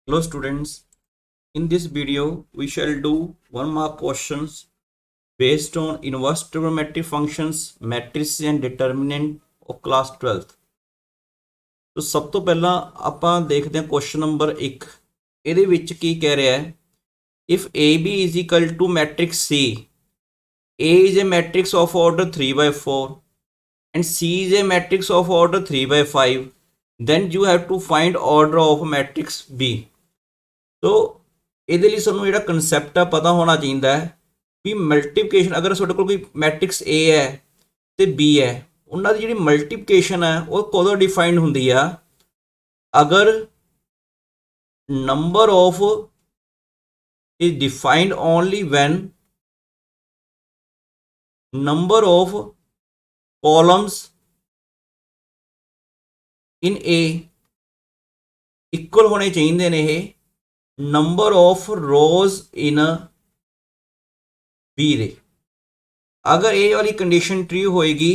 Hello students, in this video we shall do one mark questions based on inverse trigonometric functions, matrices and determinant of class 12th। तो सब तो पहला ਆਪਾਂ देखते हैं question number 1। ਇਹਦੇ ਵਿੱਚ ਕੀ ਕਹਿ ਰਿਹਾ ਹੈ, if AB is equal to matrix C, A is a matrix of order 3 by 4 and C is a matrix of order 3 by 5, then you have to find order of matrix B। तो ਇਹਦੇ ਲਈ ਸਾਨੂੰ ਜਿਹੜਾ concept ਆ ਪਤਾ ਹੋਣਾ ਚਾਹੀਦਾ ਹੈ ਵੀ ਮਲਟੀਪਲੀਕੇਸ਼ਨ, ਅਗਰ ਤੁਹਾਡੇ ਕੋਲ ਕੋਈ ਮੈਟ੍ਰਿਕਸ A ਹੈ ਤੇ B ਹੈ, ਉਹਨਾਂ ਦੀ ਜਿਹੜੀ ਮਲਟੀਪਲੀਕੇਸ਼ਨ ਹੈ ਉਹ ਕਦੋਂ ਡਿਫਾਈਨਡ ਹੁੰਦੀ ਆ, ਅਗਰ number of is defined only when number of columns in A equal ਹੋਣੇ ਚਾਹੀਦੇ ਨੇ ਇਹ number of rose in B ਦੇ। ਅਗਰ ਇਹ ਵਾਲੀ ਕੰਡੀਸ਼ਨ ਟਰੂ ਹੋਏਗੀ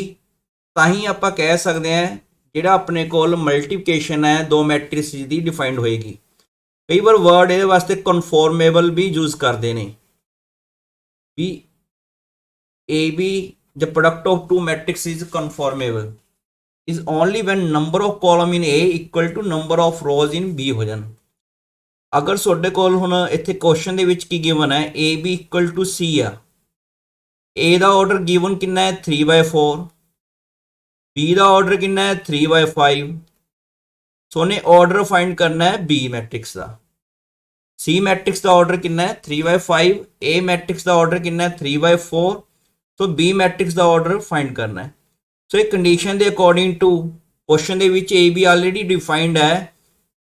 ਤਾਂ ਹੀ ਆਪਾਂ ਕਹਿ ਸਕਦੇ ਹਾਂ ਜਿਹੜਾ ਆਪਣੇ ਕੋਲ ਮਲਟੀਪਲੀਕੇਸ਼ਨ ਹੈ ਦੋ ਮੈਟ੍ਰਿਸਿਸ ਦੀ ਡਿਫਾਈਨਡ ਹੋਏਗੀ। ਕਈ ਵਾਰ ਵਰਡ ਇਹਦੇ ਵਾਸਤੇ ਕਨਫੋਰਮੇਬਲ ਵੀ ਯੂਜ਼ ਕਰਦੇ ਨੇ ਵੀ AB the product of two matrices is conformable is only when number of column in A equal to number of rows in B ਹੋ ਜਾਣ। ਅਗਰ ਤੁਹਾਡੇ ਕੋਲ ਹੁਣ ਇੱਥੇ ਕੁਐਸਚਨ ਦੇ ਵਿੱਚ ਕੀ ਗਿਵਨ ਹੈ, AB ਇਕੁਅਲ ਟੂ C ਆ, A ਦਾ ਆਰਡਰ ਗਿਵਨ ਕਿੰਨਾ ਹੈ 3/4, B ਦਾ ਆਰਡਰ ਕਿੰਨਾ ਹੈ 3/5। ਸੋ ਨੇ ਆਰਡਰ ਫਾਈਂਡ ਕਰਨਾ ਹੈ B ਮੈਟ੍ਰਿਕਸ ਦਾ। C ਮੈਟ੍ਰਿਕਸ ਦਾ ਆਰਡਰ ਕਿੰਨਾ ਹੈ 3/5, A ਮੈਟ੍ਰਿਕਸ ਦਾ ਆਰਡਰ ਕਿੰਨਾ ਹੈ 3/4, ਸੋ B ਮੈਟ੍ਰਿਕਸ ਦਾ ਆਰਡਰ ਫਾਈਂਡ ਕਰਨਾ ਹੈ। ਸੋ ਇਹ ਕੰਡੀਸ਼ਨ ਦੇ ਅਕੋਰਡਿੰਗ ਟੂ ਕੁਐਸਚਨ ਦੇ ਵਿੱਚ AB ਆਲਰੇਡੀ ਡਿਫਾਈਨਡ ਹੈ,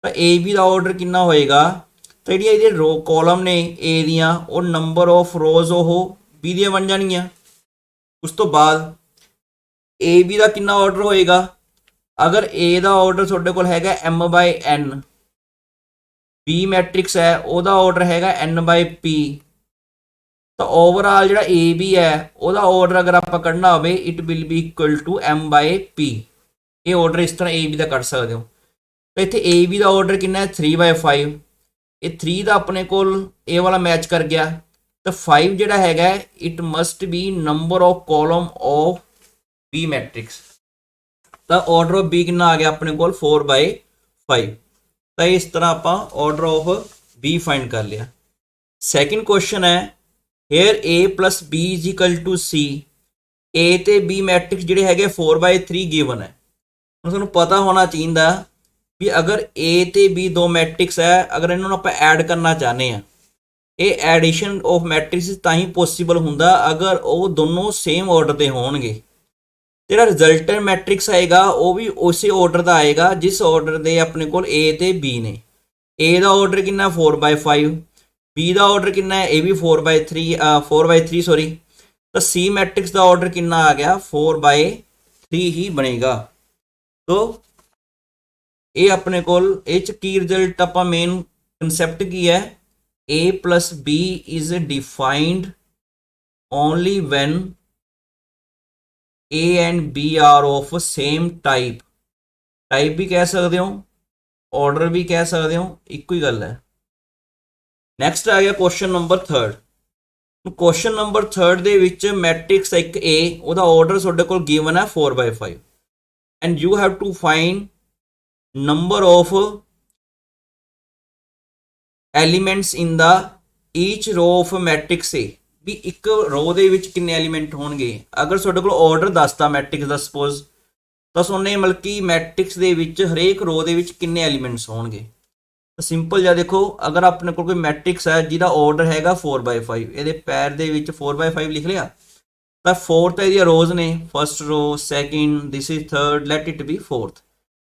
ਤਾਂ AB ਦਾ ਆਰਡਰ ਕਿੰਨਾ ਹੋਏਗਾ, ਤਾਂ ਜਿਹੜੀਆਂ ਇਹਦੇ ਰੋ ਕਾਲਮ ਨੇ A ਦੀਆਂ ਉਹ ਨੰਬਰ ਆਫ ਰੋਜ਼ ਉਹ B ਦੀਆਂ ਬਣ ਜਾਣਗੀਆਂ। ਉਸ ਤੋਂ ਬਾਅਦ AB ਦਾ ਕਿੰਨਾ ਆਰਡਰ ਹੋਏਗਾ, ਅਗਰ A ਦਾ ਆਰਡਰ ਤੁਹਾਡੇ ਕੋਲ ਹੈਗਾ m/n, B ਮੈਟ੍ਰਿਕਸ ਹੈ ਉਹਦਾ ਆਰਡਰ ਹੈਗਾ n/p, ਤਾਂ ਓਵਰਆਲ ਜਿਹੜਾ AB ਹੈ ਉਹਦਾ ਆਰਡਰ ਅਗਰ ਆਪਾਂ ਕੱਢਣਾ ਹੋਵੇ it will be equal to m/p। ਇਹ ਆਰਡਰ ਇਸ ਤਰ੍ਹਾਂ AB ਦਾ ਕੱਢ ਸਕਦੇ ਹੋ। ਤਾਂ ਇੱਥੇ AB ਦਾ ਆਰਡਰ ਕਿੰਨਾ ਹੈ 3/5, ਇਹ 3 ਦਾ ਆਪਣੇ ਕੋਲ ਇਹ ਵਾਲਾ ਮੈਚ ਕਰ ਗਿਆ, ਤਾਂ 5 ਜਿਹੜਾ ਹੈਗਾ it must B number of column of B matrix. ਤਾਂ ਆਰਡਰ ਆਫ B ਕਿੰਨਾ ਆ ਗਿਆ ਆਪਣੇ ਕੋਲ 4/5। ਤਾਂ ਇਸ ਤਰ੍ਹਾਂ ਆਪਾਂ ਆਰਡਰ ਆਫ B ਫਾਈਂਡ ਕਰ ਲਿਆ। ਸੈਕਿੰਡ ਕੁਐਸਚਨ ਹੈ hair A plus B is equal to C, A ਤੇ B ਮੈਟ੍ਰਿਕਸ ਜਿਹੜੇ ਹੈਗੇ 4/3 ਗਿਵਨ ਹੈ। ਹੁਣ ਤੁਹਾਨੂੰ ਪਤਾ ਹੋਣਾ ਚਾਹੀਦਾ ਵੀ ਅਗਰ A ਤੇ B ਦੋ ਮੈਟ੍ਰਿਕਸ ਹੈ, ਅਗਰ ਇਹਨਾਂ ਨੂੰ ਆਪਾਂ ਐਡ ਕਰਨਾ ਚਾਹੁੰਦੇ ਹਾਂ, ਇਹ ਐਡੀਸ਼ਨ ਆਫ ਮੈਟ੍ਰਿਕਸ ਤਾਂ ਹੀ ਪੋਸੀਬਲ ਹੁੰਦਾ ਅਗਰ ਉਹ ਦੋਨੋਂ ਸੇਮ ਆਰਡਰ ਤੇ ਹੋਣਗੇ। ਜਿਹੜਾ ਰਿਜ਼ਲਟੈਂਟ ਮੈਟ੍ਰਿਕਸ ਆਏਗਾ ਉਹ ਵੀ ਉਸੇ ਆਰਡਰ ਦਾ ਆਏਗਾ ਜਿਸ ਆਰਡਰ ਦੇ ਆਪਣੇ ਕੋਲ A ਤੇ B ਨੇ। A ਦਾ ਆਰਡਰ ਕਿੰਨਾ 4/5, B ਦਾ ਆਰਡਰ ਕਿੰਨਾ ਹੈ ਇਹ ਵੀ 4/3 ਸੌਰੀ, ਤਾਂ C ਮੈਟ੍ਰਿਕਸ ਦਾ ਆਰਡਰ ਕਿੰਨਾ ਆ ਗਿਆ 4/3 ਹੀ ਬਣੇਗਾ। ਤੋ ਇਹ ਆਪਣੇ ਕੋਲ ਇਹ ਚ ਕੀ ਰਿਜ਼ਲਟ ਆਪਾਂ ਮੇਨ ਕਨਸੈਪਟ ਕੀ ਹੈ, A plus B is defined only when A and B are of same type। Type ਵੀ ਕਹਿ ਸਕਦੇ ਹੋ, ਆਰਡਰ ਵੀ ਕਹਿ ਸਕਦੇ ਹੋ, ਇੱਕੋ ਹੀ ਗੱਲ ਹੈ। ਨੈਕਸਟ ਆ ਗਿਆ ਕੁਐਸਚਨ ਨੰਬਰ 3। ਕੁਐਸਚਨ ਨੰਬਰ 3 ਦੇ ਵਿੱਚ ਮੈਟ੍ਰਿਕਸ ਇੱਕ A, ਉਹਦਾ ਆਰਡਰ ਤੁਹਾਡੇ ਕੋਲ ਗਿਵਨ ਹੈ 4/5 and you have to find number of elements in the each row of matrix A, ਵੀ ਇੱਕ ਰੋ ਦੇ ਵਿੱਚ ਕਿੰਨੇ ਐਲੀਮੈਂਟ ਹੋਣਗੇ। ਅਗਰ ਤੁਹਾਡੇ ਕੋਲ ਆਰਡਰ ਦੱਸਤਾ ਮੈਟ੍ਰਿਕਸ ਦਾ ਸਪੋਜ਼, ਤਾਂ ਉਹਨੇ ਮਤਲਬ ਕਿ ਮੈਟ੍ਰਿਕਸ ਦੇ ਵਿੱਚ ਹਰੇਕ ਰੋ ਦੇ ਵਿੱਚ ਕਿੰਨੇ ਐਲੀਮੈਂਟਸ ਹੋਣਗੇ। ਤਾਂ ਸਿੰਪਲ ਜਿਹਾ ਦੇਖੋ, ਅਗਰ ਆਪਣੇ ਕੋਲ ਕੋਈ ਮੈਟ੍ਰਿਕਸ ਹੈ ਜਿਹਦਾ ਆਰਡਰ ਹੈਗਾ 4/5, ਇਹਦੇ ਪੈਰ ਦੇ ਵਿੱਚ 4/5 ਲਿਖ ਲਿਆ, ਤਾਂ 4 ਤਾਂ ਇਹਦੀਆਂ ਰੋਜ਼ ਨੇ, ਫਸਟ ਰੋ, second, this is third, light it B fourth.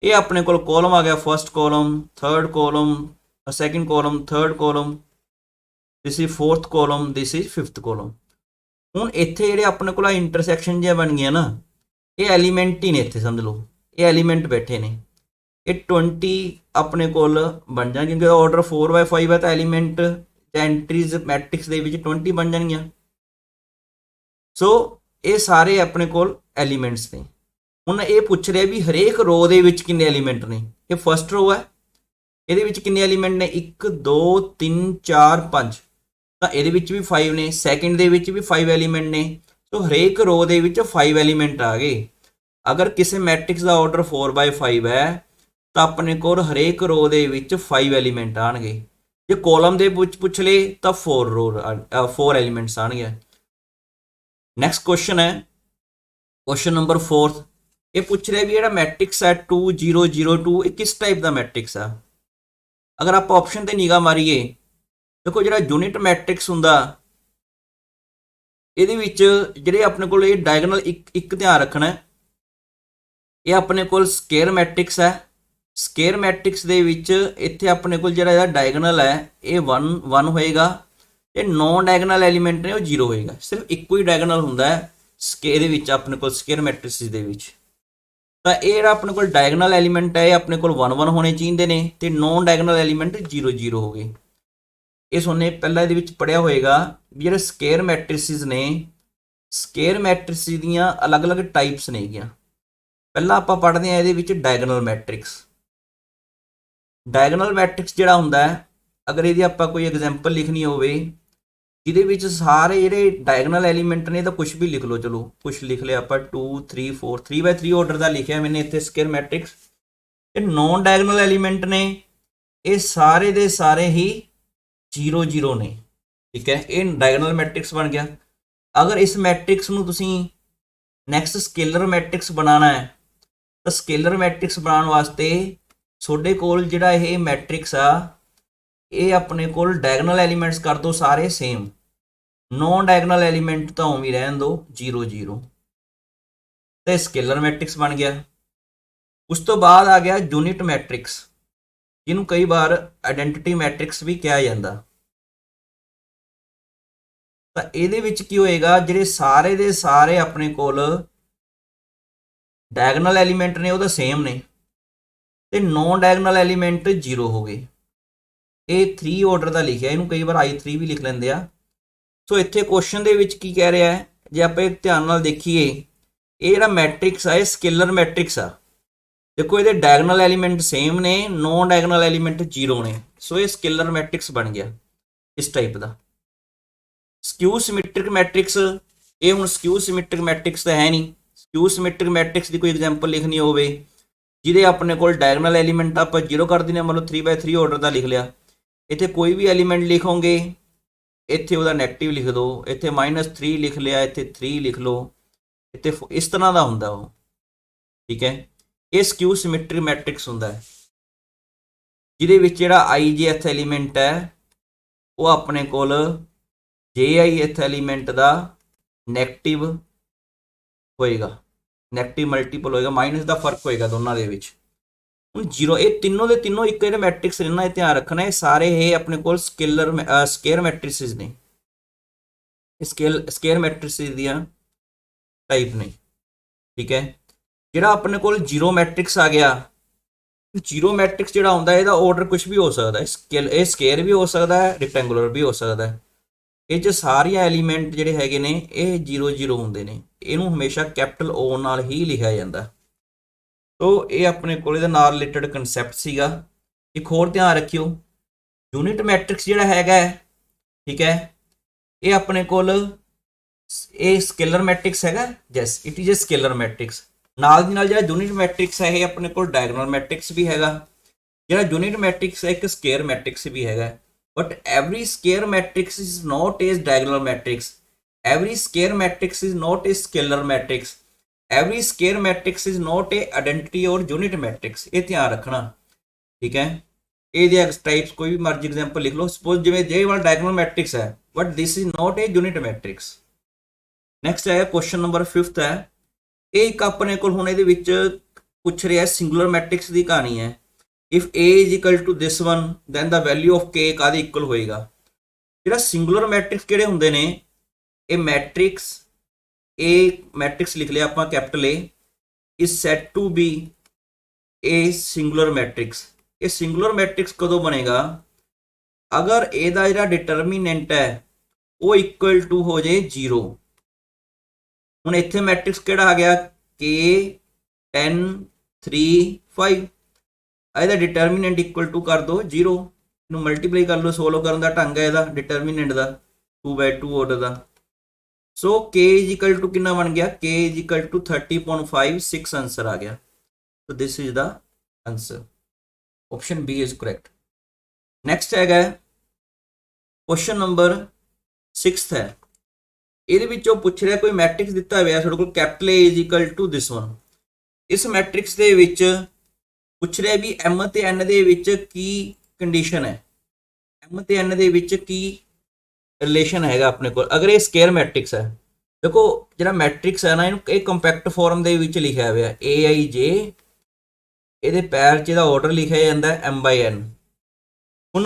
ਇਹ ਆਪਣੇ ਕੋਲ ਕਾਲਮ ਆ ਗਿਆ, first column, third column, second column, third column, this is fourth column, this is fifth column. ਹੁਣ ਇੱਥੇ ਜਿਹੜੇ ਆਪਣੇ ਕੋਲ ਇੰਟਰਸੈਕਸ਼ਨ ਜਿਹਾ ਬਣ ਗਿਆ ਨਾ, ਇਹ ਐਲੀਮੈਂਟ ਹੀ ਨੇ, ਇੱਥੇ ਸਮਝ ਲਓ ਇਹ ਐਲੀਮੈਂਟ ਬੈਠੇ ਨੇ, ਇਹ 20 ਆਪਣੇ ਕੋਲ ਬਣ ਜਾਣ, ਕਿਉਂਕਿ ਆਰਡਰ 4/5 ਹੈ ਤਾਂ ਐਲੀਮੈਂਟ ਐਂਟਰੀਜ਼ ਮੈਟ੍ਰਿਕਸ ਦੇ ਵਿੱਚ 20 ਬਣ ਜਾਣਗੀਆਂ। ਸੋ ਇਹ ਸਾਰੇ ਆਪਣੇ ਕੋਲ ਐਲੀਮੈਂਟਸ ਨੇ। ਹੁਣ ਇਹ ਪੁੱਛ ਰਿਹਾ ਵੀ ਹਰੇਕ ਰੋ ਦੇ ਵਿੱਚ ਕਿੰਨੇ ਐਲੀਮੈਂਟ ਨੇ। ਇਹ ਫਸਟ ਰੋ ਹੈ, ਇਹਦੇ ਵਿੱਚ ਕਿੰਨੇ ਐਲੀਮੈਂਟ ਨੇ 1 2 3 4 5 ਤਾਂ ਇਹਦੇ ਵਿੱਚ ਵੀ 5 ਨੇ ਸੈਕਿੰਡ ਦੇ ਵਿੱਚ ਵੀ 5 ਐਲੀਮੈਂਟ ਨੇ ਸੋ ਹਰੇਕ ਰੋ ਦੇ ਵਿੱਚ 5 ਐਲੀਮੈਂਟ ਆ ਗਏ ਅਗਰ ਕਿਸੇ ਮੈਟ੍ਰਿਕਸ ਦਾ ਆਰਡਰ 4/5 ਹੈ ਤਾਂ ਆਪਣੇ ਕੋਲ ਹਰੇਕ ਰੋ ਦੇ ਵਿੱਚ 5 ਐਲੀਮੈਂਟ ਆਣਗੇ ਜੇ ਕਾਲਮ ਦੇ ਵਿੱਚ ਪੁੱਛ ਲੇ ਤਾਂ 4 ਐਲੀਮੈਂਟਸ ਆਣਗੇ ਨੈਕਸਟ ਕੁਐਸਚਨ ਹੈ ਕੁਐਸਚਨ ਨੰਬਰ 4 ਇਹ ਪੁੱਛ ਰਿਹਾ ਵੀ ਜਿਹੜਾ ਮੈਟ੍ਰਿਕਸ ਹੈ 2 0 0 2 ਇਹ ਕਿਸ ਟਾਈਪ ਦਾ ਮੈਟ੍ਰਿਕਸ ਆ ਅਗਰ ਆਪਾਂ ਆਪਸ਼ਨ ਤੇ ਨਿਗਾਹ ਮਾਰੀਏ ਦੇਖੋ ਜਿਹੜਾ ਯੂਨਿਟ ਮੈਟ੍ਰਿਕਸ ਹੁੰਦਾ ਇਹਦੇ ਵਿੱਚ ਜਿਹੜੇ ਆਪਣੇ ਕੋਲ ਇਹ ਡਾਇਗੋਨਲ ਇੱਕ ਧਿਆਨ ਰੱਖਣਾ ਇਹ ਆਪਣੇ ਕੋਲ ਸਕੁਅਰ ਮੈਟ੍ਰਿਕਸ ਹੈ ਸਕੁਅਰ ਮੈਟ੍ਰਿਕਸ ਦੇ ਵਿੱਚ ਇੱਥੇ ਆਪਣੇ ਕੋਲ ਜਿਹੜਾ ਇਹਦਾ ਡਾਇਗੋਨਲ ਹੈ ਇਹ 1 ਹੋਏਗਾ ਤੇ ਨੌਨ ਡਾਇਗੋਨਲ ਐਲੀਮੈਂਟ ਨੇ ਉਹ 0 ਹੋਏਗਾ ਸਿਰਫ ਇੱਕੋ ਹੀ ਡਾਇਗੋਨਲ ਹੁੰਦਾ ਹੈ ਸਕੁਅਰ ਦੇ ਵਿੱਚ ਆਪਣੇ ਕੋਲ ਸਕੁਅਰ ਮੈਟ੍ਰਿਕਸ ਦੇ ਵਿੱਚ ਤਾਂ ਇਹ ਜਿਹੜਾ ਆਪਣੇ ਕੋਲ ਡਾਇਗੋਨਲ ਐਲੀਮੈਂਟ ਹੈ ਇਹ ਆਪਣੇ ਕੋਲ 1 1 ਹੋਣੇ ਚਾਹੀਦੇ ਨੇ ਤੇ ਨੌਨ ਡਾਇਗੋਨਲ ਐਲੀਮੈਂਟ 0 0 ਹੋ ਗਏ ਇਹ ਸੋਨੇ ਪਹਿਲਾਂ ਇਹਦੇ ਵਿੱਚ ਪੜਿਆ ਹੋਏਗਾ ਵੀ ਜਿਹੜੇ ਸਕੁਅਰ ਮੈਟ੍ਰਿਸਿਸ ਨੇ ਸਕੁਅਰ ਮੈਟ੍ਰਿਸਿਸ ਦੀਆਂ ਅਲੱਗ-ਅਲੱਗ ਟਾਈਪਸ ਨੇਗੀਆਂ ਪਹਿਲਾਂ ਆਪਾਂ ਪੜ੍ਹਦੇ ਹਾਂ ਇਹਦੇ ਵਿੱਚ ਡਾਇਗੋਨਲ ਮੈਟ੍ਰਿਕਸ ਡਾਇਗੋਨਲ ਮੈਟ੍ਰਿਕਸ ਜਿਹੜਾ ਹੁੰਦਾ ਹੈ ਅਗਰ ਇਹਦੀ ਆਪਾਂ ਕੋਈ ਐਗਜ਼ਾਮਪਲ ਲਿਖਣੀ ਹੋਵੇ ਜਿਹਦੇ ਵਿੱਚ ਸਾਰੇ ਜਿਹੜੇ ਡਾਇਗੋਨਲ ਐਲੀਮੈਂਟ ਨੇ ਤਾਂ ਕੁਝ ਵੀ ਲਿਖ ਲਓ ਚਲੋ ਕੁਝ ਲਿਖ ਲਿਆ ਆਪਾਂ 2 3 4 3/3 ਆਰਡਰ ਦਾ ਲਿਖਿਆ ਮੈਨੇ ਇੱਥੇ ਸਕੁਅਰ ਮੈਟ੍ਰਿਕਸ ਇਹ ਨੌਨ ਡਾਇਗੋਨਲ ਐਲੀਮੈਂਟ ਨੇ ਇਹ ਸਾਰੇ ਦੇ ਸਾਰੇ ਹੀ 0 0 ਨੇ ਠੀਕ ਹੈ ਇਹ ਡਾਇਗੋਨਲ ਮੈਟ੍ਰਿਕਸ ਬਣ ਗਿਆ ਅਗਰ ਇਸ ਮੈਟ੍ਰਿਕਸ ਨੂੰ ਤੁਸੀਂ ਨੈਕਸਟ ਸਕੇਲਰ ਮੈਟ੍ਰਿਕਸ ਬਣਾਉਣਾ ਹੈ ਤਾਂ ਸਕੇਲਰ ਮੈਟ੍ਰਿਕਸ ਬਣਾਉਣ ਵਾਸਤੇ ਤੁਹਾਡੇ ਕੋਲ ਜਿਹੜਾ ਇਹ ਮੈਟ੍ਰਿਕਸ ਆ ਇਹ ਆਪਣੇ ਕੋਲ ਡਾਇਗੋਨਲ ਐਲੀਮੈਂਟਸ ਕਰ ਦੋ ਸਾਰੇ ਸੇਮ ਨੌਨ ਡਾਇਗੋਨਲ ਐਲੀਮੈਂਟ ਤਾਂ ਉਵੇਂ ਰਹਿਣ ਦੋ 0 0 ਤੇ ਸਕੇਲਰ ਮੈਟ੍ਰਿਕਸ ਬਣ ਗਿਆ ਉਸ ਤੋਂ ਬਾਅਦ ਆ ਗਿਆ ਯੂਨਿਟ ਮੈਟ੍ਰਿਕਸ ਜਿਹਨੂੰ ਕਈ ਵਾਰ ਆਇਡੈਂਟੀਟੀ ਮੈਟ੍ਰਿਕਸ ਵੀ ਕਿਹਾ ਜਾਂਦਾ ਤਾਂ ਇਹਦੇ ਵਿੱਚ ਕੀ ਹੋਏਗਾ ਜਿਹੜੇ ਸਾਰੇ ਦੇ ਸਾਰੇ ਆਪਣੇ ਕੋਲ ਡਾਇਗੋਨਲ ਐਲੀਮੈਂਟ ਨੇ ਉਹ ਤਾਂ ਸੇਮ ਨੇ ਤੇ ਨੌਨ ਡਾਇਗੋਨਲ ਐਲੀਮੈਂਟ 0 ਹੋ ਗਏ ਇਹ 3 ਆਰਡਰ ਦਾ ਲਿਖਿਆ ਇਹਨੂੰ ਕਈ ਵਾਰ i3 ਵੀ ਲਿਖ ਲੈਂਦੇ ਆ ਸੋ ਇੱਥੇ ਕੁਐਸਚਨ ਦੇ ਵਿੱਚ ਕੀ ਕਹਿ ਰਿਹਾ ਹੈ ਜੇ ਆਪਾਂ ਧਿਆਨ ਨਾਲ ਦੇਖੀਏ ਇਹ ਜਿਹੜਾ ਮੈਟ੍ਰਿਕਸ ਆ ਇਹ ਸਕੇਲਰ ਮੈਟ੍ਰਿਕਸ ਆ ਦੇਖੋ ਇਹਦੇ ਡਾਇਗੋਨਲ ਐਲੀਮੈਂਟ ਸੇਮ ਨੇ ਨੌਨ ਡਾਇਗੋਨਲ ਐਲੀਮੈਂਟ 0 ਨੇ ਸੋ ਇਹ ਸਕੇਲਰ ਮੈਟ੍ਰਿਕਸ ਬਣ ਗਿਆ ਇਸ ਟਾਈਪ ਦਾ ਸਕਿਊ ਸਿਮੈਟ੍ਰਿਕ ਮੈਟ੍ਰਿਕਸ ਇਹ ਹੁਣ ਸਕਿਊ ਸਿਮੈਟ੍ਰਿਕ ਮੈਟ੍ਰਿਕਸ ਤਾਂ ਹੈ ਨਹੀਂ ਸਕਿਊ ਸਿਮੈਟ੍ਰਿਕ ਮੈਟ੍ਰਿਕਸ ਦੀ ਕੋਈ ਐਗਜ਼ਾਮਪਲ ਲਿਖਣੀ ਹੋਵੇ ਜਿਹਦੇ ਆਪਣੇ ਕੋਲ ਡਾਇਗੋਨਲ ਐਲੀਮੈਂਟ ਆਪਾਂ 0 ਕਰ ਦਿੰਦੇ ਮਤਲਬ 3/3 ਆਰਡਰ ਦਾ ਲਿਖ ਲਿਆ ਇੱਥੇ ਕੋਈ ਵੀ ਐਲੀਮੈਂਟ ਲਿਖੋਗੇ ਇੱਥੇ ਉਹਦਾ ਨੈਗੇਟਿਵ ਲਿਖ ਦਿਓ ਇੱਥੇ -3 ਲਿਖ ਲਿਆ ਇੱਥੇ 3 ਲਿਖ ਲਓ ਇੱਥੇ ਇਸ ਤਰ੍ਹਾਂ ਦਾ ਹੁੰਦਾ ਉਹ ਠੀਕ ਹੈ ਇਹ ਸਕਿਊ ਸਿਮੈਟ੍ਰਿਕ ਮੈਟ੍ਰਿਕਸ ਹੁੰਦਾ ਹੈ ਜਿਹਦੇ ਵਿੱਚ ਜਿਹੜਾ ijth ਐਲੀਮੈਂਟ ਹੈ ਉਹ ਆਪਣੇ ਕੋਲ jith ਐਲੀਮੈਂਟ ਦਾ ਨੈਗੇਟਿਵ ਹੋਏਗਾ ਨੈਗੇਟਿਵ ਮਲਟੀਪਲ ਹੋਏਗਾ ਮਾਈਨਸ ਦਾ ਫਰਕ ਹੋਏਗਾ ਦੋਨਾਂ ਦੇ ਵਿੱਚ ਹੁਣ 0 ਇਹ ਤਿੰਨੋਂ ਦੇ ਤਿੰਨੋਂ ਇੱਕ ਜਿਹੜੇ ਮੈਟ੍ਰਿਕਸ ਨੇ ਨਾ ਇਹ ਧਿਆਨ ਰੱਖਣਾ ਇਹ ਸਾਰੇ ਇਹ ਆਪਣੇ ਕੋਲ ਸਕੁਅਰ ਮੈਟ੍ਰਿਸਿਸ ਨੇ ਸਕੁਅਰ ਮੈਟ੍ਰਿਸਿਸ ਦੀਆਂ ਟਾਈਪ ਨੇ ਠੀਕ ਹੈ ਜਿਹੜਾ ਆਪਣੇ ਕੋਲ 0 ਮੈਟ੍ਰਿਕਸ ਆ ਗਿਆ 0 ਮੈਟ੍ਰਿਕਸ ਜਿਹੜਾ ਹੁੰਦਾ ਇਹਦਾ ਆਰਡਰ ਕੁਝ ਵੀ ਹੋ ਸਕਦਾ ਹੈ ਇਹ ਸਕੁਅਰ ਵੀ ਹੋ ਸਕਦਾ ਹੈ ਰੈਕਟੈਂਗੂਲਰ ਵੀ ਹੋ ਸਕਦਾ ਹੈ ਇਹ 'ਚ ਸਾਰੀਆਂ ਐਲੀਮੈਂਟ ਜਿਹੜੇ ਹੈਗੇ ਨੇ ਇਹ 0 0 ਹੁੰਦੇ ਨੇ ਇਹਨੂੰ ਹਮੇਸ਼ਾ ਕੈਪੀਟਲ O ਨਾਲ ਹੀ ਲਿਖਿਆ ਜਾਂਦਾ ਸੋ ਇਹ ਆਪਣੇ ਕੋਲ ਇਹਦੇ ਨਾਲ ਰਿਲੇਟਡ ਕਨਸੈਪਟ ਸੀਗਾ ਇੱਕ ਹੋਰ ਧਿਆਨ ਰੱਖਿਓ ਯੂਨਿਟ ਮੈਟ੍ਰਿਕਸ ਜਿਹੜਾ ਹੈਗਾ ਠੀਕ ਹੈ ਇਹ ਆਪਣੇ ਕੋਲ ਇਹ ਸਕੇਲਰ ਮੈਟ੍ਰਿਕਸ ਹੈਗਾ yes it is a scalar matrix ਨਾਲ ਦੀ ਨਾਲ ਜਿਹੜਾ ਯੂਨਿਟ ਮੈਟ੍ਰਿਕਸ ਹੈ ਇਹ ਆਪਣੇ ਕੋਲ ਡਾਇਗੋਨਲ ਮੈਟ੍ਰਿਕਸ ਵੀ ਹੈਗਾ ਜਿਹੜਾ ਯੂਨਿਟ ਮੈਟ੍ਰਿਕਸ ਹੈ ਇੱਕ ਸਕੁਅਰ ਮੈਟ੍ਰਿਕਸ ਵੀ ਹੈਗਾ but every square matrix is not a diagonal matrix every square matrix is not a scalar matrix every square matrix is not a identity or unit matrix ਇਹ ਧਿਆਨ ਰੱਖਣਾ ਠੀਕ ਹੈ ਇਹਦੇ types ਕੋਈ ਵੀ ਮਰਜ਼ੀ ਐਗਜ਼ਾਮਪਲ ਲਿਖ ਲਓ ਸਪੋਜ਼ ਜਿਵੇਂ ਜੇ ਵਾਲਾ diagonal matrix ਹੈ but this is not a unit matrix next ਹੈ ਕੁਐਸਚਨ ਨੰਬਰ 5th ਹੈ ਇਹ ਇੱਕ ਆਪਣੇ ਕੋਲ ਹੁਣ ਇਹਦੇ ਵਿੱਚ ਪੁੱਛ ਰਿਹਾ ਸਿੰਗੂਲਰ ਮੈਟ੍ਰਿਕਸ ਦੀ ਕਹਾਣੀ ਹੈ if a is equal to this one then the value of k ਕਾਹਦੇ ਇਕੁਅਲ ਹੋਏਗਾ ਜਿਹੜਾ ਸਿੰਗੂਲਰ ਮੈਟ੍ਰਿਕਸ ਕਿਹੜੇ ਹੁੰਦੇ ਨੇ ਇਹ ਮੈਟ੍ਰਿਕਸ a ਮੈਟ੍ਰਿਕਸ ਲਿਖ ਲਿਆ ਆਪਾਂ capital A is said to be a singular matrix ਇਹ ਸਿੰਗੂਲਰ ਮੈਟ੍ਰਿਕਸ ਕਦੋਂ ਬਣੇਗਾ ਅਗਰ ਇਹਦਾ ਜਿਹੜਾ ਡਿਟਰਮੀਨੈਂਟ ਹੈ ਉਹ ਇਕੁਅਲ ਟੂ ਹੋ ਜੇ 0 ਹੁਣ ਇੱਥੇ ਮੈਟ੍ਰਿਕਸ ਕਿਹੜਾ ਆ ਗਿਆ k 10 3 5 ਇਹਦਾ ਡਿਟਰਮੀਨੈਂਟ ਇਕੁਅਲ ਟੂ ਕਰ ਦੋ 0, ਇਹਨੂੰ ਮਲਟੀਪਲਾਈ ਕਰ ਲਓ, ਸੋਲਵ ਕਰਨ ਦਾ ਢੰਗ ਹੈ ਇਹਦਾ ਡਿਟਰਮੀਨੈਂਟ ਦਾ 2/2 ਆਰਡਰ ਦਾ। So k is equal to ਕਿੰਨਾ ਬਣ ਗਿਆ, k is equal to 30.56 answer ਆ ਗਿਆ। So this is the answer, option B is correct. Next ਹੈਗਾ ਕੁਐਸਚਨ ਨੰਬਰ 6 ਹੈ, ਇਹਦੇ ਵਿੱਚੋਂ ਪੁੱਛ ਰਿਹਾ ਕੋਈ ਮੈਟ੍ਰਿਕਸ ਦਿੱਤਾ ਹੋਇਆ ਤੁਹਾਡੇ ਕੋਲ capital A is equal to this one. ਇਸ ਮੈਟ੍ਰਿਕਸ ਦੇ ਵਿੱਚ ਪੁੱਛ ਰਿਹਾ ਵੀ m ਤੇ n ਦੇ ਵਿੱਚ ਕੀ ਕੰਡੀਸ਼ਨ ਹੈ, m ਤੇ n ਦੇ ਵਿੱਚ ਕੀ ਰਿਲੇਸ਼ਨ ਹੈਗਾ ਆਪਣੇ ਕੋਲ। ਅਗਰ ਇਹ ਸਕੁਅਰ ਮੈਟ੍ਰਿਕਸ ਹੈ, ਦੇਖੋ ਜਿਹੜਾ ਮੈਟ੍ਰਿਕਸ ਹੈ ਨਾ ਇਹਨੂੰ ਇਹ ਕੰਪੈਕਟ ਫਾਰਮ ਦੇ ਵਿੱਚ ਲਿਖਿਆ ਹੋਇਆ aij, ਇਹਦੇ ਪੈਰ 'ਚ ਇਹਦਾ ਆਰਡਰ ਲਿਖਿਆ ਜਾਂਦਾ m/n। ਹੁਣ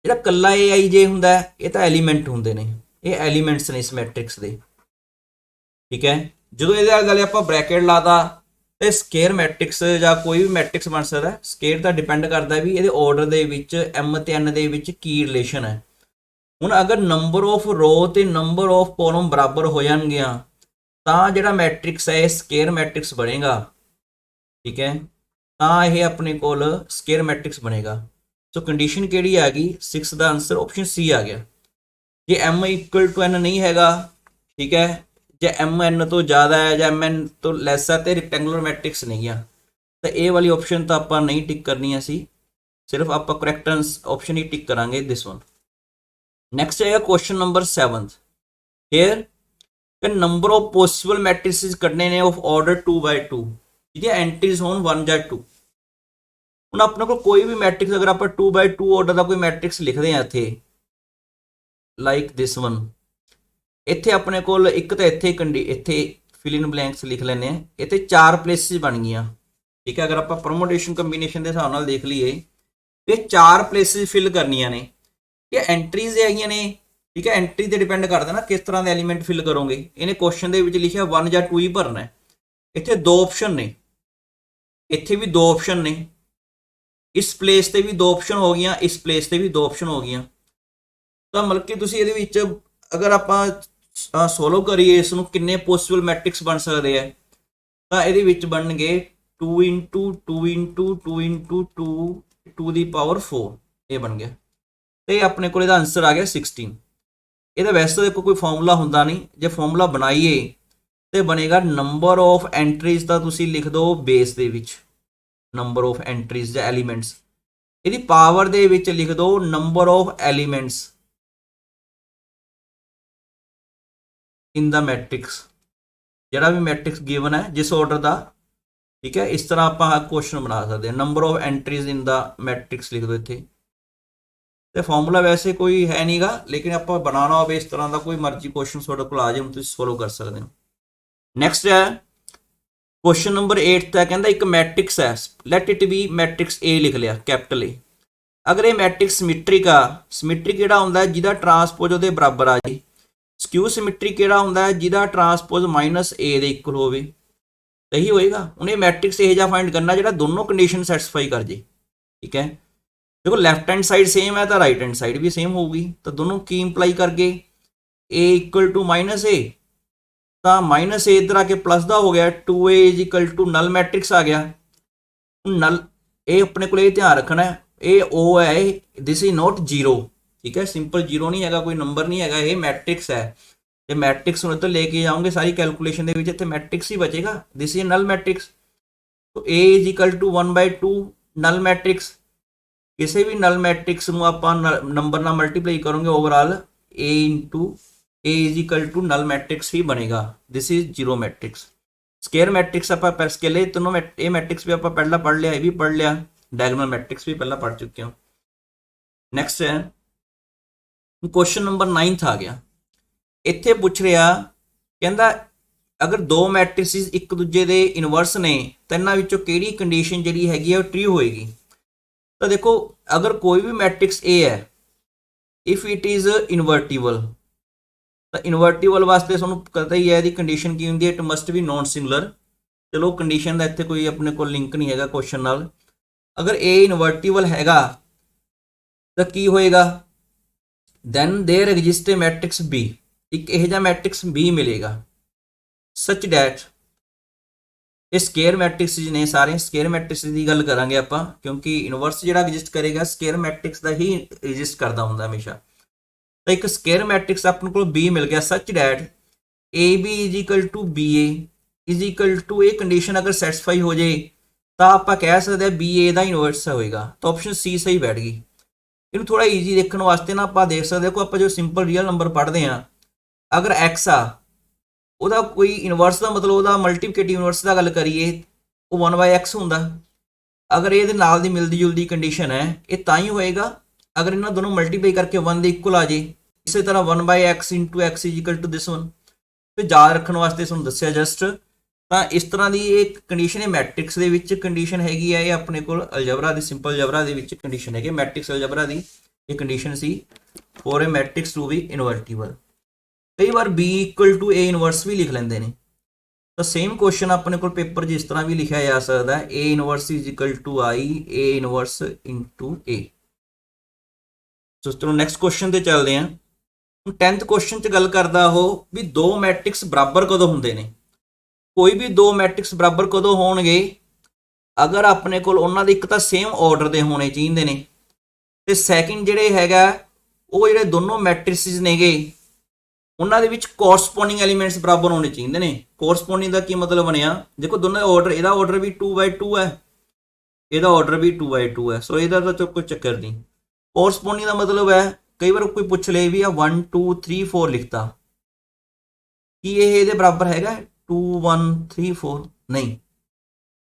ਜਿਹੜਾ ਕੱਲਾ aij ਹੁੰਦਾ ਇਹ ਤਾਂ ਐਲੀਮੈਂਟ ਹੁੰਦੇ ਨੇ, ਇਹ ਐਲੀਮੈਂਟਸ ਨੇ ਇਸ ਮੈਟ੍ਰਿਕਸ ਦੇ, ਠੀਕ ਹੈ। ਜਦੋਂ ਇਹਦੇ ਨਾਲ ਆਪਾਂ ਬ੍ਰੈਕਟ ਲਾਤਾ ਤੇ ਸਕੁਅਰ ਮੈਟ੍ਰਿਕਸ ਜਾਂ ਕੋਈ ਵੀ ਮੈਟ੍ਰਿਕਸ ਬਣ ਸਕਦਾ। ਸਕੁਅਰ ਤਾਂ ਡਿਪੈਂਡ ਕਰਦਾ ਵੀ ਇਹਦੇ ਆਰਡਰ ਦੇ ਵਿੱਚ m ਤੇ n ਦੇ ਵਿੱਚ ਕੀ ਰਿਲੇਸ਼ਨ ਹੈ। ਹੁਣ ਅਗਰ ਨੰਬਰ ਆਫ ਰੋ ਤੇ ਨੰਬਰ ਆਫ ਕਾਲਮ ਬਰਾਬਰ ਹੋ ਜਾਣਗੀਆਂ ਤਾਂ ਜਿਹੜਾ ਮੈਟ੍ਰਿਕਸ ਹੈ ਇਹ ਸਕੁਅਰ ਮੈਟ੍ਰਿਕਸ ਬਣੇਗਾ, ਠੀਕ ਹੈ। ਤਾਂ ਇਹ ਆਪਣੇ ਕੋਲ ਸਕੁਅਰ ਮੈਟ੍ਰਿਕਸ ਬਣੇਗਾ। ਸੋ ਕੰਡੀਸ਼ਨ ਕਿਹੜੀ ਆ ਗਈ 6 ਦਾ ਆਨਸਰ ਆਪਸ਼ਨ ਸੀ ਆ ਗਿਆ। ਜੇ m ਇਕੁਅਲ ਟੂ n ਨਹੀਂ ਹੈਗਾ, ਠੀਕ ਹੈ, ਜੇ mn ਤੋਂ ਜ਼ਿਆਦਾ ਹੈ ਜਾਂ mn ਤੋਂ ਲੈਸ ਹੈ ਤੇ ਰੈਕਟੈਂਗੂਲਰ ਮੈਟ੍ਰਿਕਸ ਨਹੀਂ ਆ, ਤਾਂ ਇਹ ਵਾਲੀ ਆਪਸ਼ਨ ਤਾਂ ਆਪਾਂ ਨਹੀਂ ਟਿਕ ਕਰਨੀ, ਅਸੀਂ ਸਿਰਫ ਆਪਾਂ ਕਰੈਕਟ ਆਪਸ਼ਨ ਹੀ ਟਿਕ ਕਰਾਂਗੇ ਦਿਸ ਵਨ। ਨੈਕਸਟ ਹੈ question number 7। Here the number of possible matrices ਕੱਢਣੇ ਨੇ of order 2/2 ਜਿਹਦੀਆਂ ਐਂਟਰੀਜ਼ ਹੋਣ 1 ਜਾਂ 2। ਹੁਣ ਆਪਣੇ ਕੋਲ ਕੋਈ ਵੀ ਮੈਟ੍ਰਿਕਸ ਅਗਰ ਆਪਾਂ 2/2 ਆਰਡਰ ਦਾ ਕੋਈ ਮੈਟ੍ਰਿਕਸ ਲਿਖਦੇ ਆ ਇੱਥੇ ਲਾਈਕ ਦਿਸ ਵਨ, ਇੱਥੇ ਆਪਣੇ ਕੋਲ ਇੱਕ ਤਾਂ ਇੱਥੇ ਫਿਲ ਇਨ ਬਲੈਂਕਸ ਲਿਖ ਲੈਂਦੇ ਆ, ਇੱਥੇ 4 ਪਲੇਸਿਸ ਬਣ ਗਈਆਂ, ਠੀਕ ਹੈ। ਅਗਰ ਆਪਾਂ ਪਰਮੋਟੇਸ਼ਨ ਕੰਬੀਨੇਸ਼ਨ ਦੇ ਹਿਸਾਬ ਨਾਲ ਦੇਖ ਲਈਏ ਤੇ 4 ਪਲੇਸਿਸ ਫਿਲ ਕਰਨੀਆਂ ਨੇ, ਇਹ ਐਂਟਰੀਜ਼ ਹੈਗੀਆਂ ਨੇ, ਠੀਕ ਹੈ। ਐਂਟਰੀ ਤੇ ਡਿਪੈਂਡ ਕਰਦਾ ਨਾ ਕਿਸ ਤਰ੍ਹਾਂ ਦੇ ਐਲੀਮੈਂਟ ਫਿਲ ਕਰੋਗੇ। ਇਹਨੇ ਕੁਐਸਚਨ ਦੇ ਵਿੱਚ ਲਿਖਿਆ 1 ਜਾਂ 2 ਹੀ ਭਰਨਾ ਹੈ। ਇੱਥੇ 2 ਆਪਸ਼ਨ ਨੇ, ਇੱਥੇ ਵੀ 2 ਆਪਸ਼ਨ ਨੇ, ਇਸ ਪਲੇਸ ਤੇ ਵੀ 2 ਆਪਸ਼ਨ ਹੋ ਗਈਆਂ, ਇਸ ਪਲੇਸ ਤੇ ਵੀ 2 ਆਪਸ਼ਨ ਹੋ ਗਈਆਂ। ਤਾਂ ਮਤਲਬ ਕਿ ਤੁਸੀਂ ਇਹਦੇ ਵਿੱਚ ਅਗਰ ਆਪਾਂ ਸੋਲਵ ਕਰੀਏ ਇਸ ਨੂੰ ਕਿੰਨੇ ਪੋਸੀਬਲ ਮੈਟ੍ਰਿਕਸ ਬਣ ਸਕਦੇ ਆ, ਤਾਂ ਇਹਦੇ ਵਿੱਚ ਬਣਨਗੇ 2 × 2 × 2 × 2 ਟੂ ਦੀ ਪਾਵਰ 4, ਇਹ ਬਣ ਗਿਆ। ਤੇ ਆਪਣੇ ਕੋਲ ਇਹਦਾ ਆਨਸਰ ਆ ਗਿਆ 16। ਇਹਦਾ ਵੈਸੇ ਦੇਖੋ ਕੋਈ ਫਾਰਮੂਲਾ ਹੁੰਦਾ ਨਹੀਂ, ਜੇ ਫਾਰਮੂਲਾ ਬਣਾਈਏ ਤੇ ਬਣੇਗਾ ਨੰਬਰ ਆਫ ਐਂਟਰੀਜ਼ ਦਾ ਤੁਸੀਂ ਲਿਖ ਦਿਓ ਬੇਸ ਦੇ ਵਿੱਚ, ਨੰਬਰ ਆਫ ਐਂਟਰੀਜ਼ ਜਾਂ ਐਲੀਮੈਂਟਸ, ਇਹਦੀ ਪਾਵਰ ਦੇ ਵਿੱਚ ਲਿਖ ਦਿਓ number of elements in the matrix, ਜਿਹੜਾ ਵੀ ਮੈਟ੍ਰਿਕਸ ਗਿਵਨ ਹੈ ਜਿਸ ਆਰਡਰ ਦਾ, ਠੀਕ ਹੈ। ਇਸ ਤਰ੍ਹਾਂ ਆਪਾਂ ਕੁਐਸਚਨ ਬਣਾ ਸਕਦੇ ਹਾਂ, number of entries in the matrix ਲਿਖ ਦਿਓ ਇੱਥੇ। ਤੇ ਫਾਰਮੂਲਾ ਵੈਸੇ ਕੋਈ ਹੈ ਨਹੀਂਗਾ, ਲੇਕਿਨ ਆਪਾਂ ਬਣਾਉਣਾ ਹੋਵੇ ਇਸ ਤਰ੍ਹਾਂ ਦਾ ਕੋਈ ਮਰਜ਼ੀ ਕੁਐਸਚਨ ਤੁਹਾਡੇ ਕੋਲ ਆ ਜਾਏ ਤੁਸੀਂ ਸੋਲਵ ਕਰ ਸਕਦੇ ਹੋ। ਨੈਕਸਟ ਹੈ ਕੁਐਸਚਨ ਨੰਬਰ 8 ਦਾ, ਕਹਿੰਦਾ ਇੱਕ ਮੈਟ੍ਰਿਕਸ ਹੈ, light it B matrix A ਲਿਖ ਲਿਆ ਕੈਪੀਟਲ A। ਅਗਰ ਇਹ ਮੈਟ੍ਰਿਕਸ ਸਿਮੈਟ੍ਰਿਕ ਆ, ਸਿਮੈਟ੍ਰਿਕ ਕਿਹੜਾ ਹੁੰਦਾ ਜਿਹਦਾ ਟਰਾਂਸਪੋਜ਼ ਉਹਦੇ ਬਰਾਬਰ ਆ ਜੀ। ਸਕਿਊ ਸਿਮੈਟ੍ਰਿਕ ਕਿਹੜਾ ਹੁੰਦਾ ਜਿਹਦਾ ਟਰਾਂਸਪੋਜ਼ -A ਦੇ ਇਕੁਅਲ ਹੋਵੇ, ਸਹੀ ਹੋਏਗਾ। ਹੁਣ ਇਹ ਮੈਟ੍ਰਿਕਸ ਇਹ ਜਿਹਾ ਫਾਈਂਡ ਕਰਨਾ ਜਿਹੜਾ ਦੋਨੋਂ ਕੰਡੀਸ਼ਨ ਸੈਟੀਸਫਾਈ ਕਰ ਜੇ, ਠੀਕ ਹੈ। देखो लेफ्ट हैंड साइड सेम है तो राइट हैंड साइड भी सेम होगी, तो दोनों की इंप्लाई करके a इक्वल टू -a, तो -a इधर आके प्लस का हो गया, 2a is equal to null matrix आ गया। नल ये अपने को ध्यान रखना है, ये o है, दिस इज नॉट 0, ठीक है। सिंपल 0 नहीं है, कोई नंबर नहीं है, ये मैट्रिक्स है। तो मैट्रिक्स तो लेके जाओगे सारी कैलकुलेशन के इतने मैट्रिक्स ही बचेगा, दिस इज नल मैट्रिक्स। तो a is equal to 1/2 null matrix, किसी भी नल मैट्रिक्स में आप नंबर ना मल्टीप्लाई करोगे overall a × a is equal to null matrix ही बनेगा, this is 0 matrix. Square matrix आप स्केले तीनों ये मैट्रिक्स भी आप पहला पढ़ लिया, ये भी पढ़ लिया, डायगोनल मैट्रिक्स भी पहला पढ़ चुके हो। नैक्सट है क्वेश्चन नंबर 9 आ गया, इत्थे पूछ रहा कहता अगर 2 मैट्रिक्स एक दूजे के इनवर्स ने तो इन्हां विचों किहड़ी कंडीशन जिहड़ी हैगी है ट्रू होएगी। तो देखो अगर कोई भी मैट्रिक्स A है, इफ इट इज इनवर्टिबल, तो इनवर्टिबल वास्ते तुहानूं पता ही है कंडीशन की होंदी है, it must B non singular. चलो कंडीशन का इत्थे कोई अपने को लिंक नहीं है क्वेश्चन नाल। अगर A इनवर्टिबल हैगा तो की होएगा, then there exist a matrix B, एक इहो जिहा मैट्रिक्स B मिलेगा सच डैट ਇਹ ਸਕੇਅਰ ਮੈਟ੍ਰਿਕਸ ਨੇ ਸਾਰੇ, ਸਕੇਅਰ ਮੈਟ੍ਰਿਕਸ ਦੀ ਗੱਲ ਕਰਾਂਗੇ ਆਪਾਂ, ਕਿਉਂਕਿ ਇਨਵਰਸ ਜਿਹੜਾ ਐਗਜ਼ਿਸਟ ਕਰੇਗਾ ਸਕੇਅਰ ਮੈਟ੍ਰਿਕਸ ਦਾ ਹੀ ਐਗਜ਼ਿਸਟ ਕਰਦਾ ਹੁੰਦਾ ਹਮੇਸ਼ਾ। ਤਾਂ ਇੱਕ ਸਕੇਅਰ ਮੈਟ੍ਰਿਕਸ ਆਪਣੇ ਕੋਲ B ਮਿਲ ਗਿਆ ਸੱਚ ਡੈਟ AB = BA = ਇਹ ਕੰਡੀਸ਼ਨ ਅਗਰ ਸੈਟੀਸਫਾਈ ਹੋ ਜੇ ਤਾਂ ਆਪਾਂ ਕਹਿ ਸਕਦੇ ਹਾਂ BA ਦਾ ਇਨਵਰਸ ਹੋਏਗਾ। ਤਾਂ ਆਪਸ਼ਨ C ਸਹੀ ਬੈਠ ਗਈ। ਇਹਨੂੰ ਥੋੜਾ ਈਜ਼ੀ ਦੇਖਣ ਵਾਸਤੇ ਨਾ ਆਪਾਂ ਦੇਖ ਸਕਦੇ ਹਾਂ, ਆਪਾਂ ਜੋ ਸਿੰਪਲ ਰੀਅਲ ਨੰਬਰ ਪੜ੍ਹਦੇ ਹਾਂ, ਅਗਰ x ਆ ਉਹਦਾ ਕੋਈ ਇਨਵਰਸ ਦਾ ਮਤਲਬ ਉਹਦਾ ਮਲਟੀਪਲੀਕੇਟਿਵ ਇਨਵਰਸ ਦਾ ਗੱਲ ਕਰੀਏ ਉਹ 1/x ਹੁੰਦਾ। ਅਗਰ ਇਹਦੇ ਨਾਲ ਦੀ ਮਿਲਦੀ ਜੁਲਦੀ ਕੰਡੀਸ਼ਨ ਹੈ ਇਹ ਤਾਂ ਹੀ ਹੋਏਗਾ ਅਗਰ ਇਹਨਾਂ ਦੋਨੋਂ ਮਲਟੀਪਲਾਈ ਕਰਕੇ 1 ਦੇ ਇਕੁਅਲ ਆ ਜੇ। ਇਸੇ ਤਰ੍ਹਾਂ 1/x × x = this one। ਤੇ ਯਾਦ ਰੱਖਣ ਵਾਸਤੇ ਤੁਹਾਨੂੰ ਦੱਸਿਆ ਜਸਟ। ਤਾਂ ਇਸ ਤਰ੍ਹਾਂ ਦੀ ਇਹ ਕੰਡੀਸ਼ਨ ਹੈ ਮੈਟ੍ਰਿਕਸ ਦੇ ਵਿੱਚ ਕੰਡੀਸ਼ਨ ਹੈਗੀ ਹੈ, ਇਹ ਆਪਣੇ ਕੋਲ ਅਲਜਬਰਾ ਦੀ ਸਿੰਪਲ ਅਲਜਬਰਾ ਦੇ ਵਿੱਚ ਕੰਡੀਸ਼ਨ ਹੈਗੀ ਮੈਟ੍ਰਿਕਸ ਅਲਜਬਰਾ ਦੀ ਇਹ ਕੰਡੀਸ਼ਨ ਸੀ for a matrix to be invertible. ਕਈ ਵਾਰ B = A ਇਨਵਰਸ ਵੀ ਲਿਖ ਲੈਂਦੇ ਨੇ। ਤਾਂ ਸੇਮ ਕੁਐਸਚਨ ਆਪਣੇ ਕੋਲ ਪੇਪਰ ਜਿਸ ਤਰ੍ਹਾਂ ਵੀ ਲਿਖਿਆ ਜਾ ਸਕਦਾ ਹੈ A inverse = I A inverse × A। ਸੋ ਚਲੋ ਨੈਕਸਟ ਕੁਐਸਚਨ ਤੇ ਚੱਲਦੇ ਹਾਂ। 10th ਕੁਐਸਚਨ 'ਚ ਗੱਲ ਕਰਦਾ ਉਹ ਵੀ ਦੋ ਮੈਟ੍ਰਿਕਸ ਬਰਾਬਰ ਕਦੋਂ ਹੁੰਦੇ ਨੇ। ਕੋਈ ਵੀ ਦੋ ਮੈਟ੍ਰਿਕਸ ਬਰਾਬਰ ਕਦੋਂ ਹੋਣਗੇ ਅਗਰ ਆਪਣੇ ਕੋਲ ਉਹਨਾਂ ਦੇ ਇੱਕ ਤਾਂ ਸੇਮ ਆਰਡਰ ਦੇ ਹੋਣੇ ਚਾਹੀਦੇ ਨੇ, ਤੇ ਸੈਕਿੰਡ ਜਿਹੜੇ ਹੈਗਾ ਉਹ ਜਿਹੜੇ ਦੋਨੋਂ ਮੈਟ੍ਰਿਕਸਿਸ ਨੇਗੇ ਉਹਨਾਂ ਦੇ ਵਿੱਚ ਕੋਰਸਪੋਂਡਿੰਗ ਐਲੀਮੈਂਟਸ ਬਰਾਬਰ ਹੋਣੇ ਚਾਹੀਦੇ ਨੇ। ਕੋਰਸਪੋਂਡਿੰਗ ਦਾ ਕੀ ਮਤਲਬ ਬਣਿਆ, ਦੇਖੋ ਦੋਨਾਂ ਦਾ ਆਰਡਰ, ਇਹਦਾ ਆਰਡਰ ਵੀ 2/2 ਹੈ, ਇਹਦਾ ਆਰਡਰ ਵੀ 2/2 ਹੈ। ਸੋ ਇਹਦਾ ਤਾਂ ਕੋਈ ਚੱਕਰ ਨਹੀਂ। ਕੋਰਸਪੋਂਡਿੰਗ ਦਾ ਮਤਲਬ ਹੈ ਕਈ ਵਾਰ ਕੋਈ ਪੁੱਛ ਲੇ ਵੀ ਆ 1 2 3 4 ਲਿਖਤਾ, ਕੀ ਇਹ ਇਹਦੇ ਬਰਾਬਰ ਹੈਗਾ 2 1 3 4? ਨਹੀਂ,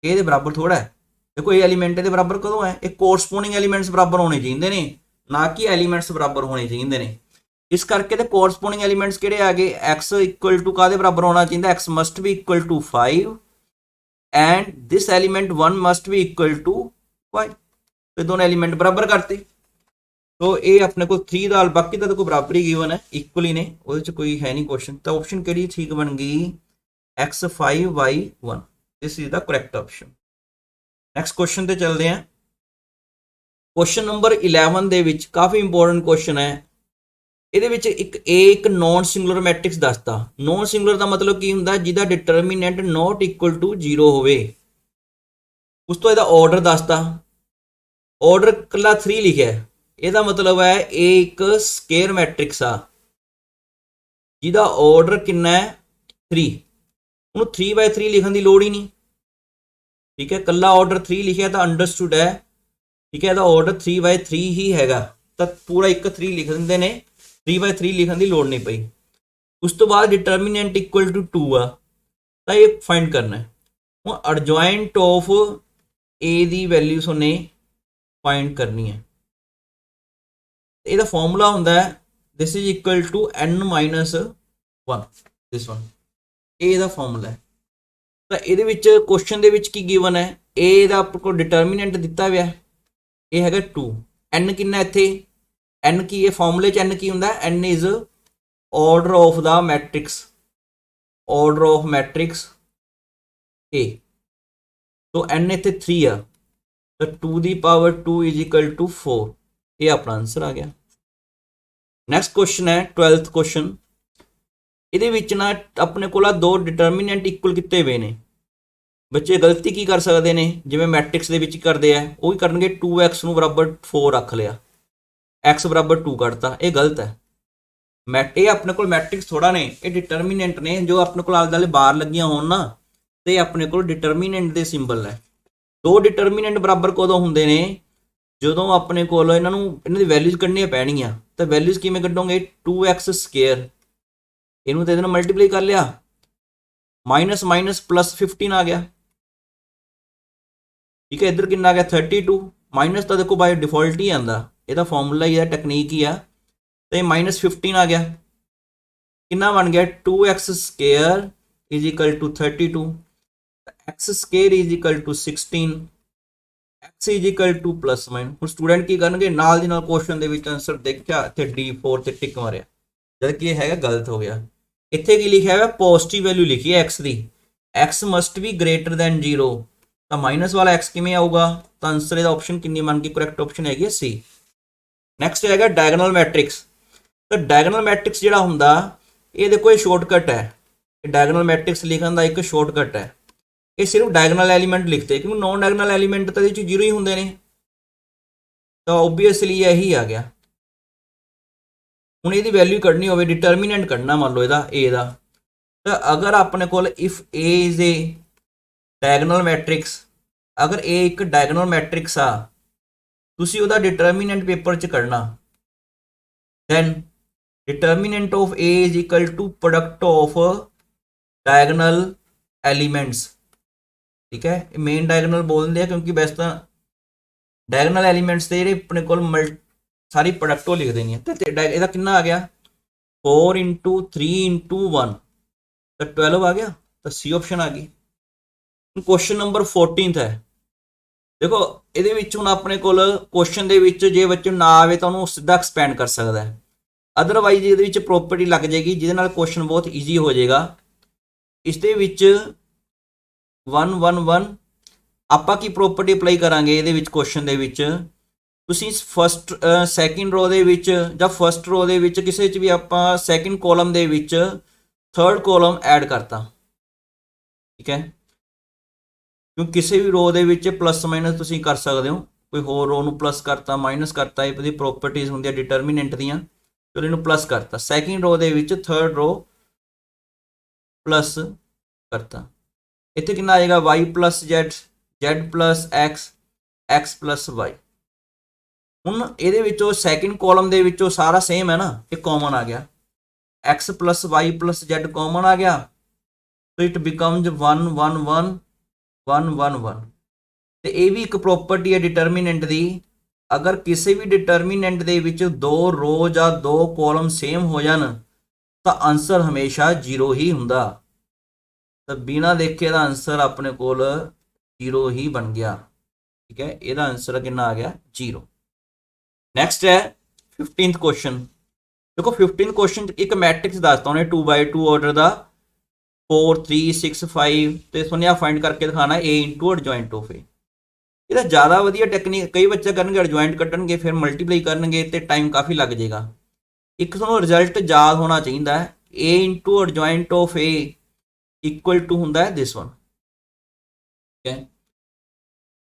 ਇਹਦੇ ਬਰਾਬਰ ਥੋੜਾ ਹੈ। ਦੇਖੋ ਇਹ ਐਲੀਮੈਂਟ ਇਹਦੇ ਬਰਾਬਰ ਕਦੋਂ ਹੈ, ਇਹ ਕੋਰਸਪੋਂਡਿੰਗ ਐਲੀਮੈਂਟਸ ਬਰਾਬਰ ਹੋਣੇ ਚਾਹੀਦੇ ਨੇ, ਨਾ ਕਿ ਐਲੀਮੈਂਟਸ ਬਰਾਬਰ ਹੋਣੇ ਚਾਹੀਦੇ ਨੇ। ਇਸ ਕਰਕੇ ਤੇ ਕੋਰਸਪੋਂਡਿੰਗ ਐਲੀਮੈਂਟਸ ਕਿਹੜੇ ਆ ਗਏ, x = ਕਾਦੇ ਬਰਾਬਰ ਹੋਣਾ ਚਾਹੀਦਾ, x must B = 5 and this element 1 must B = 5। ਤੇ ਦੋਨੋਂ ਐਲੀਮੈਂਟ ਬਰਾਬਰ ਕਰਤੇ। ਸੋ ਇਹ ਆਪਣੇ ਕੋਲ 3 ਦਾ, ਬਾਕੀ ਤਾਂ ਕੋਈ ਬਰਾਬਰ ਹੀ ਗਿਵਨ ਹੈ, ਇਕੁਅਲ ਹੀ ਨੇ, ਉਹਦੇ ਚ ਕੋਈ ਹੈ ਨਹੀਂ ਕੁਐਸਚਨ। ਤਾਂ ਆਪਸ਼ਨ ਕਿਹੜੀ ਠੀਕ ਬਣ ਗਈ, x 5/1। This is the correct option. Next question ਤੇ ਚੱਲਦੇ ਹਾਂ। ਕੁਐਸਚਨ ਨੰਬਰ 11 ਦੇ ਵਿੱਚ ਕਾਫੀ ਇੰਪੋਰਟੈਂਟ ਕੁਐਸਚਨ ਹੈ। ਇਹਦੇ ਵਿੱਚ ਇੱਕ ਨॉन ਸਿੰਗੂਲਰ ਮੈਟ੍ਰਿਕਸ ਦੱਸਦਾ। ਨॉन ਸਿੰਗੂਲਰ ਦਾ ਮਤਲਬ ਕੀ ਹੁੰਦਾ, ਜਿਹਦਾ ਡਿਟਰਮੀਨੈਂਟ ਨਾਟ ਇਕੁਅਲ ਟੂ 0 ਹੋਵੇ। ਉਸ ਤੋਂ ਇਹਦਾ ਆਰਡਰ ਦੱਸਦਾ, ਆਰਡਰ ਕੱਲਾ 3 ਲਿਖਿਆ, ਇਹਦਾ ਮਤਲਬ ਹੈ ਇਹ ਇੱਕ ਸਕੇਅਰ ਮੈਟ੍ਰਿਕਸ ਆ ਜਿਹਦਾ ਆਰਡਰ ਕਿੰਨਾ ਹੈ 3। ਉਹਨੂੰ 3/3 ਲਿਖਣ ਦੀ ਲੋੜ ਹੀ ਨਹੀਂ, ਠੀਕ ਹੈ, ਕੱਲਾ ਆਰਡਰ 3 ਲਿਖਿਆ ਤਾਂ ਅੰਡਰਸਟੂਡ ਹੈ, ਠੀਕ ਹੈ, ਇਹਦਾ ਆਰਡਰ 3/3 ਹੀ ਹੈਗਾ। ਤਾਂ ਪੂਰਾ ਇੱਕ 3 ਲਿਖ ਦਿੰਦੇ ਨੇ, 3/3 ਲਿਖਣ ਦੀ ਲੋੜ ਨਹੀਂ ਪਈ। ਉਸ ਤੋਂ ਬਾਅਦ ਡਿਟਰਮੀਨੈਂਟ ਇਕੁਅਲ ਟੂ 2 ਆ, ਤਾਂ ਇਹ ਫਾਈਂਡ ਕਰਨਾ ਹੈ। ਹੁਣ ਅਡਜੁਆਇੰਟ ਆਫ A ਦੀ ਵੈਲਿਊ ਉਹਨੇ ਫਾਈਂਡ ਕਰਨੀ ਹੈ। ਇਹਦਾ ਫਾਰਮੂਲਾ ਹੁੰਦਾ ਹੈ this is equal to n - 1 this one, ਇਹ ਇਹਦਾ ਫਾਰਮੂਲਾ ਹੈ। ਤਾਂ ਇਹਦੇ ਵਿੱਚ ਕੁਐਸਚਨ ਦੇ ਵਿੱਚ ਕੀ ਗਿਵਨ ਹੈ, A ਦਾ ਆਪਾਂ ਕੋਲ ਡਿਟਰਮੀਨੈਂਟ ਦਿੱਤਾ ਹੋਇਆ, ਇਹ ਹੈਗਾ 2, n ਕਿੰਨਾ ਇੱਥੇ, n ਕੀ ਇਹ ਫਾਰਮੂਲੇ 'ਚ n ਕੀ ਹੁੰਦਾ, n is order of the matrix, order of matrix A। So n ਇੱਥੇ 3 ਆ, ਤਾਂ 2 ਦੀ ਪਾਵਰ 2 ਇਜ਼ ਇਕੁਅਲ ਟੂ 4, ਇਹ ਆਪਣਾ ਆਨਸਰ ਆ ਗਿਆ। ਨੈਕਸਟ ਕੁਐਸਚਨ ਹੈ 12th ਕੁਐਸਚਨ। ਇਹਦੇ ਵਿੱਚ ਨਾ ਆਪਣੇ ਕੋਲ ਦੋ ਡਿਟਰਮੀਨੈਂਟ ਇਕੁਅਲ ਕੀਤੇ ਹੋਏ ਨੇ। ਬੱਚੇ ਗਲਤੀ ਕੀ ਕਰ ਸਕਦੇ ਨੇ, ਜਿਵੇਂ ਮੈਟ੍ਰਿਕਸ ਦੇ ਵਿੱਚ ਕਰਦੇ ਆ ਉਹ ਹੀ ਕਰਨਗੇ, 2x ਨੂੰ ਬਰਾਬਰ 4 ਰੱਖ ਲਿਆ, x ਬਰਾਬਰ 2 ਕੱਢਤਾ, ਇਹ ਗਲਤ ਹੈ। ਇਹ ਆਪਣੇ ਕੋਲ ਮੈਟ੍ਰਿਕਸ ਥੋੜਾ ਨੇ, ਇਹ ਡਿਟਰਮੀਨੈਂਟ ਨੇ। ਜੋ ਆਪਣੇ ਕੋਲ ਆਲੇ ਦੁਆਲੇ ਬਾਹਰ ਲੱਗੀਆਂ ਹੋਣ ਨਾ, ਤੇ ਆਪਣੇ ਕੋਲ ਡਿਟਰਮੀਨੈਂਟ ਦੇ ਸਿੰਬਲ ਹੈ। ਦੋ ਡਿਟਰਮੀਨੈਂਟ ਬਰਾਬਰ ਕਦੋਂ ਹੁੰਦੇ ਨੇ, ਜਦੋਂ ਆਪਣੇ ਕੋਲ ਇਹਨਾਂ ਦੀ ਵੈਲਿਊਜ਼ ਕੱਢਣੀਆਂ ਪੈਣਗੀਆਂ। ਤਾਂ ਵੈਲਿਊਜ਼ ਕਿਵੇਂ ਕੱਢੋਗੇ, 2x², ਇਹਨੂੰ ਤੇ ਇਹਦੇ ਨਾਲ ਮਲਟੀਪਲਾਈ ਕਰ ਲਿਆ, ਮਾਈਨਸ ਮਾਈਨਸ ਪਲੱਸ 15 ਆ ਗਿਆ, ਠੀਕ ਹੈ। ਇੱਧਰ ਕਿੰਨਾ ਆ ਗਿਆ 32, ਮਾਈਨਸ ਤਾਂ ਦੇਖੋ ਬਾਈ ਡਿਫਾਲਟ ਹੀ ਆਉਂਦਾ, ਇਹਦਾ ਫਾਰਮੂਲਾ ਹੀ ਆ, ਟੈਕਨੀਕ ਹੀ ਆ। ਤੇ -15 ਆ ਗਿਆ, ਕਿੰਨਾ ਬਣ ਗਿਆ 2x² is equal to 32, x² is equal to 16, x is equal to plus minus. ਹੁਣ ਸਟੂਡੈਂਟ ਕੀ ਕਰਨਗੇ, ਨਾਲ ਦੀ ਨਾਲ ਕੁਐਸਚਨ ਦੇ ਵਿੱਚ ਆਨਸਰ ਦੇਖਿਆ, ਇੱਥੇ D4 ਤੇ ਟਿਕ ਮਾਰਿਆ, ਜਦ ਕਿ ਇਹ ਹੈਗਾ ਗਲਤ ਹੋ ਗਿਆ। ਇੱਥੇ ਕੀ ਲਿਖਿਆ ਹੋਇਆ, ਪੋਜ਼ਿਟਿਵ ਵੈਲਿਊ ਲਿਖੀ ਹੈ x ਦੀ, x must B greater then 0, ਤਾਂ ਮਾਈਨਸ ਵਾਲਾ x ਕਿਵੇਂ ਆਊਗਾ, ਤਾਂ ਆਨਸਰ ਇਹਦਾ ਆਪਸ਼ਨ ਕਿੰਨੀ ਬਣ ਗਈ, ਕਰੈਕਟ ਆਪਸ਼ਨ ਹੈਗੀ ਹੈ C। ਨੈਕਸਟ ਹੈਗਾ ਡਾਇਗਨਲ ਮੈਟ੍ਰਿਕਸ। ਤਾਂ ਡਾਇਗਨਲ ਮੈਟ੍ਰਿਕਸ ਜਿਹੜਾ ਹੁੰਦਾ, ਇਹ ਦੇਖੋ ਇਹ ਸ਼ਾਰਟਕਟ ਹੈ, ਇਹ ਡਾਇਗਨਲ ਮੈਟ੍ਰਿਕਸ ਲਿਖਣ ਦਾ ਇੱਕ ਸ਼ਾਰਟਕਟ ਹੈ। ਇਹ ਸਿਰਫ ਡਾਇਗਨਲ ਐਲੀਮੈਂਟ ਲਿਖਤੇ, ਕਿਉਂਕਿ ਨॉन ਡਾਇਗਨਲ ਐਲੀਮੈਂਟ ਤਾਂ ਇਹਦੇ 'ਚ ਜ਼ੀਰੋ ਹੀ ਹੁੰਦੇ ਨੇ, ਤਾਂ ਓਬਵੀਅਸਲੀ ਇਹੀ ਆ ਗਿਆ। ਹੁਣ ਇਹਦੀ ਵੈਲਿਊ ਕੱਢਣੀ ਹੋਵੇ, ਡਿਟਰਮੀਨੈਂਟ ਕੱਢਣਾ ਮੰਨ ਲਓ ਇਹਦਾ a ਦਾ, ਤਾਂ ਅਗਰ ਆਪਣੇ ਕੋਲ if a is a diagonal matrix, ਅਗਰ a ਇੱਕ ਡਾਇਗਨਲ ਮੈਟ੍ਰਿਕਸ ਆ, ਤੁਸੀਂ ਉਹਦਾ ਡਿਟਰਮੀਨੈਂਟ ਪੇਪਰ 'ਚ ਕੱਢਣਾ, then determinant of A is equal to product of diagonal elements। ठीक है, मेन डायगोनल बोलते हैं क्योंकि वैसे तो डायगोनल एलिमेंट्स ਦੇ ਜਿਹੜੇ ਆਪਣੇ ਕੋਲ ਸਾਰੀ ਪ੍ਰੋਡਕਟ ਉਹ ਲਿਖ ਦੇਣੀ ਹੈ। ਤੇ ਇਹਦਾ ਕਿੰਨਾ ਆ ਗਿਆ 4 × 3 × 1 ਤਾਂ 12 ਆ ਗਿਆ, ਤਾਂ ਸੀ ਆਪਸ਼ਨ ਆ ਗਈ। ਕੁਐਸਚਨ ਨੰਬਰ 14th ਹੈ। ਦੇਖੋ ਇਹਦੇ ਵਿੱਚ ਹੁਣ ਆਪਣੇ ਕੋਲ ਕੁਐਸਚਨ ਦੇ ਵਿੱਚ ਜੇ ਬੱਚੇ ਨੂੰ ਨਾ ਆਵੇ ਤਾਂ ਉਹਨੂੰ ਸਿੱਧਾ ਐਕਸਪੈਂਡ ਕਰ ਸਕਦਾ ਹੈ, ਅਦਰਵਾਈਜ਼ ਇਹਦੇ ਵਿੱਚ ਪ੍ਰੋਪਰਟੀ ਲੱਗ ਜਾਏਗੀ ਜਿਹਦੇ ਨਾਲ ਕੁਐਸਚਨ ਬਹੁਤ ਈਜ਼ੀ ਹੋ ਜਾਏਗਾ। ਇਸ ਦੇ ਵਿੱਚ 1 1 1 ਆਪਾਂ ਕੀ ਪ੍ਰੋਪਰਟੀ ਅਪਲਾਈ ਕਰਾਂਗੇ ਇਹਦੇ ਵਿੱਚ ਕੁਐਸਚਨ ਦੇ ਵਿੱਚ, ਤੁਸੀਂ ਫਸਟ ਸੈਕਿੰਡ ਰੋ ਦੇ ਵਿੱਚ ਜਾਂ ਫਸਟ ਰੋ ਦੇ ਵਿੱਚ ਕਿਸੇ 'ਚ ਵੀ ਆਪਾਂ ਸੈਕਿੰਡ ਕਾਲਮ ਦੇ ਵਿੱਚ ਥਰਡ ਕਾਲਮ ਐਡ ਕਰਤਾ, ਠੀਕ ਹੈ, ਕਿਉਂਕਿ ਕਿਸੇ ਵੀ ਰੋ ਦੇ ਵਿੱਚ ਪਲੱਸ ਮਾਈਨਸ ਤੁਸੀਂ ਕਰ ਸਕਦੇ ਹੋ, ਕੋਈ ਹੋਰ ਰੋ ਨੂੰ ਪਲੱਸ ਕਰਤਾ ਮਾਈਨਸ ਕਰਤਾ, ਇਹ ਦੀ ਪ੍ਰੋਪਰਟੀਜ਼ ਹੁੰਦੀਆਂ ਡਿਟਰਮੀਨੈਂਟ ਦੀਆਂ, ਚਲੋ ਇਹਨੂੰ ਪਲੱਸ ਕਰਤਾ, ਸੈਕਿੰਡ ਰੋ ਦੇ ਵਿੱਚ ਥਰਡ ਰੋ ਪਲੱਸ ਕਰਤਾ, ਇੱਥੇ ਕਿੰਨਾ ਆਏਗਾ y + z z + x x + y। ਹੁਣ ਇਹਦੇ ਵਿੱਚੋਂ ਸੈਕਿੰਡ ਕਾਲਮ ਦੇ ਵਿੱਚੋਂ ਸਾਰਾ ਸੇਮ ਹੈ ਨਾ, ਇਹ ਕਾਮਨ ਆ ਗਿਆ, x + y + z ਕਾਮਨ ਆ ਗਿਆ, ਸੋ ਇਟ ਬਿਕਮਸ 1 1 1 1 1 1। ਤੇ ਇਹ ਵੀ ਇੱਕ ਪ੍ਰੋਪਰਟੀ ਹੈ ਡਿਟਰਮੀਨੈਂਟ ਦੀ, ਅਗਰ ਕਿਸੇ ਵੀ ਡਿਟਰਮੀਨੈਂਟ ਦੇ ਵਿੱਚ ਦੋ ਰੋ ਜਾਂ ਦੋ ਕਾਲਮ ਸੇਮ ਹੋ ਜਾਣ ਤਾਂ ਆਨਸਰ ਹਮੇਸ਼ਾ 0 ਹੀ ਹੁੰਦਾ, ਤਾਂ ਬਿਨਾਂ ਦੇਖੇ ਦਾ ਆਨਸਰ ਆਪਣੇ ਕੋਲ 0 ਹੀ ਬਣ ਗਿਆ, ਠੀਕ ਹੈ, ਇਹਦਾ ਆਨਸਰ ਕਿੰਨਾ ਆ ਗਿਆ 0। ਨੈਕਸਟ ਹੈ 15th ਕੁਐਸਚਨ। ਦੇਖੋ 15th ਕੁਐਸਚਨ ਇੱਕ ਮੈਟ੍ਰਿਕਸ ਦੱਸਤਾ ਉਹਨੇ 2x2 ਆਰਡਰ ਦਾ 4 3 6 5 ਤੇ ਸੁਣਿਆ ਫਾਈਂਡ ਕਰਕੇ ਦਿਖਾਣਾ a × ਐਡਜੁਆਇੰਟ ਆਫ a। ਇਹਦਾ ਜ਼ਿਆਦਾ ਵਧੀਆ ਟੈਕਨੀਕ, ਕਈ ਬੱਚੇ ਕਰਨਗੇ ਐਡਜੁਆਇੰਟ ਕੱਢਣਗੇ ਫਿਰ ਮਲਟੀਪਲਾਈ ਕਰਨਗੇ ਤੇ ਟਾਈਮ ਕਾਫੀ ਲੱਗ ਜਾਏਗਾ। ਇੱਕ ਤੁਹਾਨੂੰ ਰਿਜ਼ਲਟ ਯਾਦ ਹੋਣਾ ਚਾਹੀਦਾ ਹੈ, a × adjoint of a equal to ਹੁੰਦਾ ਹੈ ਦਿਸ ਵਨ, ਠੀਕ ਹੈ,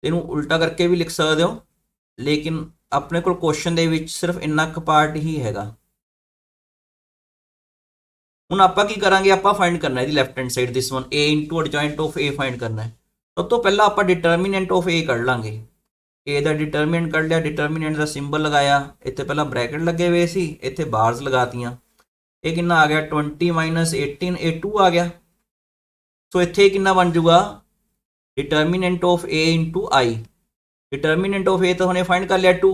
ਇਹਨੂੰ ਉਲਟਾ ਕਰਕੇ ਵੀ ਲਿਖ ਸਕਦੇ ਹੋ, ਲੇਕਿਨ ਆਪਣੇ ਕੋਲ ਕੁਐਸਚਨ ਦੇ ਵਿੱਚ ਸਿਰਫ ਇੰਨਾ ਕੁ ਪਾਰਟ ਹੀ ਹੈਗਾ। ਹੁਣ ਆਪਾਂ ਕੀ ਕਰਾਂਗੇ, ਆਪਾਂ ਫਾਈਂਡ ਕਰਨਾ ਇਹਦੀ left hand side this one a × adjoint of a find ਕਰਨਾ ਹੈ। ਸਭ ਤੋਂ ਪਹਿਲਾਂ ਆਪਾਂ ਡਿਟਰਮੀਨੈਂਟ ਆਫ a ਕੱਢ ਲਾਂਗੇ, a ਦਾ ਡਿਟਰਮੀਨੈਂਟ ਕੱਢ ਲਿਆ, ਡਿਟਰਮੀਨੈਂਟ ਦਾ ਸਿੰਬਲ ਲਗਾਇਆ, ਇੱਥੇ ਪਹਿਲਾਂ ਬ੍ਰੈਕਟ ਲੱਗੇ ਹੋਏ ਸੀ, ਇੱਥੇ ਬਾਰਸ ਲਗਾਤੀਆਂ, ਇਹ ਕਿੰਨਾ ਆ ਗਿਆ 20 - 18 ਇਹ 2 ਆ ਗਿਆ, ਸੋ ਇੱਥੇ ਕਿੰਨਾ ਬਣ ਜੂਗਾ determinant of a × i, determinant of a ਤਾਂ ਹੁਣੇ ਫਾਈਂਡ ਕਰ ਲਿਆ 2,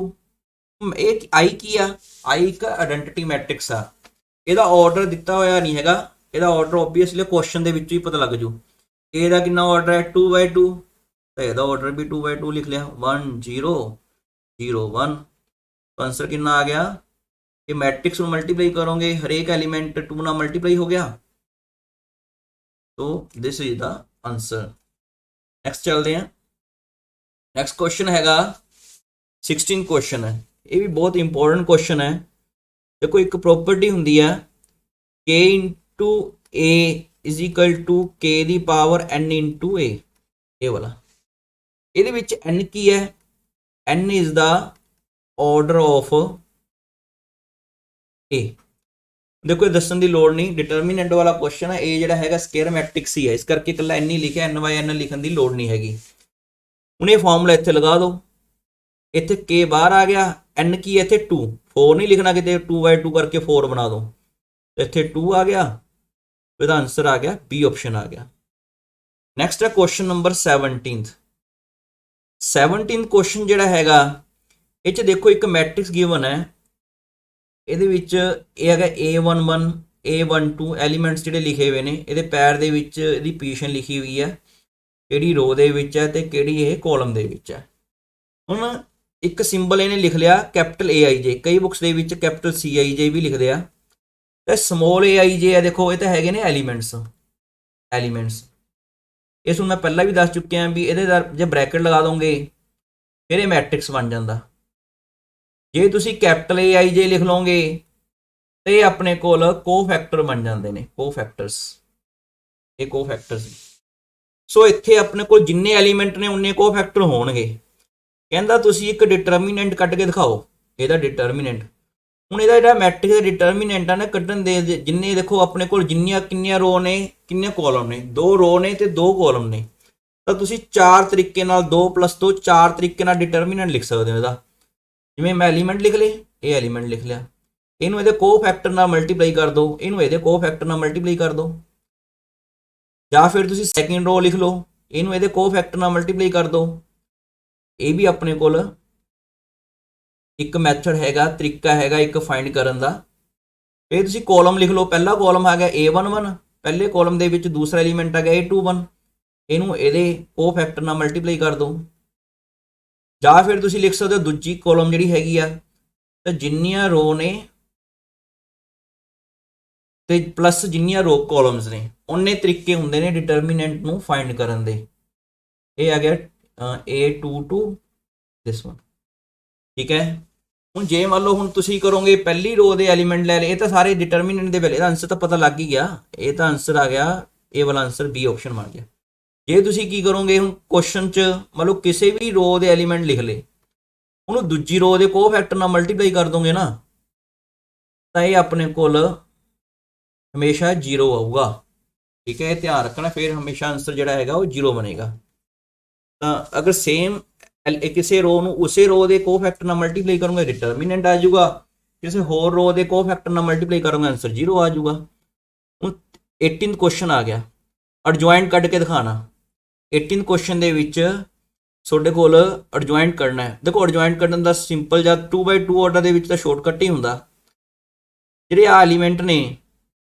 ਇਹ i ਕੀ ਆ, i ਇੱਕ ਆਇਡੈਂਟੀਟੀ ਮੈਟ੍ਰਿਕਸ ਆ, ਇਹਦਾ ਆਰਡਰ ਦਿੱਤਾ ਹੋਇਆ ਨਹੀਂ ਹੈਗਾ, ਇਹਦਾ ਆਰਡਰ ਓਬਵੀਅਸਲੀ ਕੁਐਸਚਨ ਦੇ ਵਿੱਚ ਹੀ ਪਤਾ ਲੱਗ ਜੂ। a ਦਾ ਕਿੰਨਾ ਆਰਡਰ ਹੈ 2x2, ਤਾਂ ਇਹਦਾ ਆਰਡਰ ਵੀ 2x2 ਲਿਖ ਲਿਆ, 1 0 0 1, ਆਨਸਰ ਕਿੰਨਾ ਆ ਗਿਆ, ਇਹ ਮੈਟ੍ਰਿਕਸ ਨੂੰ ਮਲਟੀਪਲਾਈ ਕਰੋਗੇ ਹਰੇਕ ਐਲੀਮੈਂਟ 2 ਨਾਲ ਮਲਟੀਪਲਾਈ ਹੋ ਗਿਆ, so this is the answer. Next ਚੱਲਦੇ ਹਾਂ, ਨੈਕਸਟ ਕੁਐਸਚਨ ਹੈਗਾ 16 ਕੁਐਸਚਨ ਹੈ, ਇਹ ਵੀ ਬਹੁਤ ਇੰਪੋਰਟੈਂਟ ਕੁਐਸਚਨ ਹੈ। ਦੇਖੋ ਇੱਕ ਪ੍ਰੋਪਰਟੀ ਹੁੰਦੀ ਹੈ k × a = k the power n × a, ਇਹ ਵਾਲਾ, ਇਹਦੇ ਵਿੱਚ n ਕੀ ਹੈ, n is the order of a। ਦੇਖੋ ਇਹ ਦੱਸਣ ਦੀ ਲੋੜ ਨਹੀਂ, ਡਿਟਰਮੀਨੈਂਟ ਵਾਲਾ ਕੁਐਸਚਨ ਹੈ, ਇਹ ਜਿਹੜਾ ਹੈਗਾ ਸਕੁਅਰ ਮੈਟ੍ਰਿਕਸ ਹੀ ਹੈ, ਇਸ ਕਰਕੇ ਇਕੱਲਾ n ਹੀ ਲਿਖਿਆ, n/n ਲਿਖਣ ਦੀ ਲੋੜ ਨਹੀਂ ਹੈਗੀ। ਹੁਣ ਇਹ ਫਾਰਮੂਲਾ ਇੱਥੇ ਲਗਾ ਦਿਓ, ਇੱਥੇ k ਬਾਹਰ ਆ ਗਿਆ, n ਕੀ ਹੈ ਇੱਥੇ 2, 4 ਨਹੀਂ ਲਿਖਣਾ ਕਿਤੇ 2/2 ਕਰਕੇ 4 ਬਣਾ ਦੋ, ਇੱਥੇ 2 ਆ ਗਿਆ, ਇਹਦਾ ਆਨਸਰ ਆ ਗਿਆ B ਆਪਸ਼ਨ ਆ ਗਿਆ। ਨੈਕਸਟ ਹੈ ਕੁਐਸਚਨ ਨੰਬਰ 17th ਕੁਐਸਚਨ ਜਿਹੜਾ ਹੈਗਾ, ਇਹ 'ਚ ਦੇਖੋ ਇੱਕ ਮੈਟ੍ਰਿਕਸ ਗਿਵਨ ਹੈ, ਇਹਦੇ ਵਿੱਚ ਇਹ ਹੈਗਾ A11 A12 ਐਲੀਮੈਂਟਸ ਜਿਹੜੇ ਲਿਖੇ ਹੋਏ ਨੇ, ਇਹਦੇ ਪੈਰ ਦੇ ਵਿੱਚ ਇਹਦੀ ਪੋਜੀਸ਼ਨ ਲਿਖੀ ਹੋਈ ਹੈ, ਕਿਹੜੀ ਰੋ ਦੇ ਵਿੱਚ ਹੈ ਤੇ ਕਿਹੜੀ ਇਹ ਕਾਲਮ ਦੇ ਵਿੱਚ ਹੈ। ਹੁਣ ਇੱਕ ਸਿੰਬਲ ਇਹਨੇ ਲਿਖ ਲਿਆ ਕੈਪੀਟਲ AIJ, ਕਈ ਬੁੱਕਸ ਦੇ ਵਿੱਚ ਕੈਪੀਟਲ CIJ ਵੀ ਲਿਖਦੇ ਆ, ਤੇ ਸਮੋਲ AIJ ਹੈ, ਦੇਖੋ ਇਹ ਤਾਂ ਹੈਗੇ ਨੇ ਐਲੀਮੈਂਟਸ, ਇਸ ਨੂੰ ਮੈਂ ਪਹਿਲਾਂ ਵੀ ਦੱਸ ਚੁੱਕਿਆ ਵੀ ਇਹਦੇ ਜੇ ਬ੍ਰੈਕਟ ਲਗਾ ਦੋਗੇ ਫਿਰ ਇਹ ਮੈਟ੍ਰਿਕਸ ਬਣ ਜਾਂਦਾ। ਜੇ ਤੁਸੀਂ ਕੈਪੀਟਲ AIJ ਲਿਖ ਲਓਗੇ ਤੇ ਇਹ ਆਪਣੇ ਕੋਲ ਕੋਫੈਕਟਰ ਬਣ ਜਾਂਦੇ ਨੇ, ਕੋਫੈਕਟਰਸ, ਇਹ ਕੋਫੈਕਟਰਸ। ਸੋ ਇੱਥੇ ਆਪਣੇ ਕੋਲ ਜਿੰਨੇ ਐਲੀਮੈਂਟ ਨੇ ਉਨੇ ਕੋਫੈਕਟਰ ਹੋਣਗੇ। ਕਹਿੰਦਾ ਤੁਸੀਂ ਇੱਕ ਡਿਟਰਮੀਨੈਂਟ ਕੱਢ ਕੇ ਦਿਖਾਓ, ਇਹਦਾ ਡਿਟਰਮੀਨੈਂਟ। ਹੁਣ ਇਹਦਾ ਜਿਹੜਾ ਮੈਟ੍ਰਿਕਸ ਦਾ ਡਿਟਰਮੀਨੈਂਟ ਆ ਨਾ ਕੱਢਣ ਦੇ, ਜਿੰਨੇ ਦੇਖੋ ਆਪਣੇ ਕੋਲ ਕਿੰਨੀਆਂ ਰੋ ਨੇ ਕਿੰਨੇ ਕਾਲਮ ਨੇ, 2 ਰੋ ਨੇ ਤੇ 2 ਕਾਲਮ ਨੇ, ਤਾਂ ਤੁਸੀਂ 4 ਤਰੀਕੇ ਨਾਲ 2 + 2 4 ਤਰੀਕੇ ਨਾਲ ਡਿਟਰਮੀਨੈਂਟ ਲਿਖ ਸਕਦੇ ਹੋ ਇਹਦਾ। ਜਿਵੇਂ ਮੈਂ ਐਲੀਮੈਂਟ ਲਿਖ ਲਏ, ਇਹ ਐਲੀਮੈਂਟ ਲਿਖ ਲਿਆ, ਇਹਨੂੰ ਇਹਦੇ ਕੋਫੈਕਟਰ ਨਾਲ ਮਲਟੀਪਲਾਈ ਕਰ ਦਿਓ, ਇਹਨੂੰ ਇਹਦੇ ਕੋਫੈਕਟਰ ਨਾਲ ਮਲਟੀਪਲਾਈ ਕਰ ਦਿਓ। ਜਾਂ ਫਿਰ ਤੁਸੀਂ ਸੈਕਿੰਡ ਰੋ ਲਿਖ ਲਓ, ਇਹਨੂੰ ਇਹਦੇ ਕੋਫੈਕਟਰ ਨਾਲ ਮਲਟੀਪਲਾਈ ਕਰ ਦਿਓ। ਇਹ ਵੀ ਆਪਣੇ ਕੋਲ ਇੱਕ ਮੈਥਡ ਹੈਗਾ, ਤਰੀਕਾ ਹੈਗਾ ਇੱਕ ਫਾਈਂਡ ਕਰਨ ਦਾ। ਇਹ ਤੁਸੀਂ ਕਾਲਮ ਲਿਖ ਲਓ, ਪਹਿਲਾ ਕਾਲਮ ਆ ਗਿਆ A11, ਪਹਿਲੇ ਕਾਲਮ ਦੇ ਵਿੱਚ ਦੂਸਰਾ ਐਲੀਮੈਂਟ ਆ ਗਿਆ A21, ਇਹਨੂੰ ਇਹਦੇ ਕੋਫੈਕਟਰ ਨਾਲ ਮਲਟੀਪਲਾਈ ਕਰ ਦਿਓ। ਜਾਂ ਫਿਰ ਤੁਸੀਂ ਲਿਖ ਸਕਦੇ ਹੋ ਦੂਜੀ ਕਾਲਮ ਜਿਹੜੀ ਹੈਗੀ ਆ, ਤਾਂ ਜਿੰਨੀਆਂ ਰੋ ਨੇ ਤੇ ਪਲੱਸ ਜਿੰਨੀਆਂ ਰੋ ਕਾਲਮਸ ਨੇ ਉਨੇ ਤਰੀਕੇ ਹੁੰਦੇ ਨੇ ਡਿਟਰਮੀਨੈਂਟ ਨੂੰ ਫਾਈਂਡ ਕਰਨ ਦੇ। ਇਹ ਆ ਗਿਆ A22 ਦਿਸ ਵਨ, ਠੀਕ ਹੈ। ਹੁਣ ਜੇ ਮੰਨ ਲਓ ਹੁਣ ਤੁਸੀਂ ਕਰੋਗੇ ਪਹਿਲੀ ਰੋ ਦੇ ਐਲੀਮੈਂਟ ਲੈ ਲਏ, ਇਹ ਤਾਂ ਸਾਰੇ ਡਿਟਰਮੀਨੈਂਟ ਦੇ ਵੇਲੇ, ਇਹਦਾ ਆਨਸਰ ਤਾਂ ਪਤਾ ਲੱਗ ਹੀ ਗਿਆ, ਇਹ ਤਾਂ ਆਨਸਰ ਆ ਗਿਆ, ਇਹ ਵਾਲਾ ਆਨਸਰ B ਆਪਸ਼ਨ ਬਣ ਗਿਆ। ਜੇ ਤੁਸੀਂ ਕੀ ਕਰੋਗੇ, ਹੁਣ ਕੁਐਸਚਨ 'ਚ ਮੰਨ ਲਓ ਕਿਸੇ ਵੀ ਰੋ ਦੇ ਐਲੀਮੈਂਟ ਲਿਖ ਲਏ, ਉਹਨੂੰ ਦੂਜੀ ਰੋ ਦੇ ਕੋਫੈਕਟਰ ਨਾਲ ਮਲਟੀਪਲਾਈ ਕਰ ਦੋਗੇ ਨਾ, ਤਾਂ ਇਹ ਆਪਣੇ ਕੋਲ ਹਮੇਸ਼ਾ 0 ਆਊਗਾ, ਠੀਕ ਹੈ। ਇਹ ਧਿਆਨ ਰੱਖਣਾ, ਫਿਰ ਹਮੇਸ਼ਾ ਆਨਸਰ ਜਿਹੜਾ ਹੈਗਾ ਉਹ 0 ਬਣੇਗਾ। ਤਾਂ ਅਗਰ ਸੇਮ ਕਿਸੇ ਰੋ ਨੂੰ ਉਸੇ ਰੋ ਦੇ ਕੋਫੈਕਟਰ ਨਾਲ ਮਲਟੀਪਲਾਈ ਕਰੋਗੇ ਡਿਟਰਮੀਨੈਂਟ ਆ ਜਾਊਗਾ, ਕਿਸੇ ਹੋਰ ਰੋ ਦੇ ਕੋਫੈਕਟਰ ਨਾਲ ਮਲਟੀਪਲਾਈ ਕਰੋਗੇ ਆਨਸਰ 0 ਆ ਜਾਊਗਾ। ਹੁਣ 18th ਕੁਐਸਚਨ ਆ ਗਿਆ, ਐਡਜੁਆਇੰਟ ਕੱਢ ਕੇ ਦਿਖਾਣਾ। 18th ਕੁਐਸਚਨ ਦੇ ਵਿੱਚ ਤੁਹਾਡੇ ਕੋਲ ਐਡਜੁਆਇੰਟ ਕਰਨਾ ਹੈ। ਦੇਖੋ ਐਡਜੁਆਇੰਟ ਕਰਨ ਦਾ ਸਿੰਪਲ ਜਾਂ 2x2 ਆਰਡਰ ਦੇ ਵਿੱਚ ਤਾਂ ਸ਼ਾਰਟਕਟ ਹੀ ਹੁੰਦਾ। ਜਿਹੜੇ ਆ ਐਲੀਮੈਂਟ ਨੇ,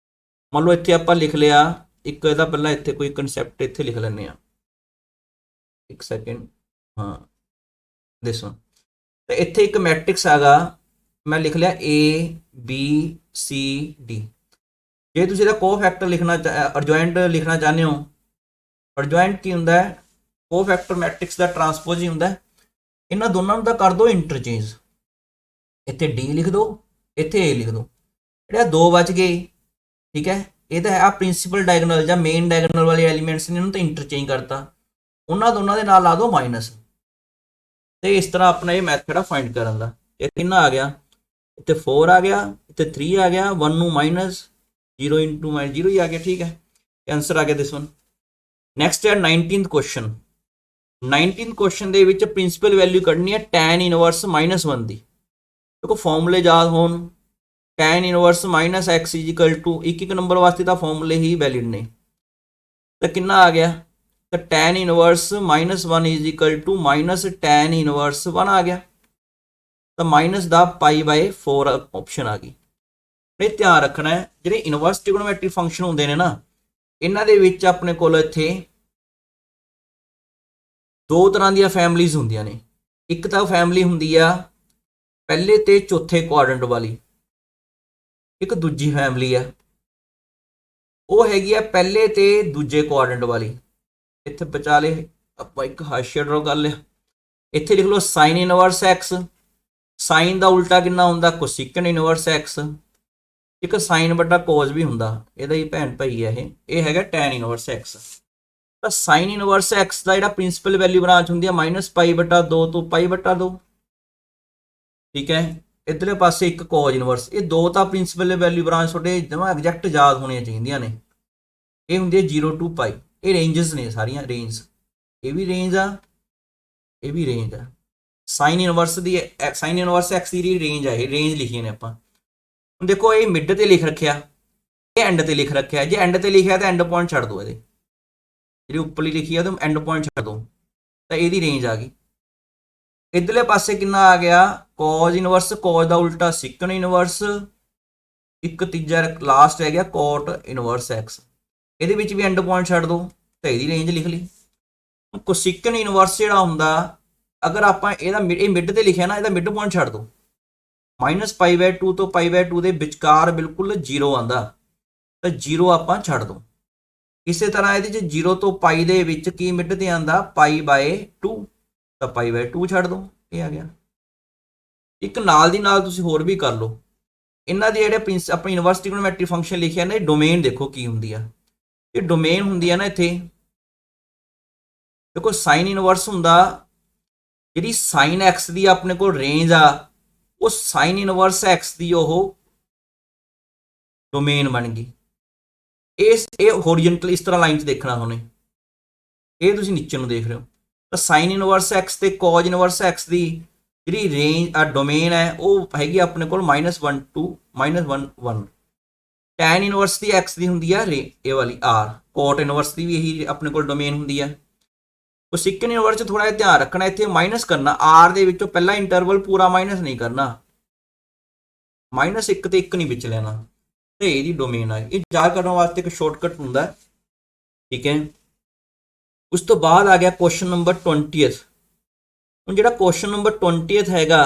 ਮੰਨ ਲਓ ਇੱਥੇ ਆਪਾਂ ਲਿਖ ਲਿਆ ਇੱਕ, ਇਹਦਾ ਪਹਿਲਾਂ ਇੱਥੇ ਕੋਈ ਕਨਸੈਪਟ ਇੱਥੇ ਲਿਖ ਲੈਂਦੇ ਆ, ਇੱਕ ਸੈਕਿੰਡ, ਹਾਂ ਦਿਸ ਵਨ। ਤੇ ਇੱਥੇ ਇੱਕ ਮੈਟ੍ਰਿਕਸ ਹੈਗਾ, ਮੈਂ ਲਿਖ ਲਿਆ ABCD। ਜੇ ਤੁਸੀਂ ਇਹਦਾ ਕੋਫੈਕਟਰ ਲਿਖਣਾ ਐਡਜੁਆਇੰਟ ਲਿਖਣਾ ਚਾਹੁੰਦੇ ਹੋ, ਐਡਜੁਆਇੰਟ ਕੀ ਹੁੰਦਾ ਹੈ, ਕੋਫੈਕਟਰ ਮੈਟ੍ਰਿਕਸ ਦਾ ਟਰਾਂਸਪੋਜ਼ ਹੀ ਹੁੰਦਾ ਹੈ। ਇਹਨਾਂ ਦੋਨਾਂ ਨੂੰ ਤਾਂ ਕਰ ਦਿਓ ਇੰਟਰਚੇਂਜ, ਇੱਥੇ D ਲਿਖ ਦਿਓ, ਇੱਥੇ A ਲਿਖ ਦਿਓ, ਜਿਹੜੇ 2 ਬਚ ਗਏ, ਠੀਕ ਹੈ। ਇਹ ਤਾਂ ਹੈ ਆ ਪ੍ਰਿੰਸੀਪਲ ਡਾਇਗਨਲ ਜਾਂ ਮੇਨ ਡਾਇਗਨਲ ਵਾਲੇ ਐਲੀਮੈਂਟਸ ਨੇ, ਇਹਨੂੰ ਤਾਂ ਇੰਟਰਚੇਂਜ ਕਰਤਾ, ਉਹਨਾਂ ਦੋਨਾਂ ਦੇ ਨਾਲ ਲਾ ਦਿਓ ਮਾਈਨਸ। ਤੇ ਇਸ ਤਰ੍ਹਾਂ ਆਪਣਾ ਇਹ ਮੈਥਡ ਆ ਫਾਈਂਡ ਕਰਨ ਦਾ। ਇਹ ਕਿੰਨਾ ਆ ਗਿਆ, ਇੱਥੇ 4 ਆ ਗਿਆ, ਇੱਥੇ 3 ਆ ਗਿਆ, 1 ਨੂੰ ਮਾਈਨਸ 0 ਇੰਟੂ ਮਾਈਨਸ 0 ਹੀ ਆ ਗਿਆ, ਠੀਕ ਹੈ। ਆਨਸਰ ਆ ਗਿਆ ਦਿਸ ਵਨ। ਨੈਕਸਟ ਹੈ 19th ਕੁਐਸਚਨ। 19th ਕੁਐਸਚਨ ਦੇ ਵਿੱਚ ਪ੍ਰਿੰਸੀਪਲ ਵੈਲਿਊ ਕੱਢਣੀ ਹੈ tan ਇਨਵਰਸ -1 ਦੀ। ਦੇਖੋ ਫਾਰਮੂਲੇ ਯਾਦ ਹੋਣ, tan ਇਨਵਰਸ -x = ਇੱਕ ਨੰਬਰ ਵਾਸਤੇ ਤਾਂ ਫਾਰਮੂਲੇ ਹੀ ਵੈਲਿਡ ਨੇ। ਤਾਂ ਕਿੰਨਾ ਆ ਗਿਆ, ਤਾਂ tan ਇਨਵਰਸ -1 = -tan ਇਨਵਰਸ 1 ਆ ਗਿਆ, ਤਾਂ ਮਾਈਨਸ ਦਾ π/4 ਆਪਸ਼ਨ ਆ ਗਈ। ਇਹ ਧਿਆਨ ਰੱਖਣਾ ਹੈ, ਜਿਹੜੇ ਇਨਵਰਸ ਟ੍ਰਿਗੋਨੋਮੈਟ੍ਰਿਕ ਫੰਕਸ਼ਨ ਹੁੰਦੇ ਨੇ ਨਾ, ਇਹਨਾਂ ਦੇ ਵਿੱਚ ਆਪਣੇ ਕੋਲ ਇੱਥੇ 2 ਤਰ੍ਹਾਂ ਦੀਆਂ ਫੈਮਲੀਜ਼ ਹੁੰਦੀਆਂ ਨੇ। ਇੱਕ ਤਾਂ ਫੈਮਲੀ ਹੁੰਦੀ ਆ ਪਹਿਲੇ ਤੇ ਚੌਥੇ ਕੁਆਡਰੈਂਟ ਵਾਲੀ, ਇੱਕ ਦੂਜੀ ਫੈਮਲੀ ਆ ਉਹ ਹੈਗੀ ਆ ਪਹਿਲੇ ਤੇ ਦੂਜੇ ਕੁਆਡਰੈਂਟ ਵਾਲੀ। ਇੱਥੇ ਵਿਚਾਲੇ ਆਪਾਂ ਇੱਕ ਹਾਸ਼ੀਆ ਡਰਾ ਕਰ ਲਿਆ, ਇੱਥੇ ਲਿਖ ਲਓ ਸਾਈਨ ਇਨਵਰਸ x, ਸਾਈਨ ਦਾ ਉਲਟਾ ਕਿੰਨਾ ਹੁੰਦਾ, ਕੋਸਿਕਨ ਇਨਵਰਸ x। ਇੱਕ ਸਾਈਨ ਬਟਾ ਕੋਸ ਵੀ ਹੁੰਦਾ, ਇਹਦਾ ਹੀ ਭੈਣ ਭਾਈ ਹੈ ਇਹ ਹੈਗਾ tan ਇਨਵਰਸ x। ਤਾਂ ਸਾਈਨ ਇਨਵਰਸ x ਦਾ ਜਿਹੜਾ ਪ੍ਰਿੰਸੀਪਲ ਵੈਲਿਊ ਬ੍ਰਾਂਚ ਹੁੰਦੀ ਹੈ -π/2 ਤੋਂ π/2, ਠੀਕ ਹੈ। ਇਧਰਲੇ ਪਾਸੇ ਇੱਕ ਕੋਜ ਇਨਵਰਸ, ਇਹ ਦੋ ਤਾਂ ਪ੍ਰਿੰਸੀਪਲ ਵੈਲਿਊ ਬ੍ਰਾਂਚ ਤੁਹਾਡੇ ਜਮਾ ਐਗਜ਼ੈਕਟ ਯਾਦ ਹੋਣੀਆਂ ਚਾਹੀਦੀਆਂ ਨੇ। ਇਹ ਹੁੰਦੀ ਹੈ 0 to π, ਇਹ ਰੇਂਜਸ ਨੇ ਸਾਰੀਆਂ, ਰੇਂਜ, ਇਹ ਵੀ ਰੇਂਜ ਆ, ਇਹ ਵੀ ਰੇਂਜ ਆ। ਸਾਈਨ ਇਨਵਰਸ ਦੀ, ਸਾਈਨ ਇਨਵਰਸ x ਦੀ ਰੇਂਜ ਆ, ਇਹ ਰੇਂਜ ਲਿਖੀ ਨੇ ਆਪਾਂ। ਹੁਣ ਦੇਖੋ ਇਹ ਮਿਡ ਤੇ ਲਿਖ ਰੱਖਿਆ, ਇਹ ਐਂਡ ਤੇ ਲਿਖ ਰੱਖਿਆ। ਜੇ ਐਂਡ ਤੇ ਲਿਖਿਆ ਤਾਂ ਐਂਡ ਪੁਆਇੰਟ ਛੱਡ ਦਿਓ, ਇਹਦੇ ਜਿਹੜੀ ਉੱਪਰਲੀ ਲਿਖੀ ਆ ਤਾਂ ਐਂਡ ਪੁਆਇੰਟ ਛੱਡ ਦਿਓ, ਤਾਂ ਇਹਦੀ ਰੇਂਜ ਆ ਗਈ। ਇਧਰਲੇ ਪਾਸੇ ਕਿੰਨਾ ਆ ਗਿਆ, ਕੋਜ ਇਨਵਰਸ, ਕੋਜ ਦਾ ਉਲਟਾ ਸਿਕਨ ਇਨਵਰਸ, ਇੱਕ ਤੀਜਾ ਲਾਸਟ ਹੈ ਗਿਆ ਕੋਟ ਇਨਵਰਸ x, ਇਹਦੇ ਵਿੱਚ ਵੀ ਐਂਡ ਪੁਆਇੰਟ ਛੱਡ ਦਿਓ, ਤਾਂ ਇਹਦੀ ਰੇਂਜ ਲਿਖ ਲਈ। ਕੋਸਿਕਨ ਇਨਵਰਸ ਜਿਹੜਾ ਹੁੰਦਾ, ਅਗਰ ਆਪਾਂ ਇਹਦਾ ਇਹ ਮਿਡ ਤੇ ਲਿਖਿਆ ਨਾ, ਇਹਦਾ ਮਿਡ ਪੁਆਇੰਟ ਛੱਡ ਦਿਓ, -π/2 ਤੋਂ π/2 ਦੇ ਵਿਚਕਾਰ ਬਿਲਕੁਲ 0 ਆਂਦਾ, ਤਾਂ 0 ਆਪਾਂ ਛੱਡ ਦਿਓ। ਇਸੇ ਤਰ੍ਹਾਂ ਇਹਦੇ 'ਚ 0 ਤੋਂ π ਦੇ ਵਿੱਚ ਕੀ ਮਿਡ ਤੇ ਆਂਦਾ, π/2, ਤਾਂ π/2 ਛੱਡ ਦਿਓ, ਇਹ ਆ ਗਿਆ। ਇੱਕ ਨਾਲ ਦੀ ਨਾਲ ਤੁਸੀਂ ਹੋਰ ਵੀ ਕਰ ਲਓ। ਇਹਨਾਂ ਦੇ ਜਿਹੜੇ ਆਪਣੀ ਇਨਵਰਸ ਟ੍ਰਿਗੋਨੋਮੈਟ੍ਰਿਕ ਫੰਕਸ਼ਨ ਲਿਖਿਆ ਨਾ, ਇਹ ਡੋਮੇਨ ਦੇਖੋ ਕੀ ਹੁੰਦੀ ਆ। ਇਹ ਡੋਮੇਨ ਹੁੰਦੀ ਆ ਨਾ ਇੱਥੇ देखो साइन इनवर्स ਹੁੰਦਾ ਜਿਹੜੀ साइन x ਦੀ ਆਪਣੇ ਕੋਲ ਰੇਂਜ ਆ ਉਹ साइन इनवर्स x ਦੀ ਉਹ ਡੋਮੇਨ ਬਣ ਗਈ। ਇਹ ਹੋਰੀਜ਼ੋਨਟਲ ਇਸ ਤਰ੍ਹਾਂ ਲਾਈਨ 'ਚ ਦੇਖਣਾ ਹੁਣੇ, ਇਹ ਤੁਸੀਂ ਨੀਚੇ ਨੂੰ ਦੇਖ ਰਹੇ ਹੋ ਤਾਂ साइन इनवर्स x ਤੇ cos इनवर्स x ਦੀ ਜਿਹੜੀ ਰੇਂਜ ਆ ਡੋਮੇਨ ਹੈ ਉਹ ਹੈਗੀ ਆਪਣੇ ਕੋਲ -1 to -1 1। tan inverse the x ਦੀ ਹੁੰਦੀ ਆ ਇਹ ਵਾਲੀ r, cot ਇਨਵਰਸ ਦੀ ਵੀ ਇਹੀ ਆਪਣੇ ਕੋਲ ਡੋਮੇਨ ਹੁੰਦੀ ਆ। ਉਹ ਸਿਕਨ ਇਨਵਰਸ 'ਚ ਥੋੜਾ ਜਿਹਾ ਧਿਆਨ ਰੱਖਣਾ, ਇੱਥੇ ਮਾਈਨਸ ਕਰਨਾ r ਦੇ ਵਿੱਚੋਂ ਪਹਿਲਾ ਇੰਟਰਵਲ ਪੂਰਾ ਮਾਈਨਸ ਨਹੀਂ ਕਰਨਾ, -1 ਤੇ 1 ਨਹੀਂ ਵਿੱਚ ਲੈਣਾ ਤੇ ਇਹਦੀ ਡੋਮੇਨ ਆ। ਇਹ ਯਾਦ ਕਰਨ ਵਾਸਤੇ ਇੱਕ ਸ਼ਾਰਟਕਟ ਹੁੰਦਾ, ਠੀਕ ਹੈ। ਉਸ ਤੋਂ ਬਾਅਦ ਆ ਗਿਆ ਕੁਐਸਚਨ ਨੰਬਰ 20th। ਹੁਣ ਜਿਹੜਾ ਕੁਐਸਚਨ ਨੰਬਰ 20th ਹੈਗਾ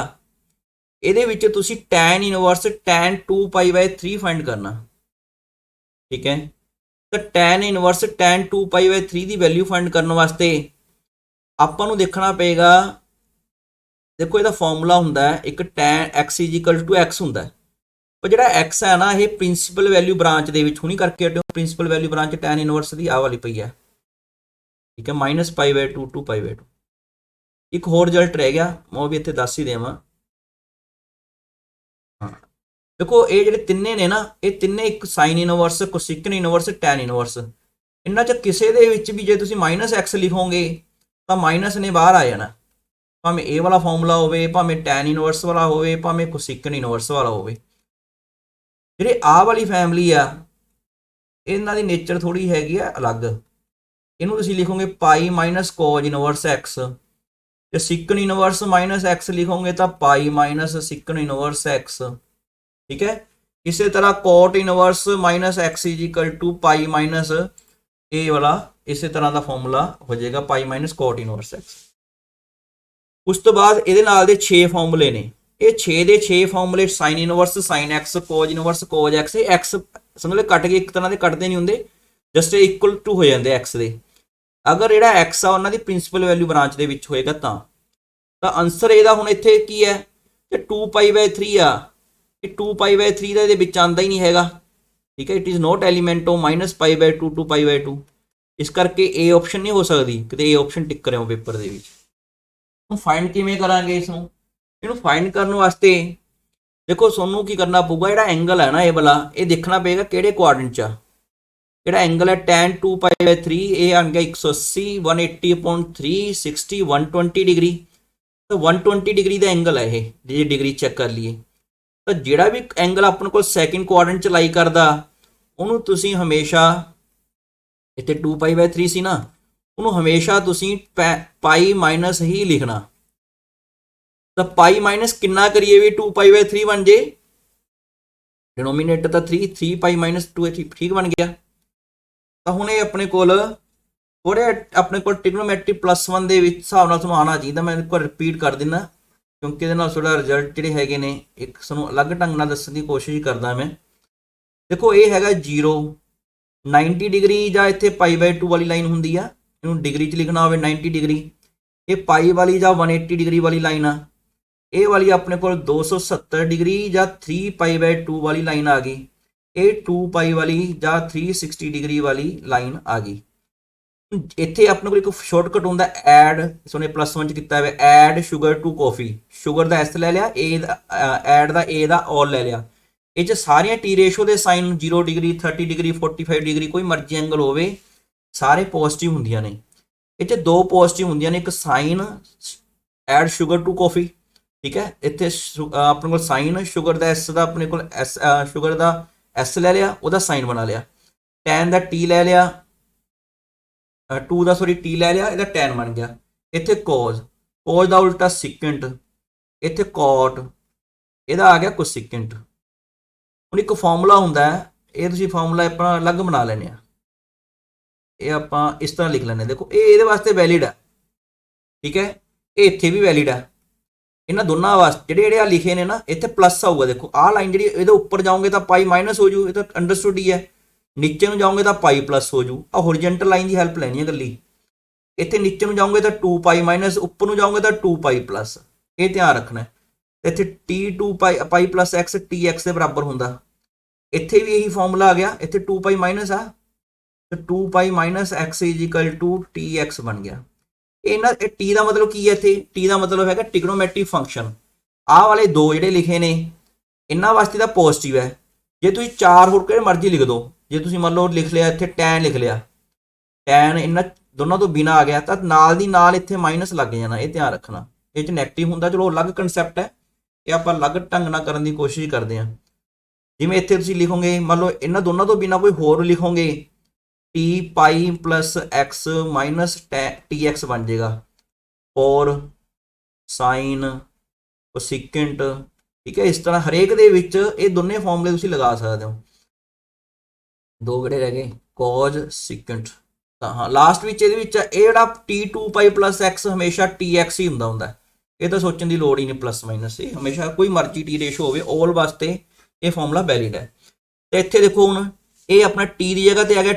ਇਹਦੇ ਵਿੱਚ ਤੁਸੀਂ tan ਇਨਵਰਸ tan 2π/3 ਫਾਈਂਡ ਕਰਨਾ, ਠੀਕ ਹੈ। ਤਾਂ tan ਇਨਵਰਸ tan 2π/3 ਦੀ ਵੈਲਿਊ ਫਾਈਂਡ ਕਰਨ ਵਾਸਤੇ ਆਪਾਂ ਨੂੰ ਦੇਖਣਾ ਪਏਗਾ, ਦੇਖੋ ਇਹਦਾ ਫਾਰਮੂਲਾ ਹੁੰਦਾ ਹੈ ਇੱਕ tan x = x ਹੁੰਦਾ, ਪਰ ਜਿਹੜਾ x ਹੈ ਨਾ ਇਹ ਪ੍ਰਿੰਸੀਪਲ ਵੈਲਿਊ ਬ੍ਰਾਂਚ ਦੇ ਵਿੱਚ ਹੁਣੀ ਕਰਕੇ ਹਟਿਓ, principal value branch tan inverse ਦੀ ਆਹ ਵਾਲੀ ਪਈ ਹੈ, ਠੀਕ ਹੈ, -π/2 to π/2। ਇੱਕ ਹੋਰ ਰਿਜ਼ਲਟ ਰਹਿ ਗਿਆ, ਮੈਂ ਉਹ ਵੀ ਇੱਥੇ ਦੱਸ ਹੀ ਦੇਵਾਂ। ਹਾਂ ਦੇਖੋ ਇਹ ਜਿਹੜੇ ਤਿੰਨੇ ਨੇ ਨਾ, ਇਹ ਤਿੰਨੇ ਇੱਕ ਸਾइन ਇਨਵਰਸ, ਕੋਸਿਕਨ ਇਨਵਰਸ, tan ਇਨਵਰਸ, ਇਹਨਾਂ 'ਚ ਕਿਸੇ ਦੇ ਵਿੱਚ ਵੀ ਜੇ ਤੁਸੀਂ -x ਲਿਖੋਗੇ ਤਾਂ ਮਾਈਨਸ ਨੇ ਬਾਹਰ ਆ ਜਾਣਾ, ਭਾਵੇਂ ਇਹ ਵਾਲਾ ਫਾਰਮੂਲਾ ਹੋਵੇ, ਭਾਵੇਂ tan ਇਨਵਰਸ ਵਾਲਾ ਹੋਵੇ, ਭਾਵੇਂ ਕੋਸਿਕਨ ਇਨਵਰਸ ਵਾਲਾ ਹੋਵੇ। ਜਿਹੜੇ ਆਹ ਵਾਲੀ ਫੈਮਿਲੀ ਆ ਇਹਨਾਂ ਦੀ ਨੇਚਰ ਥੋੜੀ ਹੈਗੀ ਆ ਅਲੱਗ, ਇਹਨੂੰ ਤੁਸੀਂ ਲਿਖੋਗੇ ਪਾਈ -cos ਇਨਵਰਸ x, ਤੇ ਸਿਕਨ ਇਨਵਰਸ -x ਲਿਖੋਗੇ ਤਾਂ ਪਾਈ -ਸਿਕਨ ਇਨਵਰਸ x, ਠੀਕ ਹੈ। ਇਸੇ ਤਰ੍ਹਾਂ cot ਇਨਵਰਸ -x = ਪਾਈ ਇਹ ਵਾਲਾ ਇਸੇ ਤਰ੍ਹਾਂ ਦਾ ਫਾਰਮੂਲਾ ਹੋ ਜਾਏਗਾ, ਪਾਈ -cot ਇਨਵਰਸ x। ਉਸ ਤੋਂ ਬਾਅਦ ਇਹਦੇ ਨਾਲ ਦੇ 6 ਫਾਰਮੂਲੇ ਨੇ, ਇਹ 6 ਦੇ 6 ਫਾਰਮੂਲੇ sin inverse sin x, cos inverse cos x, ਇਹ x ਸਮਝ ਲਓ ਕੱਟ ਕੇ ਇੱਕ ਤਰ੍ਹਾਂ ਦੇ ਕੱਟਦੇ ਨਹੀਂ ਹੁੰਦੇ, ਜਸਟ ਇਕੁਅਲ ਟੂ ਹੋ ਜਾਂਦੇ x ਦੇ। ਅਗਰ ਜਿਹੜਾ x ਆ ਉਹਨਾਂ ਦੀ ਪ੍ਰਿੰਸੀਪਲ ਵੈਲਿਊ ਬ੍ਰਾਂਚ ਦੇ ਵਿੱਚ ਹੋਏਗਾ ਤਾਂ ਆਨਸਰ ਇਹਦਾ ਹੁਣ ਇੱਥੇ ਕੀ ਹੈ ਕਿ 2π/3 ਆ, ਇਹ 2π/3 ਦਾ ਇਹਦੇ ਵਿੱਚ ਆਉਂਦਾ ਹੀ ਨਹੀਂ ਹੈਗਾ, ਠੀਕ ਹੈ। It is not element of -π/2 to π/2, ਇਸ ਕਰਕੇ ਇਹ ਆਪਸ਼ਨ ਨਹੀਂ ਹੋ ਸਕਦੀ, ਕਿਤੇ ਇਹ ਆਪਸ਼ਨ ਟਿਕ ਕਰਿਓ ਪੇਪਰ ਦੇ ਵਿੱਚ। ਹੁਣ ਫਾਈਂਡ ਕਿਵੇਂ ਕਰਾਂਗੇ ਇਸਨੂੰ? ਇਹਨੂੰ ਫਾਈਂਡ ਕਰਨ ਵਾਸਤੇ ਦੇਖੋ ਤੁਹਾਨੂੰ ਕੀ ਕਰਨਾ ਪਊਗਾ, ਜਿਹੜਾ ਐਂਗਲ ਹੈ ਨਾ ਇਹ ਵਾਲਾ, ਇਹ ਦੇਖਣਾ ਪਏਗਾ ਕਿਹੜੇ ਕੁਆਡਰੈਂਟ 'ਚ ਆ। ਜਿਹੜਾ ਐਂਗਲ ਹੈ tan 2π/3 ਇਹ ਆ ਗਿਆ 180, 180/3 60 120 ਡਿਗਰੀ, ਤਾਂ 120 ਡਿਗਰੀ ਦਾ ਐਂਗਲ ਹੈ ਇਹ, ਜੇ ਡਿਗਰੀ ਚੈੱਕ ਕਰ ਲਈਏ ਤਾਂ ਜਿਹੜਾ ਵੀ ਐਂਗਲ ਆਪਣੇ ਕੋਲ ਸੈਕਿੰਡ ਕੁਆਡਰੈਂਟ 'ਚ ਲਾਈ ਕਰਦਾ ਉਹਨੂੰ ਤੁਸੀਂ ਹਮੇਸ਼ਾ, ਇੱਥੇ 2π/3 ਸੀ ਨਾ, ਉਹਨੂੰ ਹਮੇਸ਼ਾ ਤੁਸੀਂ ਪਾਈ ਮਾਈਨਸ ਹੀ ਲਿਖਣਾ। ਤਾਂ ਪਾਈ ਮਾਈਨਸ ਕਿੰਨਾ ਕਰੀਏ ਵੀ 2π/3 ਬਣ ਜੇ, ਡਿਨੋਮੀਨੇਟਰ ਤਾਂ 3π - 2 ਠੀਕ ਬਣ ਗਿਆ। ਤਾਂ ਹੁਣ ਇਹ ਆਪਣੇ ਕੋਲ ਥੋੜੇ ਆਪਣੇ ਕੋਲ ਟ੍ਰਿਗਨੋਮੈਟਰੀ +1 ਦੇ ਵਿੱਚ ਹਿਸਾਬ ਨਾਲ ਤੁਹਾਨੂੰ ਆਉਣਾ ਚਾਹੀਦਾ। ਮੈਂ ਇੱਕ ਵਾਰ ਰਿਪੀਟ ਕਰ ਦਿੰਦਾ ਕਿਉਂਕਿ ਇਹਦੇ ਨਾਲ ਥੋੜਾ ਰਿਜ਼ਲਟ ਜਿਹੜੇ ਹੈਗੇ ਨੇ ਇੱਕ ਤੁਹਾਨੂੰ ਅਲੱਗ ਢੰਗ ਨਾਲ ਦੱਸਣ ਦੀ ਕੋਸ਼ਿਸ਼ ਕਰਦਾ ਮੈਂ। ਦੇਖੋ ਇਹ ਹੈਗਾ 0 90 ਡਿਗਰੀ ਜਾਂ ਇੱਥੇ π/2 ਵਾਲੀ ਲਾਈਨ ਹੁੰਦੀ ਆ, ਇਹਨੂੰ ਡਿਗਰੀ 'ਚ ਲਿਖਣਾ ਹੋਵੇ 90 ਡਿਗਰੀ, ਇਹ ਪਾਈ ਵਾਲੀ ਜਾਂ 180 ਡਿਗਰੀ ਵਾਲੀ ਲਾਈਨ ਆ, ਇਹ ਵਾਲੀ ਆਪਣੇ ਕੋਲ 270 ਡਿਗਰੀ ਜਾਂ 3π/2 ਵਾਲੀ ਲਾਈਨ ਆ ਗਈ, ਇਹ 2π ਵਾਲੀ ਜਾਂ 360 ਡਿਗਰੀ ਵਾਲੀ ਲਾਈਨ ਆ ਗਈ। ਇੱਥੇ ਆਪਣੇ ਕੋਲ ਇੱਕ ਸ਼ਾਰਟਕਟ ਹੁੰਦਾ ਐਡ, ਸੋਨੇ +1 ਚ ਕੀਤਾ ਹੋਇਆ add sugar to coffee, sugar ਦਾ S ਲੈ ਲਿਆ, A ਦਾ ਐਡ ਦਾ A ਦਾ ਔਲ ਲੈ ਲਿਆ। ਇਹ 'ਚ ਸਾਰੀਆਂ ਟੀ ਰੇਸ਼ੋ ਦੇ ਸਾਈਨ 0 ਡਿਗਰੀ 30 ਡਿਗਰੀ 45 ਡਿਗਰੀ ਕੋਈ ਮਰਜ਼ੀ ਐਂਗਲ ਹੋਵੇ ਸਾਰੇ ਪੋਜ਼ਿਟਿਵ ਹੁੰਦੀਆਂ ਨੇ। ਇਹ 'ਚ ਦੋ ਪੋਜ਼ਿਟਿਵ ਹੁੰਦੀਆਂ ਨੇ, ਇੱਕ ਸਾਈਨ ਐਡ ਸ਼ੂਗਰ ਟੂ ਕਾਫੀ, ਠੀਕ ਹੈ। ਇੱਥੇ ਆਪਣੇ ਕੋਲ ਸਾਈਨ ਸ਼ੂਗਰ ਦਾ S ਦਾ ਆਪਣੇ ਕੋਲ ਸ਼ੂਗਰ ਦਾ S ਲੈ ਲਿਆ, ਉਹਦਾ ਸਾਈਨ ਬਣਾ ਲਿਆ, tan ਦਾ T ਲੈ ਲਿਆ, 2 ਦਾ T ਲੈ ਲਿਆ, ਇਹਦਾ tan ਬਣ ਗਿਆ। ਇੱਥੇ cos ਦਾ ਉਲਟਾ ਸਿਕੈਂਟ, ਇੱਥੇ cot, ਇਹਦਾ ਆ ਗਿਆ ਕੋਸਿਕੈਂਟ। ਹੁਣ ਇੱਕ ਫਾਰਮੂਲਾ ਹੁੰਦਾ ਹੈ, ਇਹ ਤੁਸੀਂ ਫਾਰਮੂਲਾ ਆਪਣਾ ਅਲੱਗ ਬਣਾ ਲੈਣੇ ਆ, ਇਹ ਆਪਾਂ ਇਸ ਤਰ੍ਹਾਂ ਲਿਖ ਲੈਂਦੇ। ਦੇਖੋ ਇਹ ਇਹਦੇ ਵਾਸਤੇ ਵੈਲਿਡ ਆ, ਠੀਕ ਹੈ, ਇਹ ਇੱਥੇ ਵੀ ਵੈਲਿਡ ਆ, ਇਹਨਾਂ ਦੋਨਾਂ ਵਾਸਤੇ ਜਿਹੜੇ ਆ ਲਿਖੇ ਨੇ ਨਾ ਇੱਥੇ ਪਲੱਸ ਆਊਗਾ। ਦੇਖੋ ਆਹ ਲਾਈਨ ਜਿਹੜੀ ਇਹਦੇ ਉੱਪਰ ਜਾਓਗੇ ਤਾਂ ਪਾਈ ਮਾਈਨਸ ਹੋ ਜੂ, ਇਹ ਤਾਂ ਅੰਡਰਸਟੂਡ ਹੀ ਹੈ, ਨੀਚੇ ਨੂੰ ਜਾਓਗੇ ਤਾਂ ਪਾਈ ਪਲੱਸ ਹੋ ਜੂ। ਆ ਹੋਰੀਜ਼ੋਨਟਲ ਲਾਈਨ ਦੀ ਹੈਲਪ ਲੈਣੀ ਹੈ ਇਕੱਲੀ, ਇੱਥੇ ਨੀਚੇ ਨੂੰ ਜਾਓਗੇ ਤਾਂ 2π ਮਾਈਨਸ, ਉੱਪਰ ਨੂੰ ਜਾਓਗੇ ਤਾਂ 2π ਪਲੱਸ, ਇਹ ਧਿਆਨ ਰੱਖਣਾ। ਇੱਥੇ T2π + x Tx ਦੇ ਬਰਾਬਰ ਹੁੰਦਾ, ਇੱਥੇ ਵੀ ਇਹੀ ਫਾਰਮੂਲਾ ਆ ਗਿਆ, ਇੱਥੇ 2π ਮਾਈਨਸ ਆ ਤੇ 2π - x = Tx ਬਣ ਗਿਆ। ਇਹਨਾਂ ਟੀ ਦਾ ਮਤਲਬ ਕੀ ਹੈ ਇੱਥੇ? ਟੀ ਦਾ ਮਤਲਬ ਹੈਗਾ ਟ੍ਰਿਗਨੋਮੈਟ੍ਰਿਕ ਫੰਕਸ਼ਨ। ਆਹ ਵਾਲੇ ਦੋ ਜਿਹੜੇ ਲਿਖੇ ਨੇ ਇਹਨਾਂ ਵਾਸਤੇ ਤਾਂ ਪੋਜ਼ਿਟਿਵ ਹੈ। ਜੇ ਤੁਸੀਂ ਚਾਰ ਹੋਰ ਕਿਹੜੇ ਮਰਜ਼ੀ ਲਿਖ ਦਿਓ, ਜੇ ਤੁਸੀਂ ਮੰਨ ਲਓ ਲਿਖ ਲਿਆ ਇੱਥੇ ਟੈਨ ਲਿਖ ਲਿਆ, ਟੈਨ ਇਹਨਾਂ ਦੋਨਾਂ ਤੋਂ ਬਿਨਾ ਆ ਗਿਆ ਤਾਂ ਨਾਲ ਦੀ ਨਾਲ ਇੱਥੇ ਮਾਈਨਸ ਲੱਗ ਜਾਣਾ, ਇਹ ਧਿਆਨ ਰੱਖਣਾ। ਇਹ 'ਚ ਨੈਗੇਟਿਵ ਹੁੰਦਾ, ਚਲੋ ਅਲੱਗ ਕੰਸੈਪਟ ਹੈ, ਇਹ ਆਪਾਂ ਅਲੱਗ ਢੰਗ ਨਾਲ ਕਰਨ ਦੀ ਕੋਸ਼ਿਸ਼ ਕਰਦੇ ਹਾਂ। ਜਿਵੇਂ ਇੱਥੇ ਤੁਸੀਂ ਲਿਖੋਗੇ, ਮੰਨ ਲਓ ਇਹਨਾਂ ਦੋਨਾਂ ਤੋਂ ਬਿਨਾ ਕੋਈ ਹੋਰ ਲਿਖੋਗੇ, T pi plus X minus T X ਬਣ ਜਾਏਗਾ, ਔਰ ਸਾਈਨ ਕੋਸਿਕੈਂਟ, ਠੀਕ ਹੈ। ਇਸ ਤਰ੍ਹਾਂ ਹਰੇਕ ਦੇ ਵਿੱਚ ਇਹ ਦੋਨੇ ਫਾਰਮੂਲੇ ਤੁਸੀਂ ਲਗਾ ਸਕਦੇ ਹੋ। ਦੋ ਕਿਹੜੇ ਰਹਿ ਗਏ? ਕੋਜ ਸਿਕੈਂਟ। ਤਾਂ ਹਾਂ ਲਾਸਟ ਵਿੱਚ ਇਹਦੇ ਵਿੱਚ ਇਹ ਜਿਹੜਾ t2 ਪਾਈ ਪਲਸ ਐਕਸ ਹਮੇਸ਼ਾ tx ਹੀ ਹੁੰਦਾ, ਇਹ ਤਾਂ ਸੋਚਣ ਦੀ ਲੋੜ ਹੀ ਨਹੀਂ, ਪਲੱਸ ਮਾਈਨਸ ਇਹ ਹਮੇਸ਼ਾ ਕੋਈ ਮਰਜ਼ੀ ਟੀ ਰੇਸ਼ੋ ਹੋਵੇ ਓਲ ਵਾਸਤੇ ਇਹ ਫਾਰਮੂਲਾ ਵੈਲਿਡ ਹੈ। ਤੇ ਇੱਥੇ ਦੇਖੋ ਹੁਣ ਇਹ ਆਪਣਾ ਟੀ ਦੀ ਜਗ੍ਹਾ ਤੇ ਆ ਗਿਆ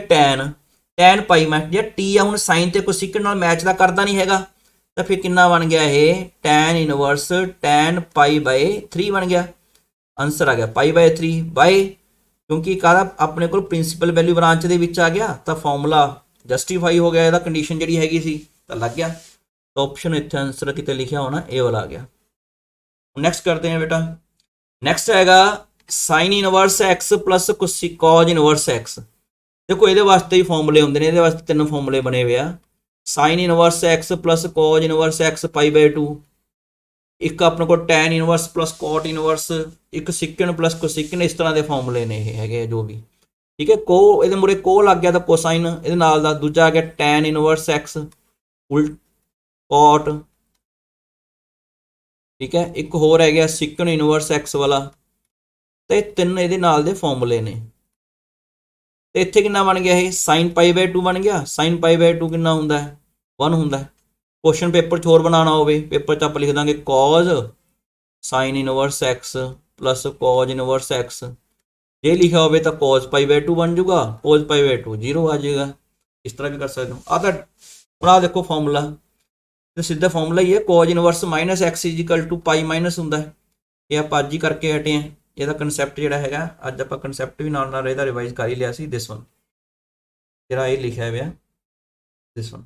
ਟੈਨ ਪਾਈ। ਮੈਂ ਜੇ ਟੀ ਆ ਹੁਣ ਸਾਈਨ ਤੇ ਕੋਸਿਕੈਂਟ ਨਾਲ ਮੈਚ ਦਾ ਕਰਦਾ ਨਹੀਂ ਹੈਗਾ, ਤਾਂ ਫਿਰ ਕਿੰਨਾ ਬਣ ਗਿਆ ਇਹ? ਟੈਨ ਇਨਵਰਸ ਟੈਨ ਪਾਈ ਬਾਏ 3 ਬਣ ਗਿਆ। ਆਨਸਰ ਆ ਗਿਆ ਪਾਈ ਬਾਏ 3 ਬਾਏ, ਕਿਉਂਕਿ ਕਾਹਦਾ ਆਪਣੇ ਕੋਲ ਪ੍ਰਿੰਸੀਪਲ ਵੈਲਿਊ ਬ੍ਰਾਂਚ ਦੇ ਵਿੱਚ ਆ ਗਿਆ ਤਾਂ ਫਾਰਮੂਲਾ ਜਸਟੀਫਾਈ ਹੋ ਗਿਆ, ਇਹਦਾ ਕੰਡੀਸ਼ਨ ਜਿਹੜੀ ਹੈਗੀ ਸੀ ਤਾਂ ਲੱਗ ਗਿਆ। ਤਾਂ ਆਪਸ਼ਨ ਇੱਥੇ ਆਨਸਰ ਕਿਤੇ ਲਿਖਿਆ ਹੋਣਾ ਇਹ ਵਾਲਾ ਆ ਗਿਆ। ਨੈਕਸਟ ਕਰਦੇ ਹਾਂ ਬੇਟਾ, ਨੈਕਸਟ ਹੈਗਾ sine inverse X plus cos inverse X. ਦੇਖੋ ਇਹਦੇ ਵਾਸਤੇ ਹੀ ਫਾਰਮੂਲੇ ਹੁੰਦੇ ਨੇ, ਇਹਦੇ ਵਾਸਤੇ ਤਿੰਨ ਫਾਰਮੂਲੇ ਬਣੇ ਹੋਏ ਆ। Sine inverse X plus cos inverse X pi by 2, ਇੱਕ ਆਪਣੇ ਕੋਲ tan inverse plus cot inverse, ਇੱਕ ਸਿਕਨ ਪਲਸ ਕੋਸਿਕਨ, ਇਸ ਤਰ੍ਹਾਂ ਦੇ ਫਾਰਮੂਲੇ ਨੇ ਇਹ ਹੈਗੇ ਜੋ ਵੀ, ਠੀਕ ਹੈ। ਕੋ ਇਹਦੇ ਮੂਰੇ ਕੋ ਲੱਗ ਗਿਆ ਤਾਂ ਕੋਸਾਈਨ ਇਹਦੇ ਨਾਲ ਦਾ, ਦੂਜਾ ਆ ਗਿਆ ਟੈਨ ਇਨਵਰਸ ਐਕਸ ਉਲਟ ਕੋਟ, ਠੀਕ ਹੈ। ਇੱਕ ਹੋਰ ਹੈ ਗਿਆ ਸਿਕਨ ਇਨਵਰਸ ਐਕਸ ਵਾਲਾ, ਤੇ ਤਿੰਨ ਇਹਦੇ ਨਾਲ ਦੇ ਫਾਰਮੂਲੇ ਨੇ। ਤੇ ਇੱਥੇ ਕਿੰਨਾ ਬਣ ਗਿਆ ਇਹ? ਸਾਈਨ ਪਾਈ ਬਾਈ 2 ਬਣ ਗਿਆ। ਸਾਈਨ ਪਾਈ ਬਾਈ 2 ਕਿੰਨਾ ਹੁੰਦਾ ਹੈ? 1 ਹੁੰਦਾ। ਕੁਐਸਚਨ ਪੇਪਰ 'ਚ ਹੋਰ ਬਣਾਉਣਾ ਹੋਵੇ, ਪੇਪਰ 'ਚ ਆਪਾਂ ਲਿਖ ਦਾਂਗੇ cos sine inverse X plus cos inverse X. ਜੇ ਲਿਖਿਆ ਹੋਵੇ ਤਾਂ ਕੋਜ ਪਾਈ ਬਾਈ 2 ਬਣ ਜਾਊਗਾ, ਕੋਜ ਪਾਈ ਬਾਈ 2 0 ਆ ਜਾਏਗਾ। ਇਸ ਤਰ੍ਹਾਂ ਵੀ ਕਰ ਸਕਦੇ ਹੋ। ਆਹ ਤਾਂ ਹੁਣ ਆਹ ਦੇਖੋ ਫਾਰਮੂਲਾ, ਤੇ ਸਿੱਧਾ ਫਾਰਮੂਲਾ ਹੀ ਹੈ, cos inverse minus X is equal to pi minus ਹੁੰਦਾ ਹੈ। ਇਹ ਆਪਾਂ ਅੱਜ ਹੀ ਕਰਕੇ ਹਟੇ ਹਾਂ। ਇਹਦਾ ਕਨਸੈਪਟ ਜਿਹੜਾ ਹੈਗਾ ਅੱਜ ਆਪਾਂ ਕਨਸੈਪਟ ਵੀ ਨਾਲ ਇਹਦਾ ਰਿਵਾਈਜ਼ ਕਰ ਹੀ ਲਿਆ ਸੀ। ਦਿਸ ਵਨ ਜਿਹੜਾ ਇਹ ਲਿਖਿਆ ਹੋਇਆ ਦਿਸ ਵਨ।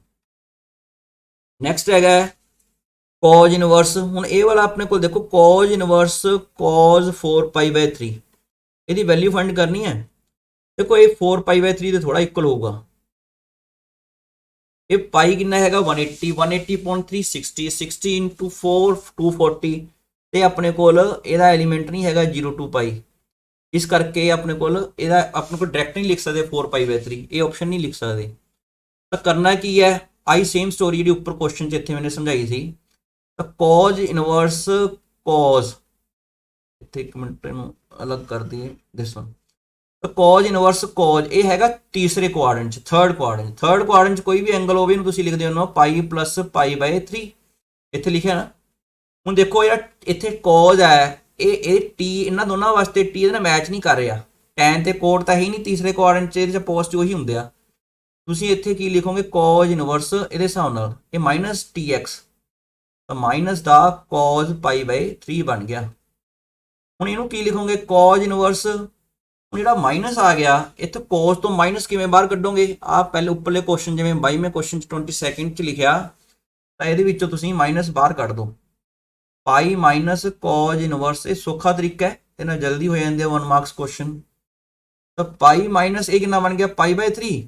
ਨੈਕਸਟ ਹੈਗਾ ਕੋਜ ਇਨਵਰਸ। ਹੁਣ ਇਹ ਵਾਲਾ ਆਪਣੇ ਕੋਲ ਦੇਖੋ ਕੋਜ ਇਨਵਰਸ ਕੋਜ 4 ਪਾਈ ਬਾਈ 3, ਇਹਦੀ ਵੈਲਿਊ ਫਾਈਂਡ ਕਰਨੀ ਹੈ। ਦੇਖੋ ਇਹ 4 ਪਾਈ ਬਾਈ 3 ਦੇ ਥੋੜਾ ਇਕੁਅਲ ਹੋਊਗਾ। ਇਹ ਪਾਈ ਕਿੰਨਾ ਹੈਗਾ? 180, 180.3 60, 60 into 4 240, ਤੇ ਆਪਣੇ ਕੋਲ ਇਹਦਾ ਐਲੀਮੈਂਟ ਨਹੀਂ ਹੈਗਾ 0 to ਪਾਈ, ਇਸ ਕਰਕੇ ਆਪਣੇ ਕੋਲ ਇਹਦਾ ਆਪਣੇ ਕੋਲ ਡਾਇਰੈਕਟ ਨਹੀਂ ਲਿਖ ਸਕਦੇ 4 ਪਾਈ ਬਾਈ 3, ਇਹ ਆਪਸ਼ਨ ਨਹੀਂ ਲਿਖ ਸਕਦੇ। ਤਾਂ ਕਰਨਾ ਕੀ ਹੈ? ਆਈ ਸੇਮ ਸਟੋਰੀ ਜਿਹੜੀ ਉੱਪਰ ਕੁਐਸਚਨ 'ਚ ਇੱਥੇ ਮੈंने ਸਮਝਾਈ ਸੀ। ਤਾਂ ਕੋਜ ਇਨਵਰਸ ਕੋਜ, ਇੱਥੇ ਇੱਕ ਮਿੰਟ ਇਹਨੂੰ ਅਲੱਗ ਕਰ ਦਈਏ ਦਿਸ ਵਨ। ਤਾਂ ਕੋਜ ਇਨਵਰਸ ਕੋਜ ਇਹ ਹੈਗਾ ਤੀਸਰੇ ਕੁਆਡਰੈਂਟ 'ਚ, ਥਰਡ ਕੁਆਡਰੈਂਟ 'ਚ ਕੋਈ ਵੀ ਐਂਗਲ ਹੋਵੇ ਇਹਨੂੰ ਤੁਸੀਂ ਲਿਖਦੇ ਹੋ ਪਾਈ ਪਲਸ ਪਾਈ ਬਾਈ 3, ਇੱਥੇ ਲਿਖਿਆ ਨਾ। ਹੁਣ ਦੇਖੋ ਜਿਹੜਾ ਇੱਥੇ ਕੋਜ ਹੈ ਇਹ ਟੀ ਇਹਨਾਂ ਦੋਨਾਂ ਵਾਸਤੇ ਟੀ ਇਹਦੇ ਨਾਲ ਮੈਚ ਨਹੀਂ ਕਰ ਰਿਹਾ। ਟੈਨ ਤੇ ਕੋਟ ਤਾਂ ਹੈ ਹੀ ਨਹੀਂ ਤੀਸਰੇ ਕੁਆਡਰੈਂਟ 'ਚ, ਇਹਦੇ 'ਚ ਪੋਜ਼ਿਟਿਵ ਉਹੀ ਹੁੰਦੇ ਆ। ਤੁਸੀਂ ਇੱਥੇ ਕੀ ਲਿਖੋਗੇ? ਕੋਜ ਇਨਵਰਸ ਇਹਦੇ ਹਿਸਾਬ ਨਾਲ ਇਹ ਮਾਈਨਸ ਟੀ ਐਕਸ, ਤਾਂ ਮਾਈਨਸ ਦਾ ਕੋਜ ਪਾਈ ਬਾਈ 3 ਬਣ ਗਿਆ। ਹੁਣ ਇਹਨੂੰ ਕੀ ਲਿਖੋਗੇ? ਕੋਜ ਇਨਵਰਸ, ਹੁਣ ਜਿਹੜਾ ਮਾਈਨਸ ਆ ਗਿਆ ਇੱਥੇ ਕੋਸ ਤੋਂ ਮਾਈਨਸ ਕਿਵੇਂ ਬਾਹਰ ਕੱਢੋਗੇ? ਆਹ ਪਹਿਲੇ ਉੱਪਰਲੇ ਕੁਐਸਚਨ ਜਿਵੇਂ 22ਵੇਂ ਕੁਐਸਚਨ 'ਚ 22nd 'ਚ ਲਿਖਿਆ, ਤਾਂ ਇਹਦੇ ਵਿੱਚੋਂ ਤੁਸੀਂ ਮਾਈਨਸ ਬਾਹਰ ਕੱਢ ਦਿਓ। ਪਾਈ ਮਾਈਨਸ ਕੋਜ ਇਨਵਰਸ, ਇਹ ਸੌਖਾ ਤਰੀਕਾ ਹੈ, ਤੇ ਨਾਲ ਜਲਦੀ ਹੋ ਜਾਂਦੇ 1 ਮਾਰਕਸ ਕੁਐਸਚਨ। ਤਾਂ ਪਾਈ ਮਾਈਨਸ ਇਹ ਕਿੰਨਾ ਬਣ ਗਿਆ? ਪਾਈ ਬਾਈ 3,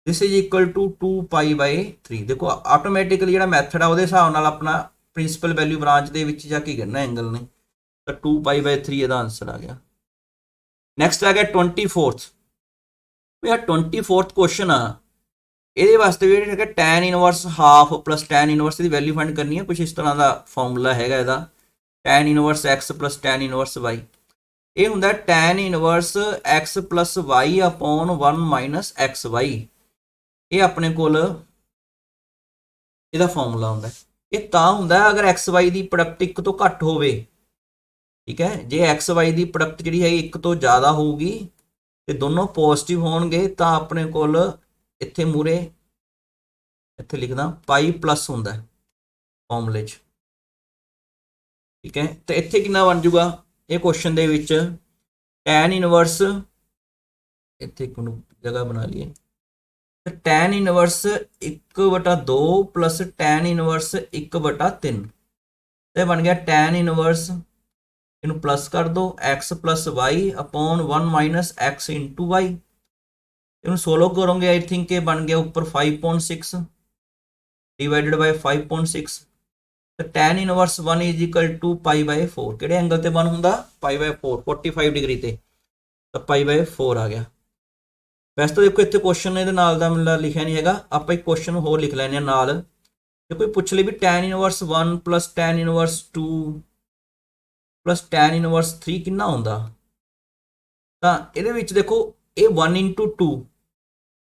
ਦਿਸ ਇਜ਼ ਇਕੁਅਲ ਟੂ 2 ਪਾਈ ਬਾਈ 3। ਦੇਖੋ ਆਟੋਮੈਟਿਕਲੀ ਜਿਹੜਾ ਮੈਥਡ ਆ ਉਹਦੇ ਹਿਸਾਬ ਨਾਲ ਆਪਣਾ ਪ੍ਰਿੰਸੀਪਲ ਵੈਲਿਊ ਬ੍ਰਾਂਚ ਦੇ ਵਿੱਚ ਜਾ ਕੇ ਕਰਨਾ ਐਂਗਲ ਨੇ। ਤਾਂ 2 ਪਾਈ ਬਾਈ 3 ਇਹਦਾ ਆਨਸਰ ਆ ਗਿਆ। ਨੈਕਸਟ ਆ ਗਿਆ 24th। ਇਹ 24th ਕੁਐਸਚਨ ਆ, ਇਹਦੇ ਵਾਸਤੇ ਵੀ ਹੈਗਾ tan inverse half plus tan inverse ਦੀ ਵੈਲਿਊ ਫਾਈਂਡ ਕਰਨੀ ਹੈ। ਕੁਝ ਇਸ ਤਰ੍ਹਾਂ ਦਾ ਫਾਰਮੂਲਾ ਹੈਗਾ ਇਹਦਾ, tan inverse X plus tan inverse y. ਇਹ ਹੁੰਦਾ tan inverse X plus y upon 1 minus x y. ਇਹ ਆਪਣੇ ਕੋਲ ਇਹਦਾ ਫਾਰਮੂਲਾ ਹੁੰਦਾ। ਇਹ ਤਾਂ ਹੁੰਦਾ ਅਗਰ ਐਕਸ ਵਾਈ ਦੀ ਪ੍ਰੋਡਕਟ 1 ਤੋਂ ਘੱਟ ਹੋਵੇ, ਠੀਕ ਹੈ। ਜੇ ਐਕਸ ਵਾਈ ਦੀ ਪ੍ਰੋਡਕਟ ਜਿਹੜੀ ਹੈ 1 ਤੋਂ ਜ਼ਿਆਦਾ ਹੋਊਗੀ ਤੇ ਦੋਨੋਂ ਪੋਜ਼ਿਟਿਵ ਹੋਣਗੇ ਤਾਂ ਆਪਣੇ ਕੋਲ ਇੱਥੇ ਮੂਰੇ ਇੱਥੇ ਲਿਖਦਾ ਪਾਈ ਪਲੱਸ ਹੁੰਦਾ ਫਾਰਮੂਲੇ 'ਚ, ਠੀਕ ਹੈ। ਤੇ ਇੱਥੇ ਕਿੰਨਾ ਬਣ ਜਾਊਗਾ ਇਹ ਕੁਐਸਚਨ ਦੇ ਵਿੱਚ? ਟੈਨ ਇਨਵਰਸ, ਇੱਥੇ ਇੱਕ ਜਗ੍ਹਾ ਬਣਾ ਲਈਏ, तो tan inverse 1/2 plus tan inverse 1/3 तो बन गया tan इनवर्स, इनू प्लस कर दो x plus y upon 1 minus x into y. इनू सोलो करोगे आई थिंक ये बन गया ऊपर 5.6 डिवाइडेड बाय 5.6। तो tan inverse 1 is equal to π/4 किहड़े एंगल ते 1 हुंदा π/4 45 डिग्री ते, तो π/4 आ गया। वैसे तो देखो इतने क्वेश्चन ये मतलब लिखा नहीं है, आप एक क्वेश्चन होर लिख लैने नाल। जे कोई पुछ ले भी tan inverse 1 plus tan inverse 2 plus tan inverse 3 कितना होंदा, तो ये देखो ये 1 इंटू 2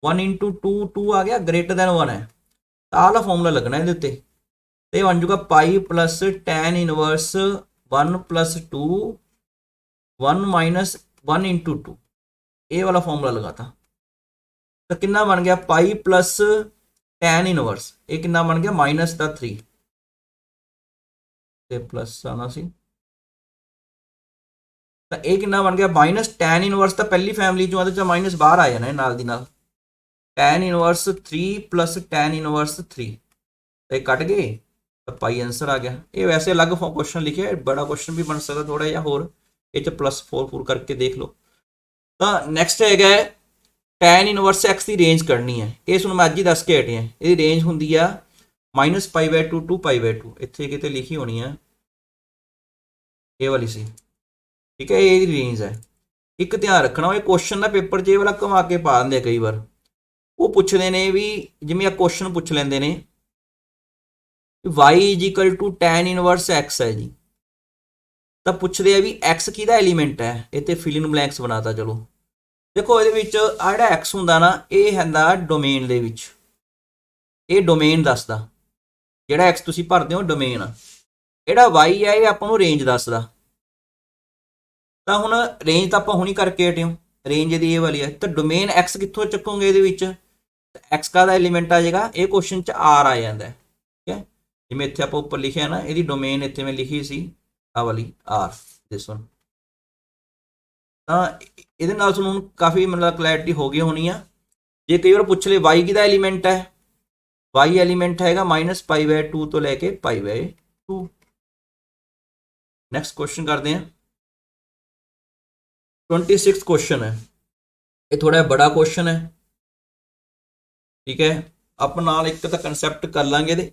1 इंटू 2 2 आ गया ग्रेटर दैन 1 है, तो आला फॉर्मूला लगना ये उत्ते, तो बन जूगा pi plus tan inverse 1 plus 2 1 minus 1 into 2, ये वाला फॉर्मूला लगाता। तो कितना बन गया पाई प्लस tan इनवर्स, ये कितना बन गया माइनस का 3 ते प्लस आना सी, तो ये कितना बन गया माइनस tan इनवर्स, तो पहली फैमिली चो तो माइनस बाहर आ जाना नाल दी नाल, tan inverse 3 plus tan inverse 3 तो कट गए, तो पाई आंसर आ गया। ये वैसे अलग क्वेश्चन लिखे, बड़ा क्वेश्चन भी बन सकता थोड़ा जिहा होर, ये प्लस 4 करके देख लो। तो नैक्सट है tan इनवर्स एक्स की रेंज करनी है, ये मैं अज ही दस के हटे हैं। ये रेंज होंगी आ -π/2 टू π/2, इतने कितने लिखी होनी है ये वाली सी, ठीक है, ये रेंज है। एक ध्यान रखना ये क्वेश्चन ना पेपर च ये वाला घुमा के पा देंगे कई बार, वो पूछते हैं भी जिमें क्वेश्चन पूछ लेंगे ने y is equal to tan inverse x है जी, तो पूछते हैं भी एक्स किहदा एलीमेंट है, इतने फिल इन ब्लैंक्स बनाता। चलो देखो ये जिहड़ा एक्स हुंदा ना ये हैंदा डोमेन दे विच, ये डोमेन दसदा, जिहड़ा एक्स तुसीं भरदे हो डोमेन आ, जिहड़ा वाई है ये आपां नूं रेंज दसदा। तो हुण रेंज तो आपां हुणी करके हटे हो, रेंज दी ये वाली है, तो डोमेन एक्स कित्थों चुकोगे ये विच, एक्स का एलीमेंट आ जाएगा, ये क्वेश्चन च आर आ जाता है, ठीक है। जिवें इत्थे आपां उपर लिखिआ ना इहदी डोमेन इत्थे मैं लिखी सी आ वाली आर दिस वन, तो ये तुहानूं काफ़ी मतलब क्लैरिटी हो गई होनी है। जे कई बार पूछ ले वाई किहदा एलीमेंट है, वाई एलीमेंट है -π/2 तो लैके π/2। नैक्सट क्वेश्चन करते हैं 26 क्वेश्चन है, ये थोड़ा बड़ा क्वेश्चन है, ठीक है। आप नाल एक तो कंसैप्ट कर लांगे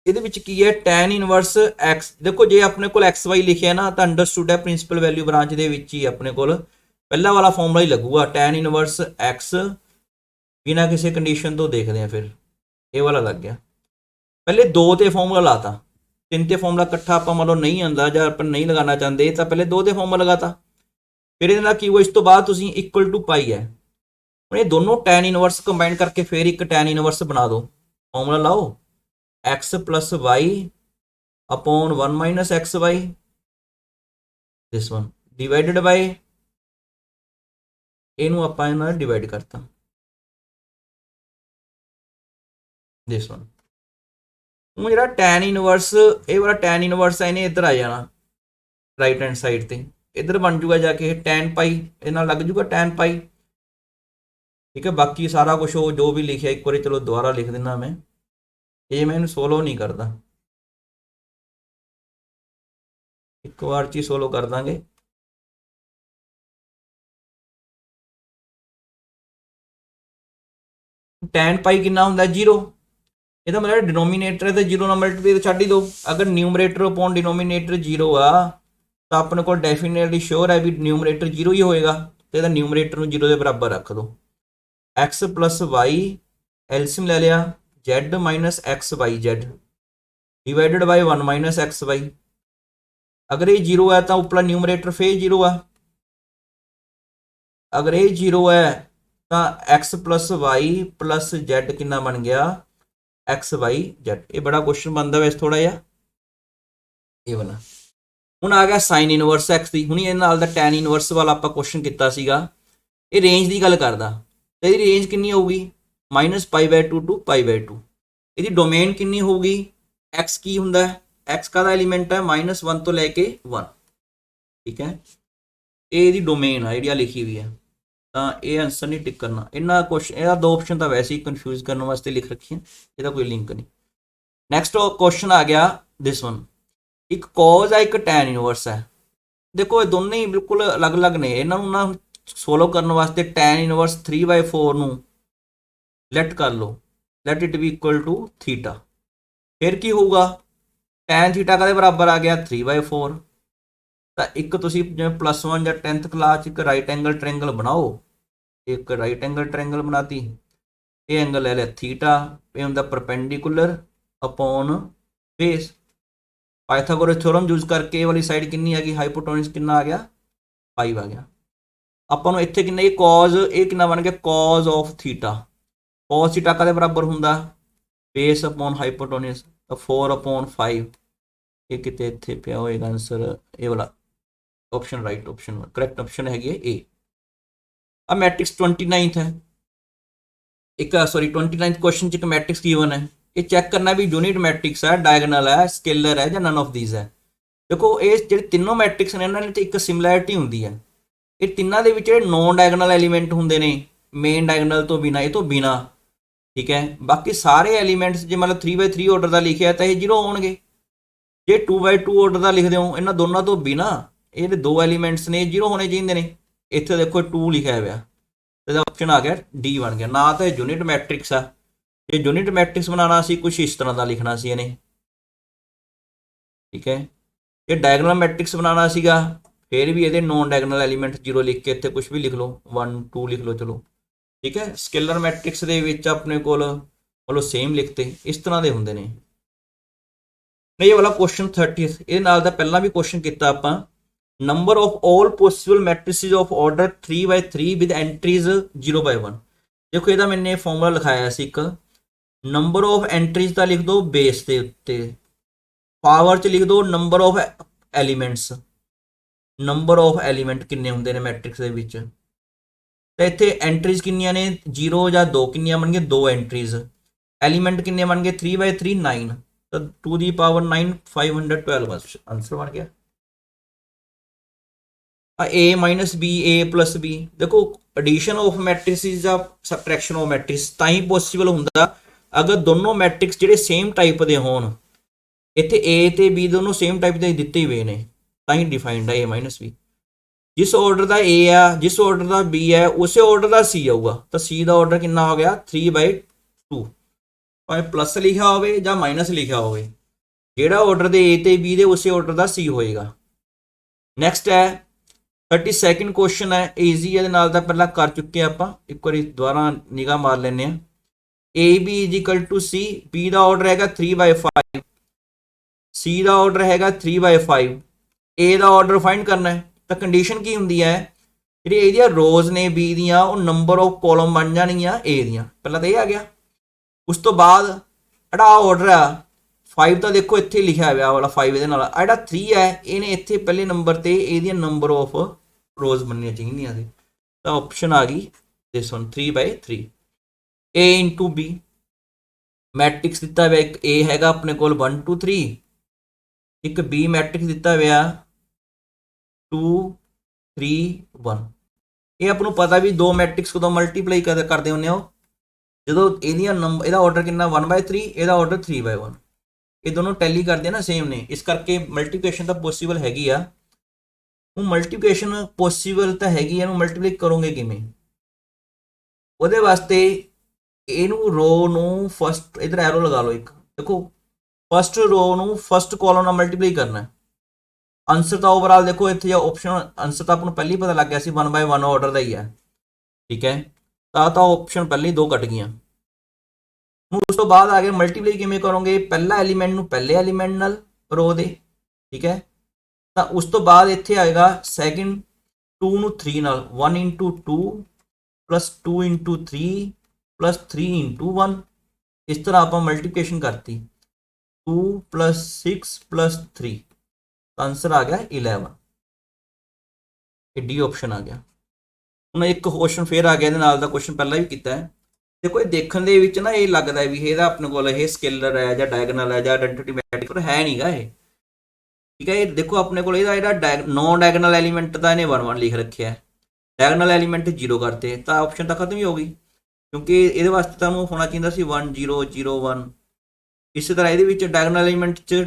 ये की है tan इनवर्स एक्स। देखो जे अपने को एक्स वाई लिखे ना तो अंडरस्टूड है प्रिंसिपल वैल्यू ब्रांच के ही अपने को पहला वाला फॉर्मूला ही लगूगा tan इनवर्स एक्स बिना किसी कंडीशन तो देखते हैं, फिर ये वाला लग गया। पहले 2 ते फॉर्मूला लाता, 3 ते फॉर्मूला कट्ठा आप मान लो नहीं आता या आप नहीं लगाना चाहते, तो पहले 2 ते फॉर्मूला लगाता, फिर ये की हुआ इस तो बाद तुम इक्वल टू पाई है, ये दोनों tan इनवर्स कंबाइन करके फिर एक tan इनवर्स बना दो, फॉर्मूला लाओ x plus y upon 1 minus x y this one divided by इनू आप डिवाइड करता दिस वन। हूँ जो tan इनवर्स ये वाला tan इनवर्स है इन्हें इधर आ जाना राइट हैंड साइड से, इधर बन जूगा जाके tan पाई, ये लग जूगा tan पाई, ठीक है। बाकी सारा कुछ हो जो भी लिखा एक बार चलो दोबारा लिख देना मैं, ये मैं इन्हें सोलो नहीं करता, एक बार चीज सोलो कर देंगे। tan पाई कितना होंदा 0, ये मतलब डिनोमीनेटर है तो 0 नाल मल्टीप्लाई तो छड्ड ही दो, अगर न्यूमरेटर अपॉन डिनोमीनेटर 0 आ तो अपने को डेफिनेटली श्योर है भी न्यूमरेटर 0 ही होएगा, तो यदा न्यूमरेटर 0 के बराबर रख दो। एक्स प्लस वाई एलसीएम ले लिया z minus x y z divided by 1 minus x y, अगर ये 0 है तो उपला न्यूमरेटर फिर 0 है, अगर ये 0 है तो x plus y plus z कितना बन गया एक्स वाई जेड। ये बड़ा क्वेश्चन बनता वैसे थोड़ा जिहा ये वाला। हुण आ गया साइन इनवर्स एक्स की, हुण ये नाल दा टैन इनवर्स वाला आपां क्वेश्चन किया सीगा, ये रेंज की गल करदा, तो ये रेंज कितनी होगी -π/2 टू π/2, ये डोमेन कितनी होगी एक्स की हुंदा है, एक्स का एलीमेंट है -1 तो लैके 1, ठीक है। ये डोमेन है जी लिखी हुई है, ਤਾਂ ਇਹ ਆਨਸਰ ਨਹੀਂ ਟਿਕ ਕਰਨਾ। ਇਹਨਾਂ ਕੁਐਸਚਨ ਇਹਦਾ ਦੋ ਆਪਸ਼ਨ ਤਾਂ ਵੈਸੇ ਹੀ ਕਨਫਿਊਜ਼ ਕਰਨ ਵਾਸਤੇ ਲਿਖ ਰੱਖੀਆਂ, ਇਹਦਾ ਕੋਈ ਲਿੰਕ ਨਹੀਂ। ਨੈਕਸਟ ਕੁਐਸਚਨ ਆ ਗਿਆ ਦਿਸ ਵਨ, ਇੱਕ ਕੋਜ਼ ਹੈ ਇੱਕ ਟੈਨ ਇਨਵਰਸ ਹੈ। ਦੇਖੋ ਇਹ ਦੋਨੇ ਹੀ ਬਿਲਕੁਲ ਅਲੱਗ-ਅਲੱਗ ਨੇ, ਇਹਨਾਂ ਨੂੰ ਨਾ ਸੋਲਵ ਕਰਨ ਵਾਸਤੇ ਟੈਨ ਇਨਵਰਸ 3/4 ਨੂੰ ਲੈਟ ਕਰ ਲਓ, let it be equal to theta. ਫਿਰ ਕੀ ਹੋਊਗਾ, ਟੈਨ ਥੀਟਾ ਕਦੇ ਬਰਾਬਰ ਆ ਗਿਆ 3/4। ਤਾਂ ਇੱਕ ਤੁਸੀਂ ਜਿਵੇਂ +1 ਜਾਂ 10th ਕਲਾਸ 'ਚ ਇੱਕ ਰਾਈਟ ਐਂਗਲ ਟ੍ਰਾਇੰਗਲ ਬਣਾਓ, ਇੱਕ ਰਾਈਟ ਐਂਗਲ ਟ੍ਰਾਇੰਗਲ ਬਣਾਤੀ, ਇਹ ਐਂਗਲ ਲੈ ਲਿਆ ਥੀਟਾ, ਇਹ ਹੁੰਦਾ perpendicular upon base. Pythagoras theorem use ਕਰਕੇ ਇਹ ਵਾਲੀ ਸਾਈਡ ਕਿੰਨੀ ਆ ਗਈ, ਹਾਈਪੋਟੋਨਸ ਕਿੰਨਾ ਆ ਗਿਆ 5 ਆ ਗਿਆ। ਆਪਾਂ ਨੂੰ ਇੱਥੇ ਕਿੰਨਾ, ਇਹ ਕੌਜ਼, ਇਹ ਕਿੰਨਾ ਬਣ ਗਿਆ cause of theta. Cause theta ਕਦੇ ਬਰਾਬਰ ਹੁੰਦਾ ਬੇਸ ਅਪੋਨ ਹਾਈਪੋਟੋਨਸ, ਤਾਂ 4/5। ਇਹ ਕਿਤੇ ਇੱਥੇ ਪਿਆ ਹੋਏਗਾ ਆਨਸਰ, ਇਹ ਵਾਲਾ option right option correct option ਹੈਗੀ ਹੈ ਏ। ਆ ਮੈਟ੍ਰਿਕਸ 29th ਹੈ, ਇੱਕ ਸੌਰੀ 29th ਕੁਐਸਚਨ 'ਚ ਇੱਕ ਮੈਟ੍ਰਿਕਸ ਗਿਵਨ ਹੈ। ਇਹ ਚੈੱਕ ਕਰਨਾ ਵੀ ਯੂਨਿਟ ਮੈਟ੍ਰਿਕਸ ਹੈ, ਡਾਇਗਨਲ ਹੈ, ਸਕੇਲਰ ਹੈ ਜਾਂ ਨਨ ਆਫ ਥੀਸ ਹੈ। ਦੇਖੋ ਇਹ ਜਿਹੜੇ ਤਿੰਨੋਂ ਮੈਟ੍ਰਿਕਸ ਨੇ ਇਹਨਾਂ ਵਿੱਚ ਇੱਕ ਸਿਮਿਲੈਰਿਟੀ ਹੁੰਦੀ ਹੈ, ਇਹ ਤਿੰਨਾਂ ਦੇ ਵਿੱਚ ਜਿਹੜੇ ਨੋਨ ਡਾਇਗਨਲ ਐਲੀਮੈਂਟ ਹੁੰਦੇ ਨੇ ਮੇਨ ਡਾਇਗਨਲ ਤੋਂ ਬਿਨਾ, ਇਹ ਤੋਂ ਬਿਨਾ, ਠੀਕ ਹੈ। ਬਾਕੀ ਸਾਰੇ ਐਲੀਮੈਂਟਸ ਜੇ ਮਤਲਬ 3/3 ਆਰਡਰ ਦਾ ਲਿਖਿਆ ਤਾਂ ਇਹ 0 ਹੋਣਗੇ। ਜੇ 2/2 ਆਰਡਰ ਦਾ ਲਿਖਦੇ ਹੋ ਇਹਨਾਂ ਦੋਨਾਂ ਤੋਂ ਬਿਨਾ, ਇਹ ਦੋ ਐਲੀਮੈਂਟਸ ਨੇ 0 ਹੋਣੇ ਚਾਹੀਦੇ ਨੇ। ਇੱਥੇ ਦੇਖੋ 2 ਲਿਖਿਆ ਹੋਇਆ, ਇਹਦਾ ਆਪਸ਼ਨ ਆ ਗਿਆ ਡੀ ਬਣ ਗਿਆ। ਨਾ ਤਾਂ ਇਹ ਯੂਨਿਟ ਮੈਟ੍ਰਿਕਸ ਆ, ਇਹ ਯੂਨਿਟ ਮੈਟ੍ਰਿਕਸ ਬਣਾਉਣਾ ਸੀ ਕੁਝ ਇਸ ਤਰ੍ਹਾਂ ਦਾ ਲਿਖਣਾ ਸੀ ਇਹਨੇ, ਠੀਕ ਹੈ। ਇਹ ਡਾਇਗਨਲ ਮੈਟ੍ਰਿਕਸ ਬਣਾਉਣਾ ਸੀਗਾ, ਫਿਰ ਵੀ ਇਹਦੇ ਨੋਨ ਡਾਇਗਨਲ ਐਲੀਮੈਂਟ 0 ਲਿਖ ਕੇ ਇੱਥੇ ਕੁਝ ਵੀ ਲਿਖ ਲਓ, 1 2 ਲਿਖ ਲਓ, ਚਲੋ ਠੀਕ ਹੈ। ਸਕੇਲਰ ਮੈਟ੍ਰਿਕਸ ਦੇ ਵਿੱਚ ਆਪਣੇ ਕੋਲ ਮਤਲਬ ਸੇਮ ਲਿਖਤੇ ਇਸ ਤਰ੍ਹਾਂ ਦੇ ਹੁੰਦੇ ਨੇ। ਨਹੀਂ, ਇਹ ਵਾਲਾ ਕੁਐਸਚਨ 30th, ਇਹ ਨਾਲ ਦਾ ਪਹਿਲਾਂ ਵੀ ਕੁਐਸਚਨ ਕੀਤਾ ਆਪਾਂ। Number of all possible matrices of order 3/3 with entries 0/1। ਦੇਖੋ ਇਹਦਾ ਮੈंने ਫਾਰਮੂਲਾ ਲਿਖਾਇਆ ਸੀ, ਇੱਕ ਨੰਬਰ ਆਫ ਐਂਟਰੀਜ਼ ਦਾ ਲਿਖ ਦਿਓ ਬੇਸ ਦੇ ਉੱਤੇ, ਪਾਵਰ 'ਚ ਲਿਖ ਦਿਓ number of elements, number of element ਕਿੰਨੇ ਹੁੰਦੇ ਨੇ ਮੈਟ੍ਰਿਕਸ ਦੇ ਵਿੱਚ। ਤਾਂ ਇੱਥੇ ਐਂਟਰੀਜ਼ ਕਿੰਨੀਆਂ ਨੇ 0 ਜਾਂ 2, ਕਿੰਨੀਆਂ ਬਣ ਗਈਆਂ 2 ਐਂਟਰੀਜ਼। ਐਲੀਮੈਂਟ ਕਿੰਨੇ ਬਣ ਗਏ 3/3 9, ਤਾਂ 2 ਦੀ ਪਾਵਰ 9 512 ਆਨਸਰ ਬਣ ਗਿਆ। a minus b a plus b, ਦੇਖੋ ਐਡੀਸ਼ਨ ਆਫ ਮੈਟ੍ਰਿਸਿਸ ਜਾਂ ਸਬਟ੍ਰੈਕਸ਼ਨ ਆਫ ਮੈਟ੍ਰਿਕਸ ਤਾਂ ਹੀ ਪੋਸੀਬਲ ਹੁੰਦਾ ਅਗਰ ਦੋਨੋਂ ਮੈਟ੍ਰਿਕਸ ਜਿਹੜੇ ਸੇਮ ਟਾਈਪ ਦੇ ਹੋਣ। ਇੱਥੇ a ਤੇ b ਦੋਨੋਂ ਸੇਮ ਟਾਈਪ ਦੇ ਦਿੱਤੇ ਹੋਏ ਨੇ, ਤਾਂ ਹੀ ਡਿਫਾਈਨਡ ਹੈ a minus b। ਜਿਸ ਆਰਡਰ ਦਾ a ਆ, ਜਿਸ ਆਰਡਰ ਦਾ b ਹੈ, ਉਸੇ ਆਰਡਰ ਦਾ c ਆਊਗਾ। ਤਾਂ c ਦਾ ਆਰਡਰ ਕਿੰਨਾ ਹੋ ਗਿਆ 3/2, ਭਾਵੇਂ ਪਲੱਸ ਲਿਖਿਆ ਹੋਵੇ ਜਾਂ ਮਾਈਨਸ ਲਿਖਿਆ ਹੋਵੇ, ਜਿਹੜਾ ਆਰਡਰ ਦੇ a ਤੇ b ਦੇ ਉਸੇ ਆਰਡਰ ਦਾ c ਹੋਏਗਾ। ਨੈਕਸਟ ਹੈ 32nd ਕੁਐਸਚਨ ਹੈ, ਈਜ਼ੀ ਇਹਦੇ ਨਾਲ ਤਾਂ ਪਹਿਲਾਂ ਕਰ ਚੁੱਕੇ ਆਪਾਂ, ਇੱਕ ਵਾਰੀ ਦੁਬਾਰਾ ਨਿਗਾਹ ਮਾਰ ਲੈਂਦੇ ਆ। AB = C, B ਦਾ ਆਰਡਰ ਹੈਗਾ 3/5, C ਦਾ ਆਰਡਰ ਹੈਗਾ 3/5, A ਦਾ ਆਰਡਰ ਫਾਈਂਡ ਕਰਨਾ ਹੈ। ਤਾਂ ਕੰਡੀਸ਼ਨ ਕੀ ਹੁੰਦੀ ਹੈ, ਜਿਹੜੀ ਇਹਦੀਆਂ ਰੋਜ਼ ਨੇ B ਦੀਆਂ ਉਹ ਨੰਬਰ ਆਫ ਕਾਲਮ ਬਣ ਜਾਣਗੀਆਂ A ਦੀਆਂ। ਪਹਿਲਾਂ ਤਾਂ ਇਹ ਆ ਗਿਆ, ਉਸ ਤੋਂ ਬਾਅਦ ਜਿਹੜਾ ਆਰਡਰ ਆ 5 ਤਾਂ ਦੇਖੋ ਇੱਥੇ ਲਿਖਿਆ ਹੋਇਆ ਵਾਲਾ 5 ਇਹਦੇ ਨਾਲ, ਆ ਜਿਹੜਾ 3 ਹੈ ਇਹਨੇ ਇੱਥੇ ਪਹਿਲੇ ਨੰਬਰ ਤੇ ਇਹਦੀਆਂ ਨੰਬਰ ਆਫ ਰੋਜ਼ ਬਣਨੀਆਂ ਚਾਹੀਦੀਆਂ ਸੀ। ਤਾਂ ਆਪਸ਼ਨ ਆ ਗਈ this one 3/3। A into B matrix ਦਿੱਤਾ ਹੋਇਆ, ਇੱਕ A ਹੈਗਾ ਆਪਣੇ ਕੋਲ 1 2 3, ਇੱਕ B ਮੈਟ੍ਰਿਕਸ ਦਿੱਤਾ ਹੋਇਆ 2 3 1। ਇਹ ਆਪ ਨੂੰ ਪਤਾ ਵੀ ਦੋ ਮੈਟ੍ਰਿਕਸ ਕਦੋਂ ਮਲਟੀਪਲਾਈ ਕਰਦੇ ਹੁੰਦੇ ਹੋ, ਜਦੋਂ ਇਹਦੀਆਂ ਨੰਬਰ, ਇਹਦਾ ਆਰਡਰ ਕਿੰਨਾ 1/3, ਇਹਦਾ ਆਰਡਰ 3/1, ਇਹ ਦੋਨੋਂ ਟੈਲੀ ਕਰਦੇ ਨਾ ਸੇਮ ਨੇ, ਇਸ ਕਰਕੇ ਮਲਟੀਪਲੀਕੇਸ਼ਨ ਤਾਂ ਪੋਸੀਬਲ ਹੈਗੀ ਆ। ਉਹ ਮਲਟੀਪਲੀਕੇਸ਼ਨ ਪੋਸੀਬਲ ਤਾਂ ਹੈਗੀ, ਇਹਨੂੰ ਮਲਟੀਪਲਾਈ ਕਰੋਗੇ ਕਿਵੇਂ, ਉਹਦੇ ਵਾਸਤੇ ਇਹਨੂੰ ਰੋ ਨੂੰ ਫਸਟ, ਇਧਰ ਐਰੋ ਲਗਾ ਲਓ ਇੱਕ, ਦੇਖੋ ਫਸਟ ਰੋ ਨੂੰ ਫਸਟ ਕਾਲਮ ਨਾਲ ਮਲਟੀਪਲਾਈ ਕਰਨਾ ਹੈ। ਆਨਸਰ ਤਾਂ ਓਵਰਆਲ ਦੇਖੋ ਇੱਥੇ ਜਾਂ ਆਪਸ਼ਨ ਆਨਸਰ ਤਾਂ ਆਪਾਂ ਨੂੰ ਪਹਿਲਾਂ ਹੀ ਪਤਾ ਲੱਗ ਗਿਆ ਸੀ 1/1 ਆਰਡਰ ਦਾ ਹੀ ਹੈ, ਠੀਕ ਹੈ। ਤਾਂ ਆਪਸ਼ਨ ਪਹਿਲਾਂ ਹੀ 2 ਕੱਟ ਗਈਆਂ। ਹੁਣ ਉਸ ਤੋਂ ਬਾਅਦ ਆ ਗਿਆ ਮਲਟੀਪਲਾਈ ਕਿਵੇਂ ਕਰੋਗੇ, ਪਹਿਲਾ ਐਲੀਮੈਂਟ ਨੂੰ ਪਹਿਲੇ ਐਲੀਮੈਂਟ ਨਾਲ ਰੋ ਦੇ, ਠੀਕ ਹੈ। ਤਾਂ ਉਸ ਤੋਂ ਬਾਅਦ ਇੱਥੇ ਆਏਗਾ ਸੈਕਿੰਡ 2 ਨੂੰ 3 ਨਾਲ, 1 into 2 plus 2 into 3 plus 3 into 1, ਇਸ ਤਰ੍ਹਾਂ ਆਪਾਂ ਮਲਟੀਪਲੀਕੇਸ਼ਨ ਕਰਤੀ 2 plus 6 plus 3, ਆਨਸਰ ਆ ਗਿਆ 11। ਇਹ ਡੀ ਆਪਸ਼ਨ ਆ ਗਿਆ। ਹੁਣ ਇੱਕ ਕੁਐਸਚਨ ਫੇਰ ਆ ਗਿਆ, ਇਹਦੇ ਨਾਲ ਦਾ ਕੁਐਸਚਨ ਪਹਿਲਾਂ ਵੀ ਕੀਤਾ ਹੈ। ਦੇਖੋ ਇਹ ਦੇਖਣ ਦੇ ਵਿੱਚ ਨਾ ਇਹ ਲੱਗਦਾ ਵੀ ਇਹਦਾ ਆਪਣੇ ਕੋਲ ਇਹ ਸਕੇਲਰ ਹੈ ਜਾਂ ਡਾਇਗਨਲ ਹੈ ਜਾਂ ਆਇਡੈਂਟੀਟੀ ਮੈਟ੍ਰਿਕਸ, ਪਰ ਹੈ ਨਹੀਂਗਾ ਇਹ, ਠੀਕ ਹੈ। ਇਹ ਦੇਖੋ ਆਪਣੇ ਕੋਲ ਇਹਦਾ ਜਿਹੜਾ ਨੋਨ ਡਾਇਗਨਲ ਐਲੀਮੈਂਟ ਦਾ ਇਹਨੇ 1 1 ਲਿਖ ਰੱਖਿਆ ਹੈ, ਡਾਇਗਨਲ ਐਲੀਮੈਂਟ 0 ਕਰਤੇ ਤਾਂ ਆਪਸ਼ਨ ਤਾਂ ਖਤਮ ਹੀ ਹੋ ਗਈ, ਕਿਉਂਕਿ ਇਹਦੇ ਵਾਸਤੇ ਤੁਹਾਨੂੰ ਹੋਣਾ ਚਾਹੀਦਾ ਸੀ 1 0 0 1। ਇਸੇ ਤਰ੍ਹਾਂ ਇਹਦੇ ਵਿੱਚ ਡਾਇਗਨਲ ਐਲੀਮੈਂਟ 'ਚ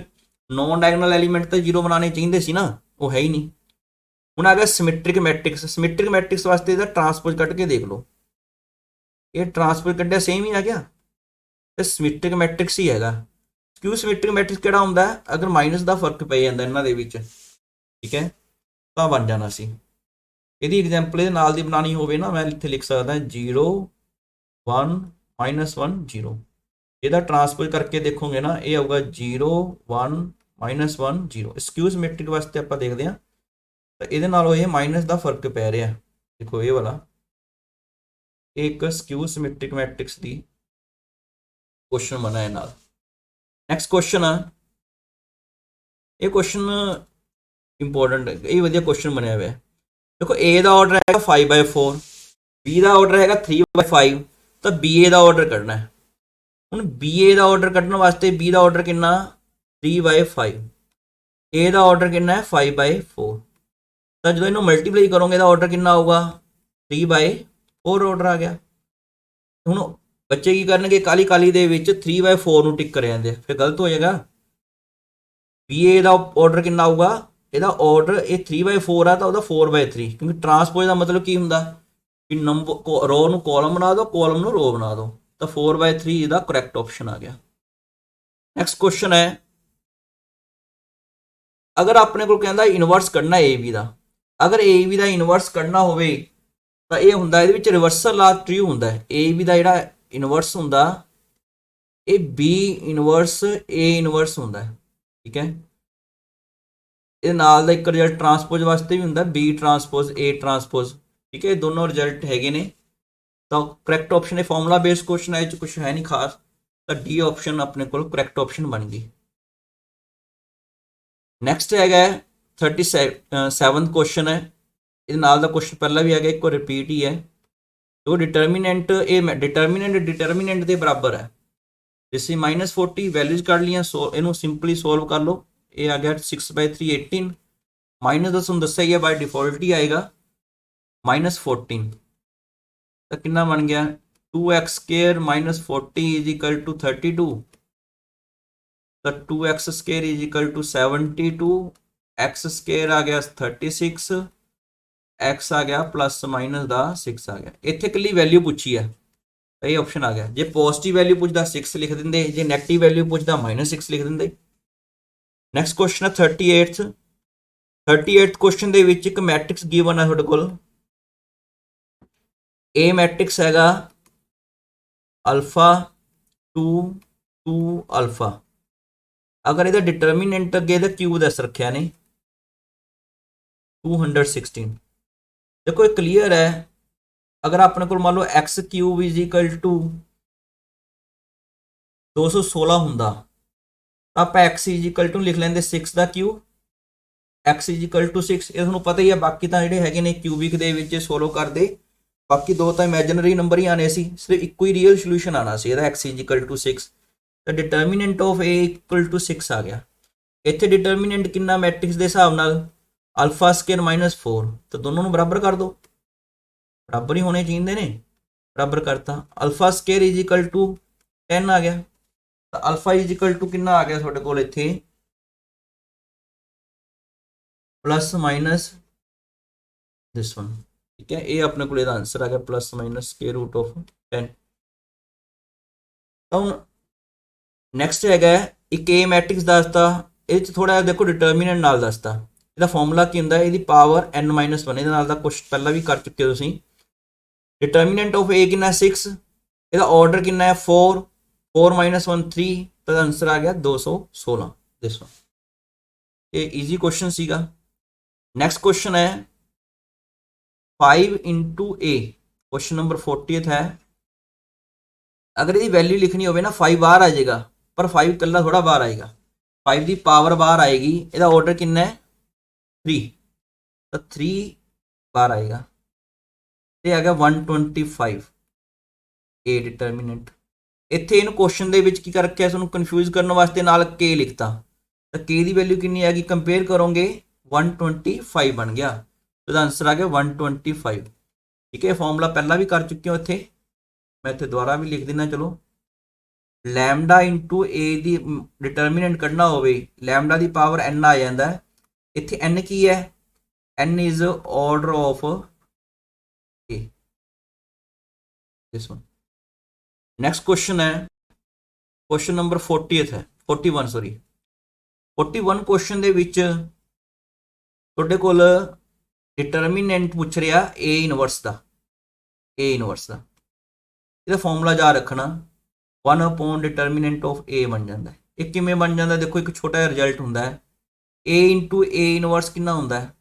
ਨੋਨ ਡਾਇਗਨਲ ਐਲੀਮੈਂਟ ਤਾਂ 0 ਬਣਾਉਣੇ ਚਾਹੀਦੇ ਸੀ ਨਾ, ਉਹ ਹੈ ਹੀ ਨਹੀਂ। ਹੁਣ ਆ ਗਿਆ ਸਿਮੈਟ੍ਰਿਕ ਮੈਟ੍ਰਿਕਸ। ਸਿਮੈਟ੍ਰਿਕ ਮੈਟ੍ਰਿਕਸ ਵਾਸਤੇ ਇਹਦਾ ਟਰਾਂਸਪੋਜ਼ ਕੱਢ ਕੇ ਦੇਖ ਲਓ, ਇਹ ਟਰਾਂਸਪੋਜ਼ ਕੱਢਿਆ ਸੇਮ ਹੀ ਆ ਗਿਆ, ਤੇ ਸਿਮੈਟ੍ਰਿਕ ਮੈਟ੍ਰਿਕਸ ਹੀ ਹੈਗਾ। ਸਕਿਊ ਸਿਮੈਟ੍ਰਿਕ ਮੈਟ੍ਰਿਕਸ ਕਿਹੜਾ ਹੁੰਦਾ ਹੈ, ਅਗਰ ਮਾਈਨਸ ਦਾ ਫਰਕ ਪੈ ਜਾਂਦਾ ਇਹਨਾਂ ਦੇ ਵਿੱਚ, ਠੀਕ ਹੈ, ਤਾਂ ਬਣ ਜਾਣਾ ਸੀ। ਇਹਦੀ ਐਗਜ਼ਾਮਪਲ ਇਹਦੇ ਨਾਲ ਦੀ ਬਣਾਉਣੀ ਹੋਵੇ ਨਾ, ਮੈਂ ਇੱਥੇ ਲਿਖ ਸਕਦਾ 0 1 -1 0। ਇਹਦਾ ਟਰਾਂਸਪੋਜ਼ ਕਰਕੇ ਦੇਖੋਗੇ ਨਾ, ਇਹ ਆਊਗਾ 0 1 -1 0। ਸਕਿਊ ਸਿਮੈਟ੍ਰਿਕ ਵਾਸਤੇ ਆਪਾਂ ਦੇਖਦੇ ਹਾਂ, ਤਾਂ ਇਹਦੇ ਨਾਲੋਂ ਇਹ ਮਾਈਨਸ ਦਾ ਫਰਕ ਪੈ ਰਿਹਾ, ਦੇਖੋ ਇਹ ਵਾਲਾ, ਇੱਕ ਸਕਿਊ ਸਿਮੈਟ੍ਰਿਕ ਮੈਟ੍ਰਿਕਸ ਦੀ ਕੁਐਸਚਨ ਬਣਾ ਹੈ ਨਾਲ। ਨੈਕਸਟ ਕੁਐਸਚਨ ਆ, ਇਹ ਕੁਐਸਚਨ ਇੰਪੋਰਟੈਂਟ, ਇਹ ਵਧੀਆ ਕੁਐਸਚਨ ਬਣਿਆ ਹੋਇਆ। ਦੇਖੋ A ਦਾ ਆਰਡਰ ਹੈਗਾ 5/4, B ਦਾ ਆਰਡਰ ਹੈਗਾ 3/5, ਤਾਂ BA ਦਾ ਆਰਡਰ ਕੱਢਣਾ ਹੈ। ਹੁਣ BA ਦਾ ਆਰਡਰ ਕੱਢਣ ਵਾਸਤੇ B ਦਾ ਆਰਡਰ ਕਿੰਨਾ 3/5, A ਦਾ ਆਰਡਰ ਕਿੰਨਾ ਹੈ 5/4, ਤਾਂ ਜਦੋਂ ਇਹਨੂੰ ਮਲਟੀਪਲਾਈ ਕਰੋਗੇ ਇਹਦਾ ਆਰਡਰ ਕਿੰਨਾ ਆਊਗਾ 3/4 ਆਰਡਰ ਆ ਗਿਆ। ਹੁਣ ਬੱਚੇ ਕੀ ਕਰਨਗੇ, ਕਾਲੀ ਕਾਲੀ ਦੇ ਵਿੱਚ 3/4 ਨੂੰ ਟਿਕ ਕਰ ਜਾਂਦੇ, ਫਿਰ ਗਲਤ ਹੋ ਜਾਏਗਾ। BA ਦਾ ਆਰਡਰ ਕਿੰਨਾ ਆਊਗਾ, ਇਹਦਾ ਆਰਡਰ ਇਹ 3/4 ਆ ਤਾਂ ਉਹਦਾ 4/3, ਕਿਉਂਕਿ ਟਰਾਂਸਪੋਜ਼ ਦਾ ਮਤਲਬ ਕੀ ਹੁੰਦਾ ਕਿ ਨੰਬਰ ਰੋ ਨੂੰ ਕਾਲਮ ਬਣਾ ਦਿਓ, ਕਾਲਮ ਨੂੰ ਰੋ ਬਣਾ ਦਿਓ, ਤਾਂ 4/3 ਇਹਦਾ ਕਰੈਕਟ ਆਪਸ਼ਨ ਆ ਗਿਆ। ਨੈਕਸਟ ਕੁਐਸਚਨ ਹੈ, ਅਗਰ ਆਪਣੇ ਕੋਲ ਕਹਿੰਦਾ ਇਨਵਰਸ ਕੱਢਣਾ AB ਦਾ, ਅਗਰ AB ਦਾ ਇਨਵਰਸ ਕੱਢਣਾ ਹੋਵੇ ਤਾਂ ਇਹ ਹੁੰਦਾ, ਇਹਦੇ ਵਿੱਚ ਰਿਵਰਸਲ ਆ ਟਰੂ ਹੁੰਦਾ ਹੈ। AB ਦਾ ਜਿਹੜਾ ਇਨਵਰਸ ਹੁੰਦਾ ਇਹ B ਇਨਵਰਸ A ਇਨਵਰਸ ਹੁੰਦਾ ਹੈ, ਠੀਕ ਹੈ। ਇਹ ਨਾਲ ਦਾ ਇੱਕ ਰਿਜ਼ਲਟ ਟਰਾਂਸਪੋਜ਼ ਵਾਸਤੇ ਵੀ ਹੁੰਦਾ, B ਟਰਾਂਸਪੋਜ਼ A ਟਰਾਂਸਪੋਜ਼, ਠੀਕ ਹੈ, ਦੋਨੋਂ ਰਿਜ਼ਲਟ ਹੈਗੇ ਨੇ। ਤਾਂ ਕਰੈਕਟ ਆਪਸ਼ਨ ਇਹ ਫਾਰਮੂਲਾ ਬੇਸਡ ਕੁਐਸਚਨ ਹੈ, ਇਹ 'ਚ ਕੁਛ ਹੈ ਨਹੀਂ ਖਾਸ, ਤਾਂ D ਆਪਸ਼ਨ ਆਪਣੇ ਕੋਲ ਕਰੈਕਟ ਆਪਸ਼ਨ ਬਣ ਗਈ। ਨੈਕਸਟ ਹੈਗਾ 37ਵਾਂ ਕੁਐਸਚਨ ਹੈ, ਇਹਦੇ ਨਾਲ ਦਾ ਕੁਐਸਚਨ ਪਹਿਲਾਂ ਵੀ ਹੈਗਾ, ਇੱਕੋ ਰਿਪੀਟ ਹੀ ਹੈ। तो डिटर्मिनेंट ये डिटर्मिनेंट के बराबर है, जैसे -40 वैल्यूज कर लिया, इनू सिंपली सोल्व कर लो, ये आ गया 6/3 18, -10 हम दसा ही है बाय डिफॉल्ट ही आएगा -14, तो कितना बन गया 2x² -40 इज इक्वल टू 32, तो 2x² is equal to 72, x² आ गया 36, एक्स आ गया +- ਦਾ 6 आ गया। ਇੱਥੇ ਇਕੱਲੀ ਵੈਲਿਊ ਪੁੱਛੀ ਹੈ ਤਾਂ ਇਹ ਆਪਸ਼ਨ ਆ ਗਿਆ। ਜੇ ਪੋਜ਼ਿਟਿਵ ਵੈਲਿਊ ਪੁੱਛਦਾ 6 ਲਿਖ ਦਿੰਦੇ, ਜੇ ਨੈਗੇਟਿਵ ਵੈਲਿਊ ਪੁੱਛਦਾ -6 ਲਿਖ ਦਿੰਦੇ। ਨੈਕਸਟ ਕੁਐਸਚਨ ਹੈ 38th ਕੁਐਸਚਨ ਦੇ ਵਿੱਚ ਇੱਕ ਮੈਟ੍ਰਿਕਸ ਗਿਵਨ ਹੈ ਤੁਹਾਡੇ ਕੋਲ। A ਮੈਟ੍ਰਿਕਸ ਹੈਗਾ α 2 2 α, ਅਗਰ ਇਹਦਾ ਡਿਟਰਮੀਨੈਂਟ ਅੱਗੇ ਇਹਦਾ ਕਿਊਬ ਦੱਸ ਰੱਖਿਆ ਨੇ 216। देखो ये क्लीयर है, अगर अपने को मान लो x³ इज इक्वल टू 216 होंदा तो आप x इज इक्वल टू लिख लेंगे 6 का cube, x is equal to 6, ये तुहानूं पता ही है। बाकी तो जिहड़े हैगे ने क्यूबिक दे विच सोल्व करदे, बाकी दो तो इमेजिनरी नंबर ही आने सी, सिर्फ एक ही रियल सोल्यूशन आना सी इहदा x इज इक्वल टू 6, तो determinant of A equal to 6 आ गया। इत्थे डिटर्मिनेंट कितना मैट्रिक्स के हिसाब नाल α² -4, तो दोनों ਨੂੰ बराबर कर दो, बराबर ही होने चाहिए ने, बराबर करता। α² इज इक्वल टू 10 आ गया, तो अल्फा इज इक्वल टू कितना आ गया ਤੁਹਾਡੇ ਕੋਲ ਇੱਥੇ +- दिस वन, ठीक है। ये अपने को ਇਹਦਾ आंसर आ गया +-√10। तो नैक्सट है एक A मैट्रिक्स दसता, ये थोड़ा देखो डिटर्मिनेंट नाल दसता, ਇਹਦਾ ਫਾਰਮੂਲਾ ਕੀ ਹੁੰਦਾ, ਇਹਦੀ ਪਾਵਰ n-1, ਇਹਦੇ ਨਾਲ ਦਾ ਕੁਝ ਪਹਿਲਾਂ ਵੀ ਕਰ ਚੁੱਕੇ ਹੋ ਤੁਸੀਂ। डिटर्मिनेंट ऑफ A कितना 6, ਇਹਦਾ ਆਰਡਰ ਕਿੰਨਾ ਹੈ 4, 4 - 1 3, ਤਾਂ ਆंसर ਆ ਗਿਆ 216। ਦਿਸ वन, ਇਹ ਈਜ਼ੀ ਕੁਐਸਚਨ ਸੀਗਾ। ਨੈਕਸਟ ਕੁਐਸਚਨ ਹੈ 5 × A, क्वेश्चन नंबर 40th है। अगर ਇਹਦੀ वैल्यू लिखनी होवे ना 5 बाहर आ जाएगा, पर 5 कल्ला थोड़ा बाहर आएगा, 5 की पावर बाहर आएगी, ਇਹਦਾ ਆਰਡਰ कितना है 3, तो 3 बाहर आएगा, ये आ गया 125 A डिटर्मिनेंट। ਇੱਥੇ ਇਹਨੂੰ ਕੁਐਸਚਨ ਦੇ ਵਿੱਚ ਕੀ ਕਰ ਰੱਖਿਆ, ਤੁਹਾਨੂੰ ਕਨਫਿਊਜ਼ ਕਰਨ ਵਾਸਤੇ ਨਾਲ K ਲਿਖਤਾ, ਤਾਂ K ਦੀ ਵੈਲਿਊ ਕਿੰਨੀ ਆएगी, ਕੰਪੇਅਰ ਕਰੋਗੇ 125 ਬਣ ਗਿਆ, तो आंसर आ गया 125। ठीक है, फॉर्मूला पहला भी कर चुके हो इत्थे, मैं इत्थे दोबारा भी लिख देना। चलो, लैमडा इंटू ए दी डिटरमिनेंट कढ़ना होवे, लैमडा दी पावर n आ जाता है। इत्थे n की है, n is order of A, this one. Next question है, क्वेश्चन नंबर 40th है, 41 सॉरी 41 क्वेश्चन दे विच तुहाडे कोल डिटरमिनेंट पूछ रहा ए इनवर्स का, ए इनवर्स का ਇਹਦਾ ਫਾਰਮੂਲਾ ਜਾ ਰੱਖਣਾ 1 अपॉन डिटरमिनेंट ऑफ ए बन जाता है। ਇਹ ਕਿਵੇਂ ਬਣ ਜਾਂਦਾ, ਦੇਖੋ ਇੱਕ ਛੋਟਾ ਜਿਹਾ ਰਿਜ਼ਲਟ ਹੁੰਦਾ ਹੈ, a इंटू ए इनवर्स ਕਿੰਨਾ ਹੁੰਦਾ ਹੈ,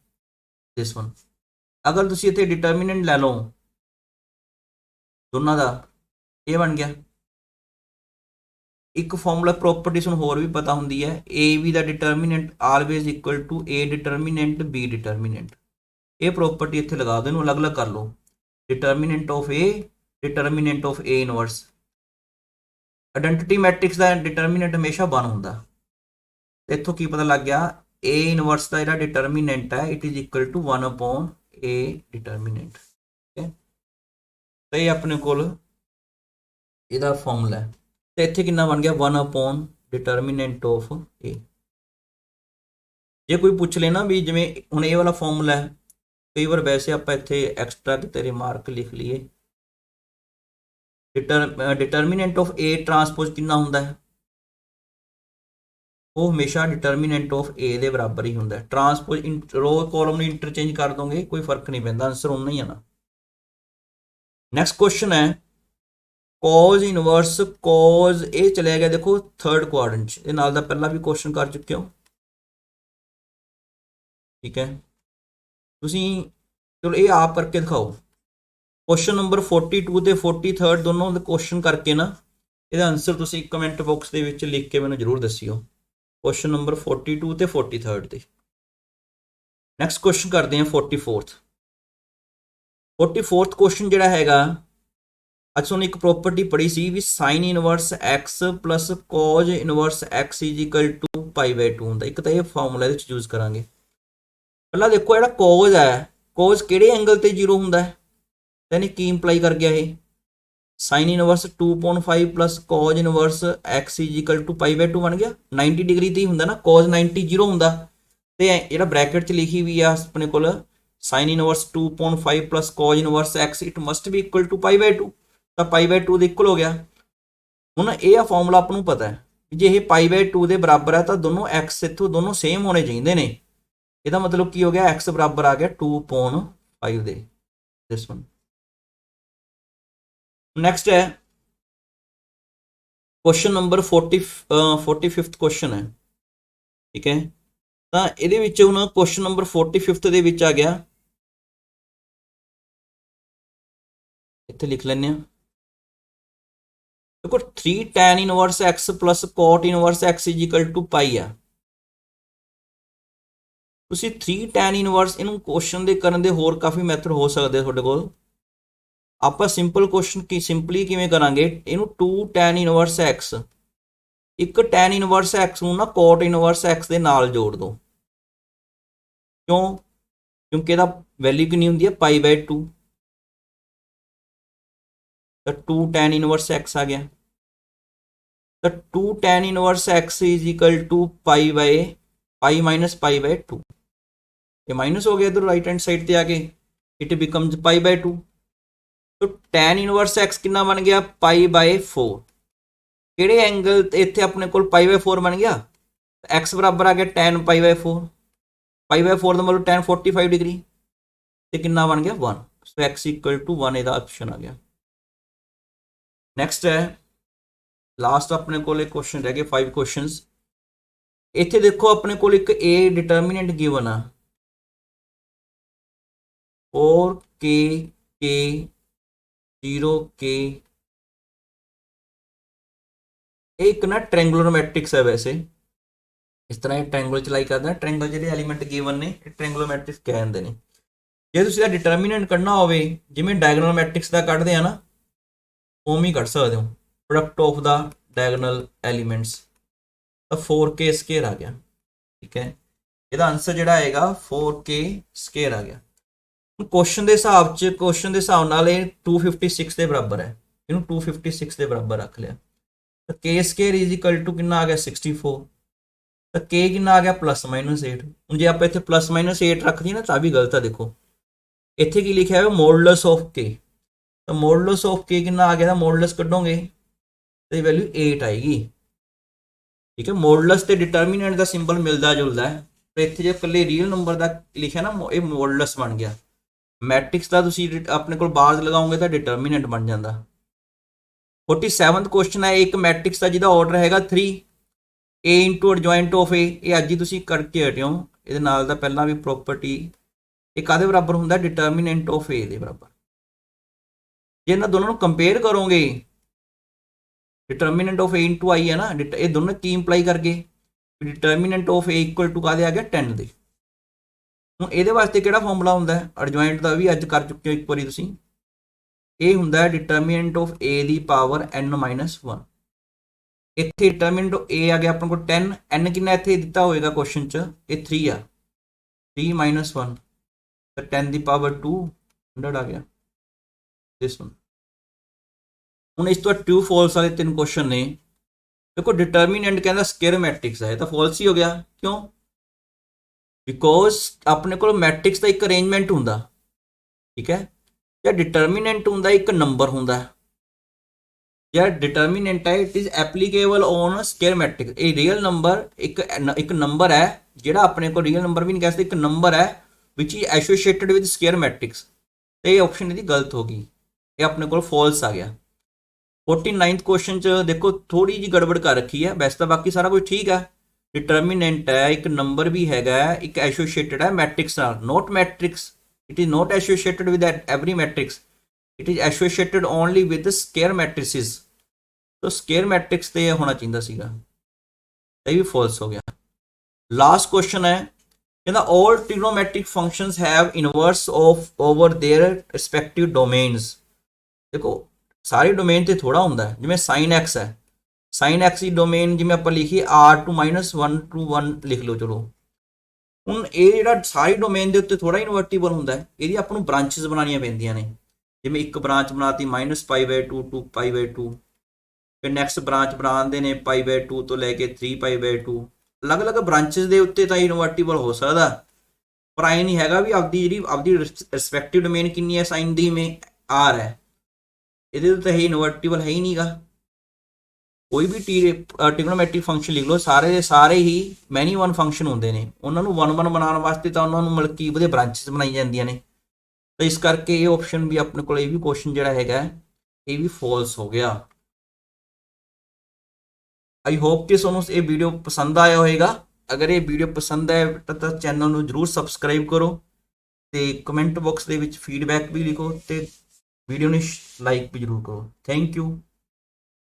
ਦਿਸ ਵਨ। ਅਗਰ ਤੁਸੀਂ ਇੱਥੇ ਡਿਟਰਮੀਨੈਂਟ ਲੈ ਲਓ ਦੋਨਾਂ ਦਾ, ਇਹ ਬਣ ਗਿਆ। ਇੱਕ ਫਾਰਮੂਲਾ ਪ੍ਰੋਪਰਟੀ ਤੁਹਾਨੂੰ ਹੋਰ ਵੀ ਪਤਾ ਹੁੰਦੀ ਹੈ, a b ਦਾ determinant always equal to a determinant b determinant. ਇਹ ਪ੍ਰੋਪਰਟੀ ਇੱਥੇ ਲਗਾ ਦਿਓ, ਇਹਨੂੰ ਅਲੱਗ-ਅਲੱਗ ਕਰ ਲਓ, determinant of a determinant of A inverse. Identity matrix का डिटरमिनेंट हमेशा 1 होंदा। इत्थों की पता लग गया, ए इनवर्स का जिहड़ा डिटरमिनेंट है it is equal to 1 upon A determinant. ठीक है, तो ये अपने कोल इहदा फॉर्मूला है। तो इत्थे कितना बन गया 1 अपॉन डिटरमिनेंट ऑफ ए। जे कोई पूछ लेना भी जिवें हुण ए वाला फॉर्मूला है, कई बार वैसे आप इत्थे एक्सट्रा किते रिमार्क लिख लीए, डिटरमिनेंट ऑफ ए ट्रांसपोज कितना होंदा है, वो हमेशा डिटरमिनेंट ऑफ ए दे बराबर ही होंदा है। ट्रांसपोज रो कॉलम में इंटरचेंज कर दोगे कोई फर्क नहीं पैंदा, आंसर उन्ना ही आना। नेक्स्ट क्वेश्चन है कॉज इनवर्स, कॉज ए चलिया गया देखो थर्ड क्वाड्रेंट च, नाल दा पहला भी क्वेश्चन कर चुके हो। ठीक है, तुसी चलो ये आप करके दिखाओ। क्वेश्चन नंबर 42 ਤੇ 43 दोनों क्वेश्चन करके ना ਇਹਦਾ आंसर ਤੁਸੀਂ कमेंट बॉक्स ਦੇ ਵਿੱਚ ਲਿਖ ਕੇ ਮੈਨੂੰ ਜ਼ਰੂਰ ਦੱਸਿਓ। क्वेश्चन नंबर 42 ਤੇ 43 ਤੇ। ਨੈਕਸਟ क्वेश्चन ਕਰਦੇ ਹਾਂ 44th। 44th क्वेश्चन ਜਿਹੜਾ ਹੈਗਾ, ਅੱਜ ਤੁਹਾਨੂੰ ਇੱਕ ਪ੍ਰੋਪਰਟੀ ਪੜ੍ਹੀ ਸੀ ਵੀ sin inverse x plus cos inverse x is equal to π/2 ਹੁੰਦਾ। ਇੱਕ ਤਾਂ ਇਹ ਫਾਰਮੂਲਾ ਇਹਦੇ ਵਿੱਚ ਯੂਜ਼ ਕਰਾਂਗੇ। ਪਹਿਲਾਂ ਦੇਖੋ ਜਿਹੜਾ cos ਹੈ, cos ਕਿਹੜੇ ਐਂਗਲ ਤੇ 0 ਹੁੰਦਾ ਹੈ, यानी की इंप्लाई कर गया है sine inverse 2.5 plus cos inverse X is equal to π/2 बन गया। 90 डिग्री ਤੇ ਹੀ ਹੁੰਦਾ ਨਾ, cos 90 0 ਹੁੰਦਾ, ਤੇ ਜਿਹੜਾ ਬ੍ਰੈਕਟ 'ਚ ਲਿਖੀ ਵੀ ਆ ਆਪਣੇ ਕੋਲ sine inverse 2.5 plus cos inverse x it must be equal to π/2, ਤਾਂ π/2 ਦੇ ਇਕੁਅਲ ਹੋ ਗਿਆ। ਹੁਣ ਇਹ ਆ ਫਾਰਮੂਲਾ ਆਪਾਂ ਨੂੰ ਪਤਾ ਹੈ ਜੇ ਇਹ π/2 ਦੇ ਬਰਾਬਰ ਹੈ ਤਾਂ ਦੋਨੋਂ x ਇੱਥੋਂ ਦੋਨੋਂ ਸੇਮ ਹੋਣੇ ਚਾਹੀਦੇ ਨੇ। ਇਹਦਾ ਮਤਲਬ ਕੀ ਹੋ ਗਿਆ, x ਬਰਾਬਰ ਆ ਗਿਆ 2.5 ਦੇ, ਦਿਸ ਵਨ। नेक्स्ट है क्वेश्चन नंबर 45th क्वेश्चन है। ठीक है, तो ये हूँ क्वेश्चन नंबर 45th दे विच आ गया, इत्थे लिख लैंदे हैं। देखो 3 tan inverse x plus cot inverse x is equal to pi है। तुसीं 3 tan इनवर्स इनू क्वेश्चन दे करन दे होर काफ़ी मैथड हो सकते तुहाडे कोल। आप सिंपल क्वेश्चन की सिंपली किवें करांगे, इनू 2 tan इनवर्स x, एक tan इनवर्स x नूं ना cot इनवर्स x दे नाल जोड़ दो। क्यों, क्योंकि इहदा वैल्यू कितनी हुंदी है π/2, तो 2 tan इनवर्स x आ गया। तो 2 tan inverse x is equal to pi minus π/2, ये माइनस हो गया इधर राइट हैंड साइड पे आके, इट बिकम्स π/2। तो tan इनवर्स x कितना बन गया π/4। किहड़े एंगल इत्थे अपने कोल π/4 बन गया, x बराबर आ गया tan π/4, π/4 का मतलब tan 45 डिग्री, तो कितना बन गया 1। सो x इक्वल टू 1 इहदा ऑप्शन आ गया। नैक्सट है लास्ट अपने कोल क्वेश्चन रह गए 5 क्वेश्चनस। इत्थे देखो अपने कोल एक a determinant given uh 4k 0k, एक ना ट्रैंगुलर मैट्रिक्स है। वैसे इस तरह ट्रैंगुलर चलाई करते हैं, ट्रैंगल जो एलीमेंट गिवन ने ट्रैंगुलर मैट्रिक्स कह देंगे ने। जे तुसीं दा डिटरमिनेंट कढ़ना होवे जिवें डायगोनल मैट्रिक्स का कढ़दे आ ना, उवें ही कढ़ सकदे हो, product of the diagonal elements. तो 4k स्केयर आ गया। ठीक है, इहदा आंसर जिहड़ा आएगा 4k स्केयर आ गया। क्वेश्चन के हिसाब च क्वेश्चन के हिसाब नाल 256 के बराबर है, इनू 256 के बराबर रख लिया। तो के स्केयर इज इक्वल टू कितना आ गया 64, तो के कितना आ गया +-8। हूँ जो आप इतने +-8 रख दी ना तो भी गलत है। देखो इतने की लिखा है मॉडुलस ऑफ के, तो मॉडुलस ऑफ के कितना आ गया, मॉडुलस कढोगे तो वैल्यू 8 आएगी। ठीक है, मॉडुलस ते डिटरमिनेंट का सिंबल मिलता जुलता है, तो इतने जो कल रियल नंबर का लिखा ना ये मॉडुलस बन गया। मैट्रिक्स का तुम अपने को बार्स लगाओगे तो डिटरमिनेंट बन जाता। 47वां क्वेश्चन है, एक मैट्रिक्स का जिहदा ऑर्डर हैगा 3 ए इंटू एडजॉइंट ऑफ ए, ये अज ही तुम करके हटे हो, ये पहला भी प्रॉपर्टी ये कादे बराबर होंदा डिटरमिनेंट ऑफ ए दे बराबर। जे इन्हां दोनों कंपेयर करोगे determinant of A into I है ना, ये दोनों की इंप्लाई करके determinant of A equal to कादे आ गया 10 दे। हुण इहदे वास्ते किहड़ा फॉर्मूला हुंदा है एडजॉइंट का भी अज कर चुके हो एक बारी तुसीं। ये हुंदा है determinant of A the power n-1। इत्थे डिटरमिनेंट ऑफ ए आ गया अपने को 10, n कितना इत्थे दिता होएगा क्वेश्चन च, ये 3 आ, 3 - 1 तो 10 दी पावर 2 100 आ गया दिस वन। हुण इस तो ट्रू फॉल्स वाले 3 क्वेश्चन ने। देखो डिटरमिनेंट कहता स्केयर मैट्रिक्स है, तो फॉल्स ही हो गया। क्यों? बिकॉज अपने को मैट्रिक्स का एक अरेंजमेंट होंदा, ठीक है, या डिटरमिनेंट होंदा एक नंबर होंदा, या डिटरमिनेंट है it is applicable on square matrix. ये रियल नंबर एक नंबर है जिहड़ा अपने को रियल नंबर भी नहीं कह सकते, एक नंबर है which is associated with square matrix. तो ये ऑप्शन यदि गलत होगी, ये अपने को फॉल्स आ गया। 49वां क्वेश्चन च देखो थोड़ी जी गड़बड़ कर रखी है, वैसे तो बाकी सारा कुछ ठीक है। डिटरमिनेंट है एक नंबर भी हैगा, एक एसोसिएटेड है मैट्रिक्स नाल, not matrix, it is not associated with every matrix, it is associated only with square matrices. तो स्केयर मैट्रिक्स ते होना चाहिए सीगा, ये भी फॉल्स हो गया। लास्ट क्वेश्चन है कहना all trigonometric functions have inverse of over their respective domains. देखो सारे डोमेन तो थोड़ा होंगे, जिमें साइन एक्स है, साइन एक्स की डोमेन जिमें आप लिखिए R2 - 1 to 1 लिख लो। चलो हूँ ये जो सारी डोमेन के उत्ते थोड़ा इनवर्टिबल होंगे, ये आपको ब्रांचिज बनानिया पैंदियां ने, जिमें एक ब्रांच बनाती -π/2 to π/2, फिर नैक्सट ब्रांच बनाते हैं π/2 तो लैके 3π/2। अलग अलग ब्रांचिज के उत्ते तो इनवर्टिबल हो सकता, पर आई नहीं हैगा भी आपकी रिस्पैक्टिव डोमेन कितनी है साइन दी में R है, ये तो है इनवर्टिबल है ही नहीं गा। कोई भी ट्रिग्नोमेट्रिक फंक्शन लिख लो, सारे के सारे ही मैनी वन फंक्शन होंगे ने, उन्होंने 1-1 बनाने वास्ते तो उन्होंने मतलब कि वो ब्रांचिस बनाई जांदियां ने। तो इस करके ये ऑप्शन भी अपने को भी क्वेश्चन जो हैगा ये भी फॉल्स हो गया। आई होप कि तुहानूं ये वीडियो पसंद आया होएगा। अगर ये वीडियो पसंद आए तो चैनल नूं जरूर सबसक्राइब करो, तो कमेंट बॉक्स के फीडबैक भी लिखो, तो वीडियो ने लाइक भी जरूर करो। Thank you.